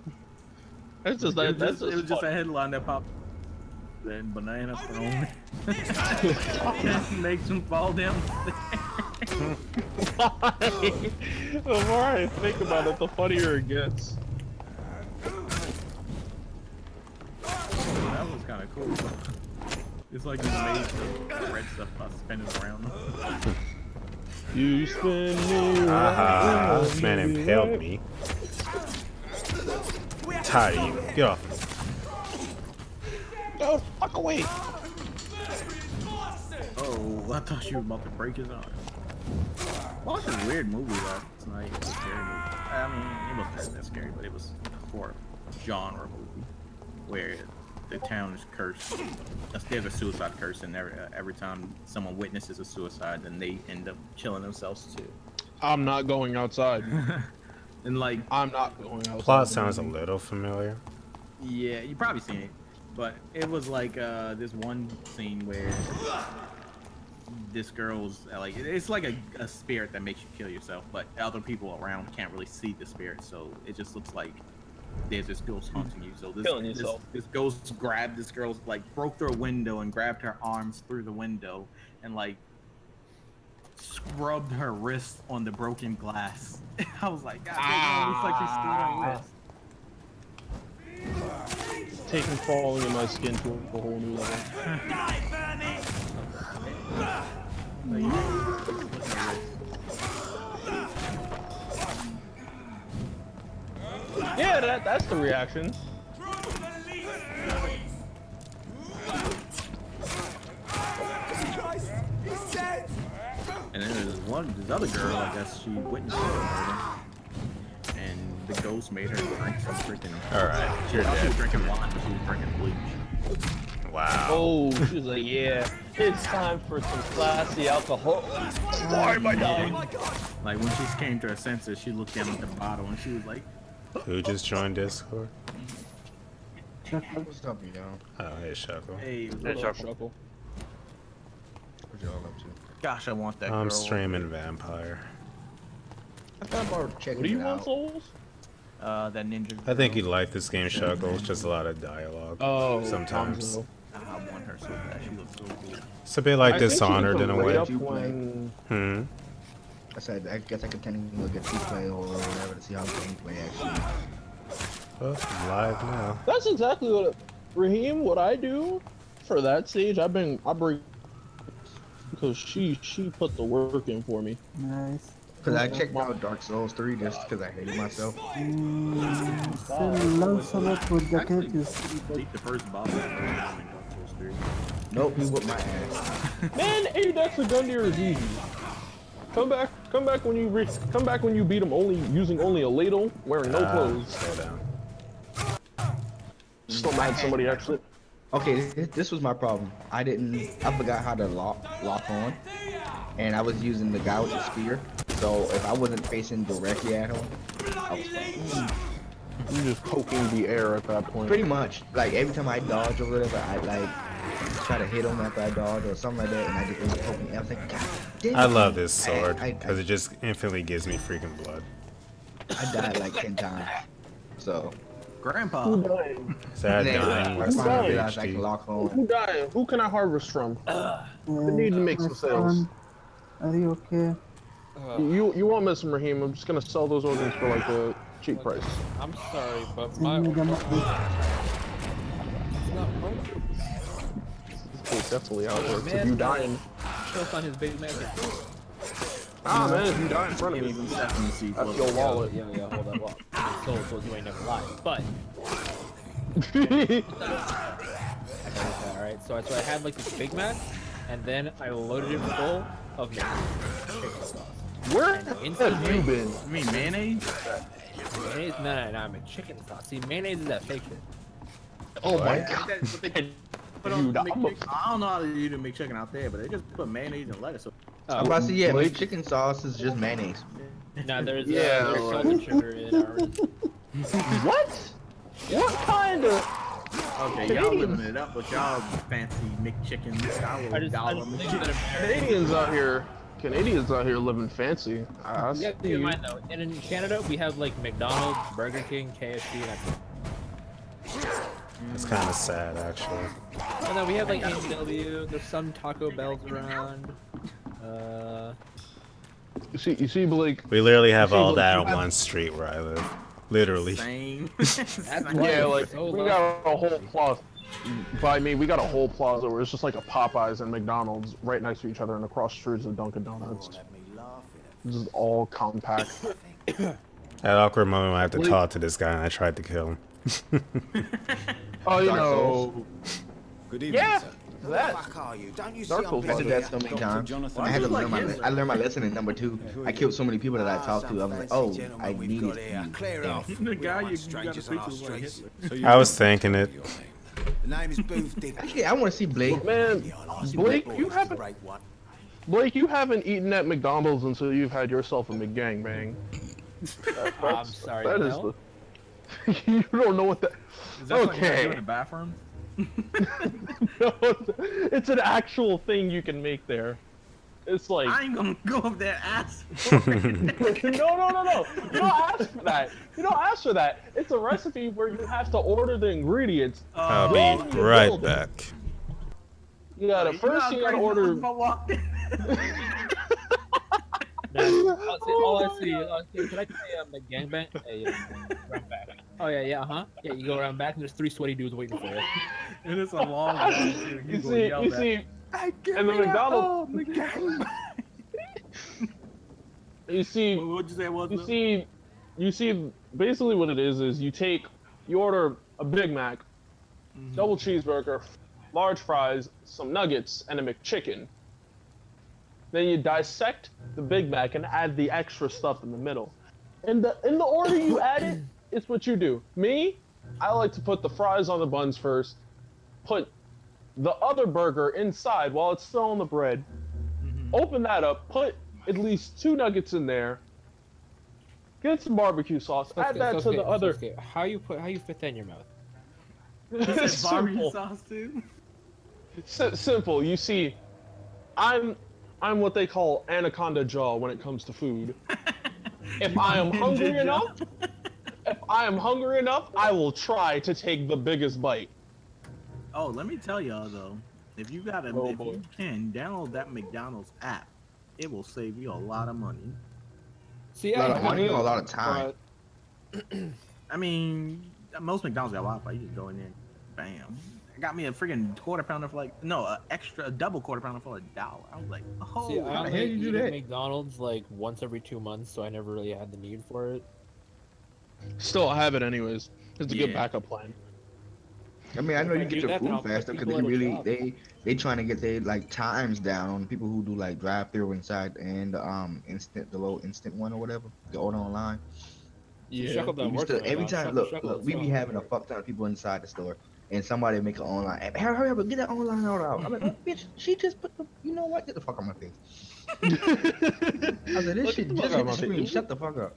S9: That's just
S7: It
S9: that's
S7: was just a headline that popped. Then banana thrown. Makes him fall down.
S9: The more I think about it, the funnier it gets.
S7: That was kind of cool. It's like he's made the red stuff spinning around.
S9: You spin me.
S1: Aha, man impaled me. Tired of you. Get off me.
S9: Go fuck away.
S7: Oh, I thought you were about to break his arm. Watched a weird movie last night. It was a scary movie. I mean, it wasn't that scary, but it was a horror genre movie where the town is cursed. There's a suicide curse, and every time someone witnesses a suicide, then they end up killing themselves too.
S9: I'm not going outside.
S7: And like,
S9: I'm not going outside.
S1: Plot sounds a little familiar.
S7: Yeah, you probably seen it, but it was like this one scene where this girl's like, it's like a spirit that makes you kill yourself, but other people around can't really see the spirit, so it just looks like there's this ghost haunting you. So this ghost grabbed this girl's, like, broke through a window and grabbed her arms through the window and like scrubbed her wrist on the broken glass. I was like, God, it looks like she stood on wrist.
S9: Taking falling in my skin to a whole new level. Yeah, that's the reaction.
S7: And then there's this other girl, I guess she witnessed it, and the ghost made her drink some freaking.
S1: Alright,
S7: She was drinking wine, but she was drinking bleach.
S1: Wow.
S9: Oh, she was like, yeah, it's time for some classy alcohol. Sorry, my dog.
S7: Like, when she came to her senses, she looked down at the bottle and she was like,
S1: Who just joined Discord?
S14: What's up, yo?
S1: Oh, hey, Shuckle.
S7: Hey,
S9: Shuckle.
S14: What y'all up to?
S7: Gosh, I want that girl.
S1: I'm streaming Vampire.
S14: I thought about checking
S9: What do you
S14: it
S9: want,
S14: out.
S9: Souls?
S7: That ninja.
S1: I think you'd like this game, Shuckle. It's just a lot of dialogue.
S9: Oh,
S1: sometimes.
S7: I want her so bad. She looks so cool.
S1: It's a bit like
S9: I think she
S1: Dishonored in a way.
S9: up when...
S14: I said, I guess I could technically look at replay or whatever to see how gameplay actually.
S1: Well, I'm live now.
S9: That's exactly what Raheem, what I do for that stage. I bring because she put the work in for me.
S15: Nice.
S14: Because I checked out Dark Souls 3 just because I hated myself.
S15: Lancelot with the cat is...
S7: Beat the first boss in Dark Souls 3.
S14: Nope, he whooped my ass.
S9: Man, Adex or Gundyr is easy. Come back when you beat him using only a ladle, wearing no clothes.
S1: Slow down.
S9: Still mad somebody actually.
S14: Okay, this was my problem. I forgot how to lock on, and I was using the guy with the spear. So if I wasn't facing directly at him, I was fine.
S9: You're just poking the air at that point.
S14: Pretty much. Like every time I dodge or whatever, I like try to hit him after I dodge or something like that, and I just was poking. I was like, God damn.
S1: I love this sword because it just infinitely gives me freaking blood.
S14: I died like 10 times. So.
S7: Grandpa.
S9: Who died?
S1: Sad dying with some
S9: HD. Who died? Who can I harvest from? I need to make some sales.
S15: Are you okay?
S9: You won't miss him, Raheem. I'm just gonna sell those organs for like a cheap price.
S16: I'm sorry, but my
S9: It's definitely out there. So you dying.
S16: Shows on his big man.
S9: Ah man, if you die in front of me, that's your wallet.
S16: Yeah, hold up. Well, soul, so you ain't never lied. But alright, so I had like this Big Mac, and then I loaded it full of chicken sauce.
S9: Where have you been?
S7: You mean mayonnaise?
S16: Mayonnaise? No, I mean chicken sauce. See, mayonnaise is that fake shit.
S9: Oh my god.
S7: I don't know how you do McChicken out there, but they just put mayonnaise and lettuce.
S14: I'm about to say, yeah, McChicken sauce is just mayonnaise.
S16: No, there's salt and sugar in ours.
S9: What? What kind of?
S7: Okay, y'all living it up with y'all fancy McChicken style.
S9: Canadians out here living fancy.
S16: You have to keep in mind though, and in Canada we have like McDonald's, Burger King, KFC, and
S1: It's kind of sad, actually.
S16: and then we have like A&W. There's some Taco Bells around.
S9: You see, Blake.
S1: We literally have all that on one street where I live. Literally.
S7: Same.
S9: Yeah, like we got a whole plaza. By me, we got a whole plaza where it's just like a Popeyes and McDonald's right next to each other, and across the street is a Dunkin' Donuts. This is all compact.
S1: At that awkward moment, I have to talk to this guy, and I tried to kill him.
S9: Oh, you know,
S6: Good evening,
S9: Yeah,
S6: sir.
S2: Who the
S9: that.
S2: fuck are you? Don't you see
S9: Dark
S2: I'm
S9: Souls
S14: I did
S2: busy
S14: that
S2: here?
S14: so many
S6: Dr.
S14: times.
S6: Jonathan
S14: I had to
S7: Like
S14: learn
S7: Hitler.
S14: I learned my lesson in number 2. I killed so many people that I talked to. I was like, oh, I needed you.
S2: Clear
S14: Damn
S2: off.
S14: it.
S7: The
S2: We
S7: guy
S2: don't
S7: you
S2: want strangers
S7: got
S2: on
S7: a
S2: our
S7: picture like
S2: streets.
S7: Hitler.
S1: I was thinking it.
S2: The name is Booth Dick.
S14: Actually, I want to see Blake.
S9: Man, Blake, you haven't eaten at McDonald's until you've had yourself a McGangbang.
S16: I'm sorry.
S9: That
S16: the
S9: is
S16: hell?
S9: the. You don't know what that.
S7: Is that something you gotta do in
S9: Okay.
S7: the bathroom?
S9: No, it's an actual thing you can make there. It's like.
S7: I ain't gonna go up there ass.
S9: No. You don't ask for that. You don't ask for that. It's a recipe where you have to order the ingredients.
S1: I'll
S9: then
S1: be
S9: you
S1: right
S9: build it.
S1: back.
S9: You gotta first you gotta order.
S16: All I see, can I say McGangbang? Hey, round back. Oh yeah, yeah, you go around back and there's 3 sweaty dudes waiting for you.
S7: And it's a long line too.
S9: You see, and the McDonald's. You see,
S7: what'd you say it was?
S9: you see, basically what it is you order a Big Mac, double cheeseburger, large fries, some nuggets, and a McChicken. Then you dissect the Big Mac and add the extra stuff in the middle. In the order you add it, it's what you do. Me, I like to put the fries on the buns first, put the other burger inside while it's still on the bread, open that up, put at least 2 nuggets in there, get some barbecue sauce, add that to the other.
S16: How you fit that in your mouth?
S7: Barbecue
S9: Simple.
S7: sauce too.
S9: Simple. You see, I'm what they call anaconda jaw when it comes to food. If I am hungry enough, I will try to take the biggest bite.
S7: Oh, let me tell y'all though, if you can download that McDonald's app, it will save you a lot of money.
S16: See,
S14: A lot of money or a lot of time.
S7: I mean, most McDonald's got Wi-Fi. You just go in there, bam. I got me a freaking quarter pounder for a double quarter pounder for $1. I was like, oh,
S16: See,
S7: how
S16: I
S7: the hell you do that?
S16: McDonald's like once every 2 months, so I never really had the need for it.
S9: Still, I have it anyways. It's a good backup plan.
S14: I mean, I know you get your food faster because
S16: people
S14: you
S16: at a
S14: really they trying to get their like times down on people who do like drive-through inside and the low instant one or whatever. The order online.
S9: Yeah.
S14: Every time, look, we be having a fuck ton of people inside the store, and somebody make an online app. Hurry up, get that online order out. I'm like, oh, bitch, she just put the, you know what? Get the fuck on my face. I said, this shit just hit the screen. Shut the fuck up.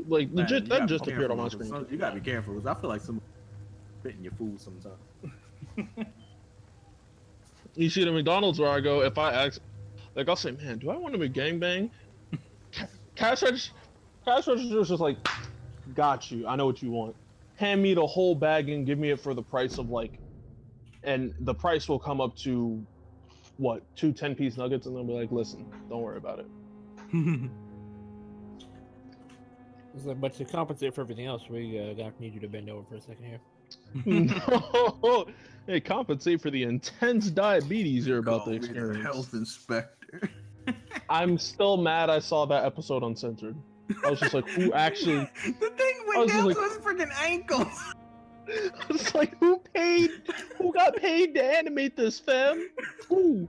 S9: Like legit,
S7: Man,
S9: that
S7: you
S9: just
S7: gotta be
S9: appeared on my
S7: careful,
S9: screen.
S7: You gotta be careful because I feel like someone spitting your food sometimes.
S9: You see the McDonald's where I go, if I ask, like I'll say, man, do I want to be gangbang? Cash register's just like, got you. I know what you want. Hand me the whole bag and give me it for the price of like, and the price will come up to, what, 2 10-piece nuggets, and they'll be like, listen, don't worry about it.
S16: It's like, but to compensate for everything else, we gonna need you to bend over for a second here.
S9: No, hey, compensate for the intense diabetes you're about to experience.
S7: Health inspector.
S9: I'm still mad I saw that episode uncensored. I was just like, who actually?
S7: The thing went down to his freaking ankles.
S9: I was like, who got paid to animate this, fam? Who?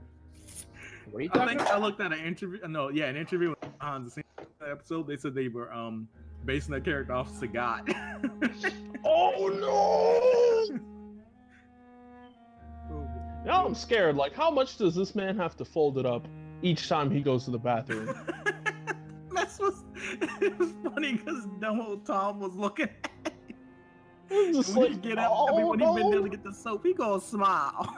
S16: What are you
S7: I
S16: talking
S7: think
S16: about?
S7: I looked at an interview. No, yeah, an interview with behind the scenes episode. They said they were basing that character off Sagat.
S9: Oh no! Now I'm scared. Like, how much does this man have to fold it up each time he goes to the bathroom?
S7: It was funny because dumb old Tom was looking at it.
S9: Just
S7: When
S9: like,
S7: he get up, when he been there to get the soap, he gonna smile.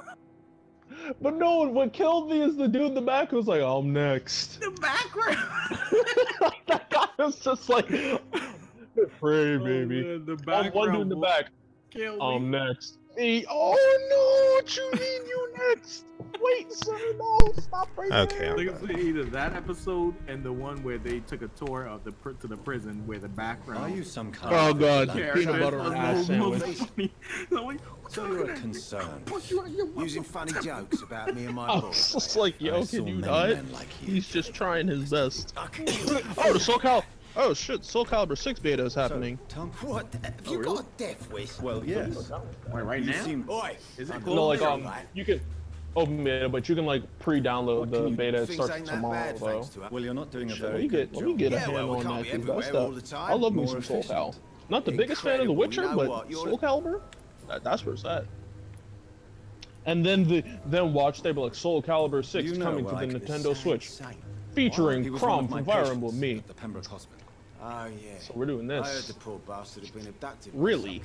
S9: But no, what killed me is the dude in the back who was like, I'm next.
S7: The background.
S9: That guy was just like, pray, baby.
S7: Man, the
S9: One dude in the back.
S7: Killed me.
S9: Next. Me. Oh no! What you mean you next? Wait, sir, no! Stop right
S1: Okay,
S9: there.
S1: I'm
S7: I think it's either that episode and the one where they took a tour of the prison where the background.
S6: Are you some kind
S9: Oh
S6: of
S9: god,
S7: character
S9: peanut butter and ass sandwich.
S6: So you're concerned.
S2: Using funny jokes about me and my
S9: I
S2: boy.
S9: was just like, yo,
S6: I saw
S9: can you
S6: many
S9: not?
S6: men like you.
S9: He's just trying his best. Oh, the SoCal. Oh shit, Soul Calibur 6 beta is happening.
S6: Tom, what? Have you got a death wish?
S10: Well, yes.
S7: Wait, right now?
S6: Oi,
S7: is it
S9: No, like you can open beta, but you can like pre-download the beta. It starts tomorrow though.
S10: Well, you're not doing a
S9: Let
S10: very
S9: me
S10: good
S9: get, let me get a handle on that too. That's stuff. I love me some Soul Cal. Not the biggest fan of The Witcher, but Soul Calibur, that's where it's at. And then watch they be like Soul Calibur 6 coming to the Nintendo Switch, featuring Crom from Fire Emblem Me.
S6: The Pembroke Hospital. Oh yeah.
S9: So we're doing this.
S6: I heard the poor bastard had been abducted.
S9: Really?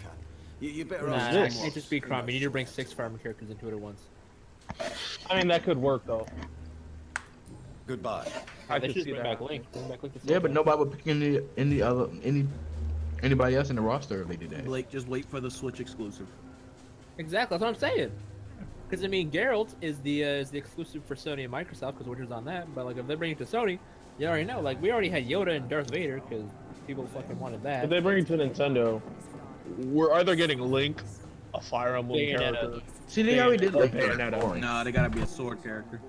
S6: You better
S16: Nah,
S6: ask
S16: it can't just be Crom. You need to bring 6 Fire Emblem characters into it at once.
S9: I mean, that could work though.
S6: Goodbye.
S16: They should bring back Link. Bring back Link to
S14: Yeah, but nobody would pick anybody else in the roster if they did that.
S7: Blake, just wait for the Switch exclusive.
S16: Exactly, that's what I'm saying. Because I mean, Geralt is the exclusive for Sony and Microsoft because Witcher's on that. But like, if they bring it to Sony, you already know. Like, we already had Yoda and Darth Vader because people fucking wanted that.
S9: If they bring it to Nintendo, we're either getting Link, a Fire Emblem character.
S14: See, they already did Link.
S7: No, they gotta be a sword character.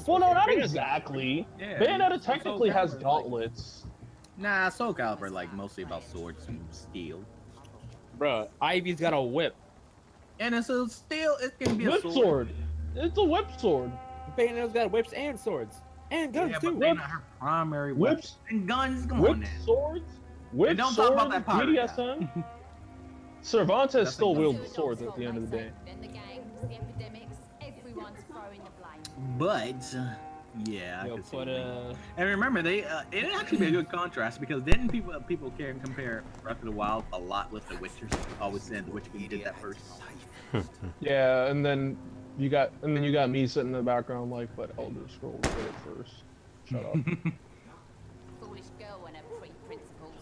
S9: Well, no, not exactly.
S7: Yeah,
S9: Bayonetta technically has gauntlets.
S7: Nah, Soul Calibur like mostly about swords and steel.
S16: Bruh, Ivy's got a whip.
S7: And it's a steel. It can be a
S9: Whip sword. It's a whip sword.
S16: Bayonetta's got whips and swords and guns
S7: yeah,
S16: too.
S7: But they're not her primary
S9: Whips
S7: and guns. Come
S9: whip
S7: on, now.
S9: swords. Whip
S7: And don't
S9: swords.
S7: talk about that pirate guy.
S9: BDSM. Cervantes still wields the swords at the end of the day.
S7: But yeah, I
S16: Yo,
S7: could see
S16: put
S7: and remember, they it'd actually be a good contrast because then people can compare Breath of the Wild a lot with The Witcher. Always said The Witcher did that first.
S9: Yeah, and then you got me sitting in the background like, but Elder Scrolls did it first. Shut up.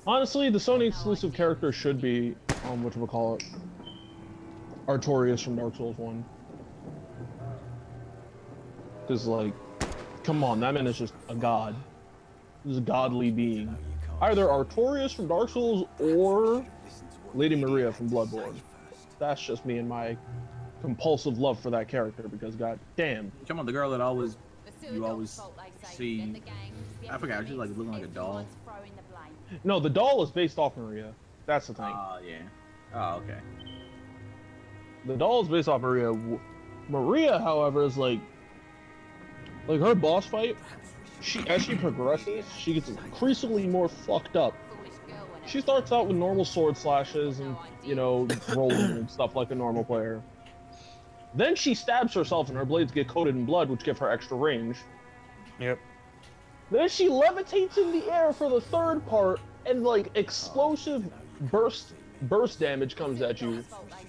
S9: Honestly, the Sony exclusive character should be whatchamacallit, Artorias from Dark Souls 1. Because, like, come on, that man is just a god. He's a godly being. Either Artorias from Dark Souls or Lady Maria from Bloodborne. That's just me and my compulsive love for that character, because god damn.
S7: Come on, the girl that you always see. I forgot, she's like looking like a doll.
S9: No, the doll is based off Maria. That's the thing.
S7: Oh, yeah. Oh, okay.
S9: The doll is based off Maria. Maria, however, is like her boss fight, as she progresses, she gets increasingly more fucked up. She starts out with normal sword slashes and, you know, rolling and stuff like a normal player. Then she stabs herself and her blades get coated in blood, which give her extra range.
S12: Yep.
S9: Then she levitates in the air for the third part, and like explosive burst damage comes at you,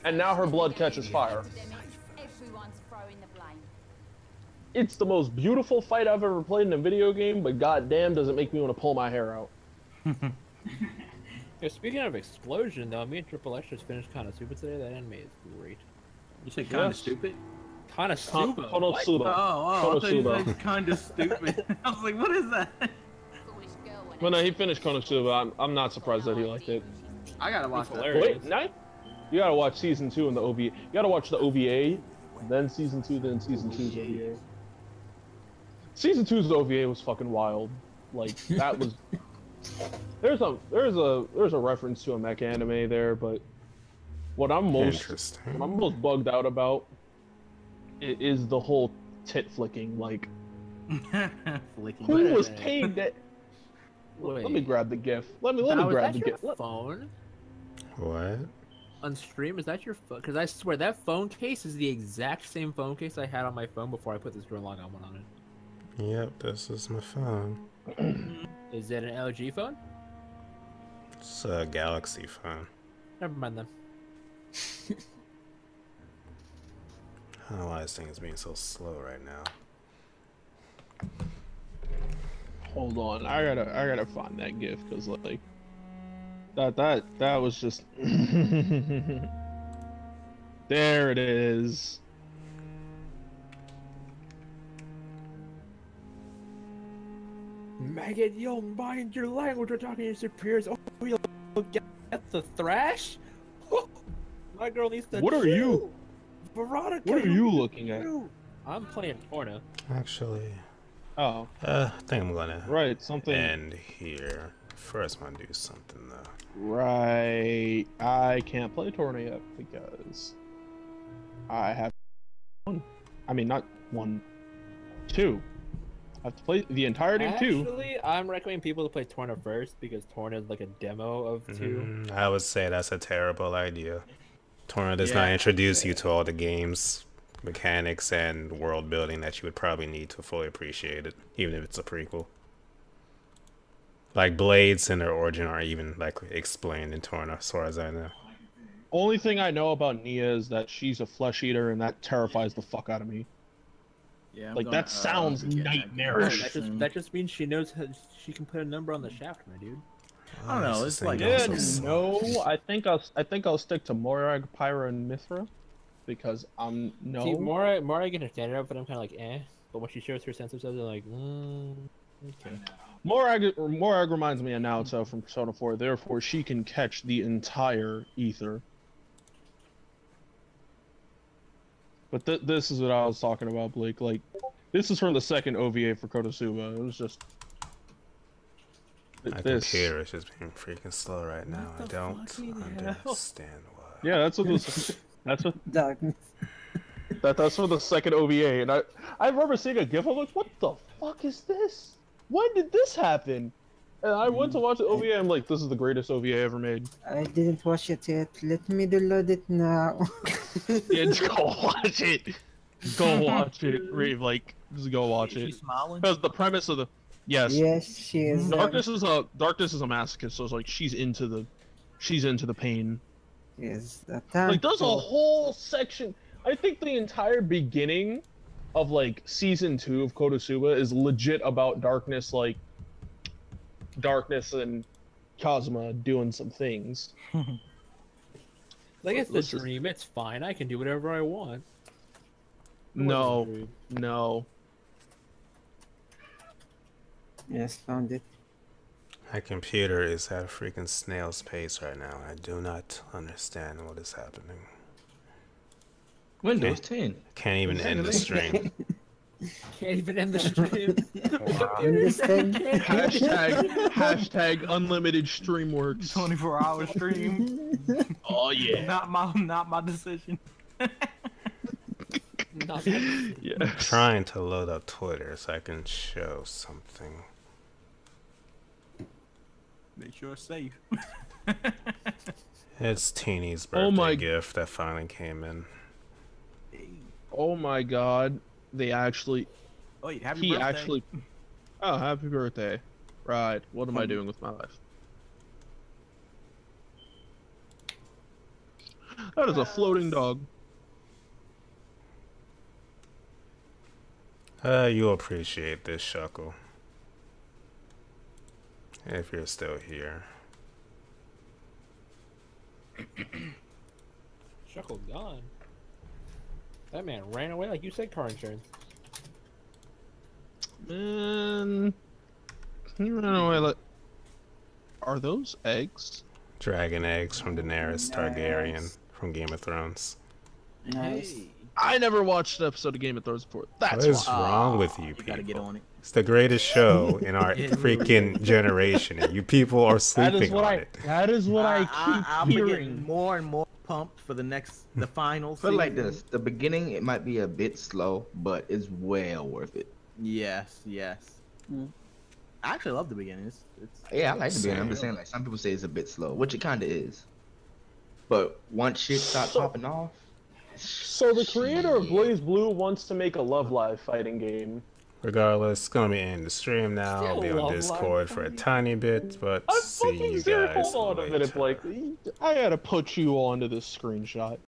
S9: and now her blood catches fire. It's the most beautiful fight I've ever played in a video game, but goddamn does it make me want to pull my hair out.
S16: Yeah, speaking of explosion, though, me and Triple X just finished Kind of Stupid today. That anime is great.
S7: You said Kind of Stupid?
S16: Kind of Stupid?
S9: Konosuba.
S7: Oh, I thought you said Kind of Stupid. I was like, what is that?
S9: Well, no, he finished Konosuba. I'm not surprised that he liked it.
S7: I gotta watch that.
S9: Wait, no? You gotta watch season 2 and the OVA. You gotta watch the OVA, then season 2, then season 2's OVA. Season 2's OVA was fucking wild. Like, that was... There's a reference to a mech anime there, but what I'm most bugged out about is the whole tit flicking. Like,
S7: flicking.
S9: Who was paid that? Let me grab the GIF. Let me grab the GIF.
S16: Phone?
S1: What?
S16: On stream, is that your phone? Because I swear that phone case is the exact same phone case I had on my phone before I put this Drone Log on one on it.
S1: Yep, this is my phone.
S16: Is it an LG phone?
S1: It's a Galaxy phone.
S16: Never mind then.
S1: I don't know why this thing is being so slow right now.
S9: Hold on, I gotta find that GIF because like that was just there it is.
S16: Maggot, you'll mind your language. We're talking to your superiors. Oh, you'll get the thrash. My girl needs to.
S9: What are you?
S16: Veronica.
S9: What are you looking at?
S16: I'm playing porno.
S1: Actually,
S9: Oh.
S1: I think I'm gonna
S9: something
S1: end here. First, I'm gonna do something though.
S9: Right. I can't play Torna yet because I have one. I mean, not one, two. I have to play the entirety of two.
S16: Actually, I'm recommending people to play Torna first because Torna is like a demo of two.
S1: I would say that's a terrible idea. Torna does not introduce you to all the games, mechanics, and world building that you would probably need to fully appreciate it, even if it's a prequel. Like Blades and their origin aren't even like explained in Torna, as far as I know.
S9: Only thing I know about Nia is that she's a flesh eater, and that terrifies the fuck out of me.
S7: Yeah,
S9: like that sounds nightmarish.
S16: That just means she knows how she can put a number on the shaft, my dude.
S7: I don't know. It's like
S9: no. I think I'll stick to Morag, Pyra, and Mithra because I'm no.
S16: See, Morag can stand it up, but I'm kind of like eh. But when she shows her sense of self, they're like, okay.
S9: Morag reminds me of Naoto from Persona 4. Therefore, she can catch the entire ether. But this is what I was talking about, Blake. Like, this is from the second OVA for Konosuba. It was just.
S1: My computer is just being freaking slow right now. I don't understand why.
S9: Yeah, that's what this. That's what.
S15: Darkness.
S9: That's for the second OVA, and I remember seeing a GIF. I'm like, what the fuck is this? When did this happen? And I went to watch the OVA. I'm like, this is the greatest OVA ever made.
S15: I didn't watch it yet. Let me download it now.
S9: Yeah, just go watch it. Go watch it. Like, just go watch it.
S7: She's smiling.
S9: Because the premise of the yes,
S15: she is.
S9: Darkness is a masochist, so it's like she's into the pain.
S15: Yes,
S9: like there's a whole section. I think the entire beginning of like season 2 of Konosuba is legit about Darkness, like Darkness and Kazuma doing some things.
S16: Like it's the dream. It's fine. I can do whatever I want.
S9: No.
S15: Yes, found it.
S1: My computer is at a freaking snail's pace right now. I do not understand what is happening.
S14: Windows 10.
S1: Can't even end the stream.
S16: Can't even end the stream.
S9: Hashtag unlimited stream works.
S7: 24-hour stream.
S9: Oh yeah.
S7: Not my decision.
S1: Yeah. I'm trying to load up Twitter so I can show something.
S7: Make sure it's safe.
S1: It's Teeny's birthday gift that finally came in.
S9: Oh my god. They actually...
S7: Oh, happy birthday.
S9: Oh, happy birthday. Right. What am I doing with my life? That is a floating dog.
S1: You'll appreciate this, Shuckle. If you're still here.
S16: Shuckle gone. That man ran away like you said car insurance.
S9: Man, can you run away like... Are those eggs?
S1: Dragon eggs from Daenerys Targaryen from Game of Thrones.
S15: Nice.
S9: I never watched an episode of Game of Thrones before. That's
S1: what is wrong with you people?
S7: Gotta get on it.
S1: It's the greatest show in our freaking generation, and you people are sleeping on it.
S9: That is what I keep hearing.
S7: Getting more and more pumped for the final
S14: season. Like this, the beginning it might be a bit slow, but it's well worth it.
S7: Yes. I actually love the beginning.
S14: Yeah, I like the beginning. I'm just saying, like some people say it's a bit slow, which it kind of is. But once shit starts popping off.
S9: So the creator of Blaze Blue wants to make a Love Live fighting game.
S1: Regardless, it's gonna be in the stream now. I'll be on Discord for a tiny bit, but see you guys
S9: Hold on a minute, Blake. I gotta put you onto this screenshot.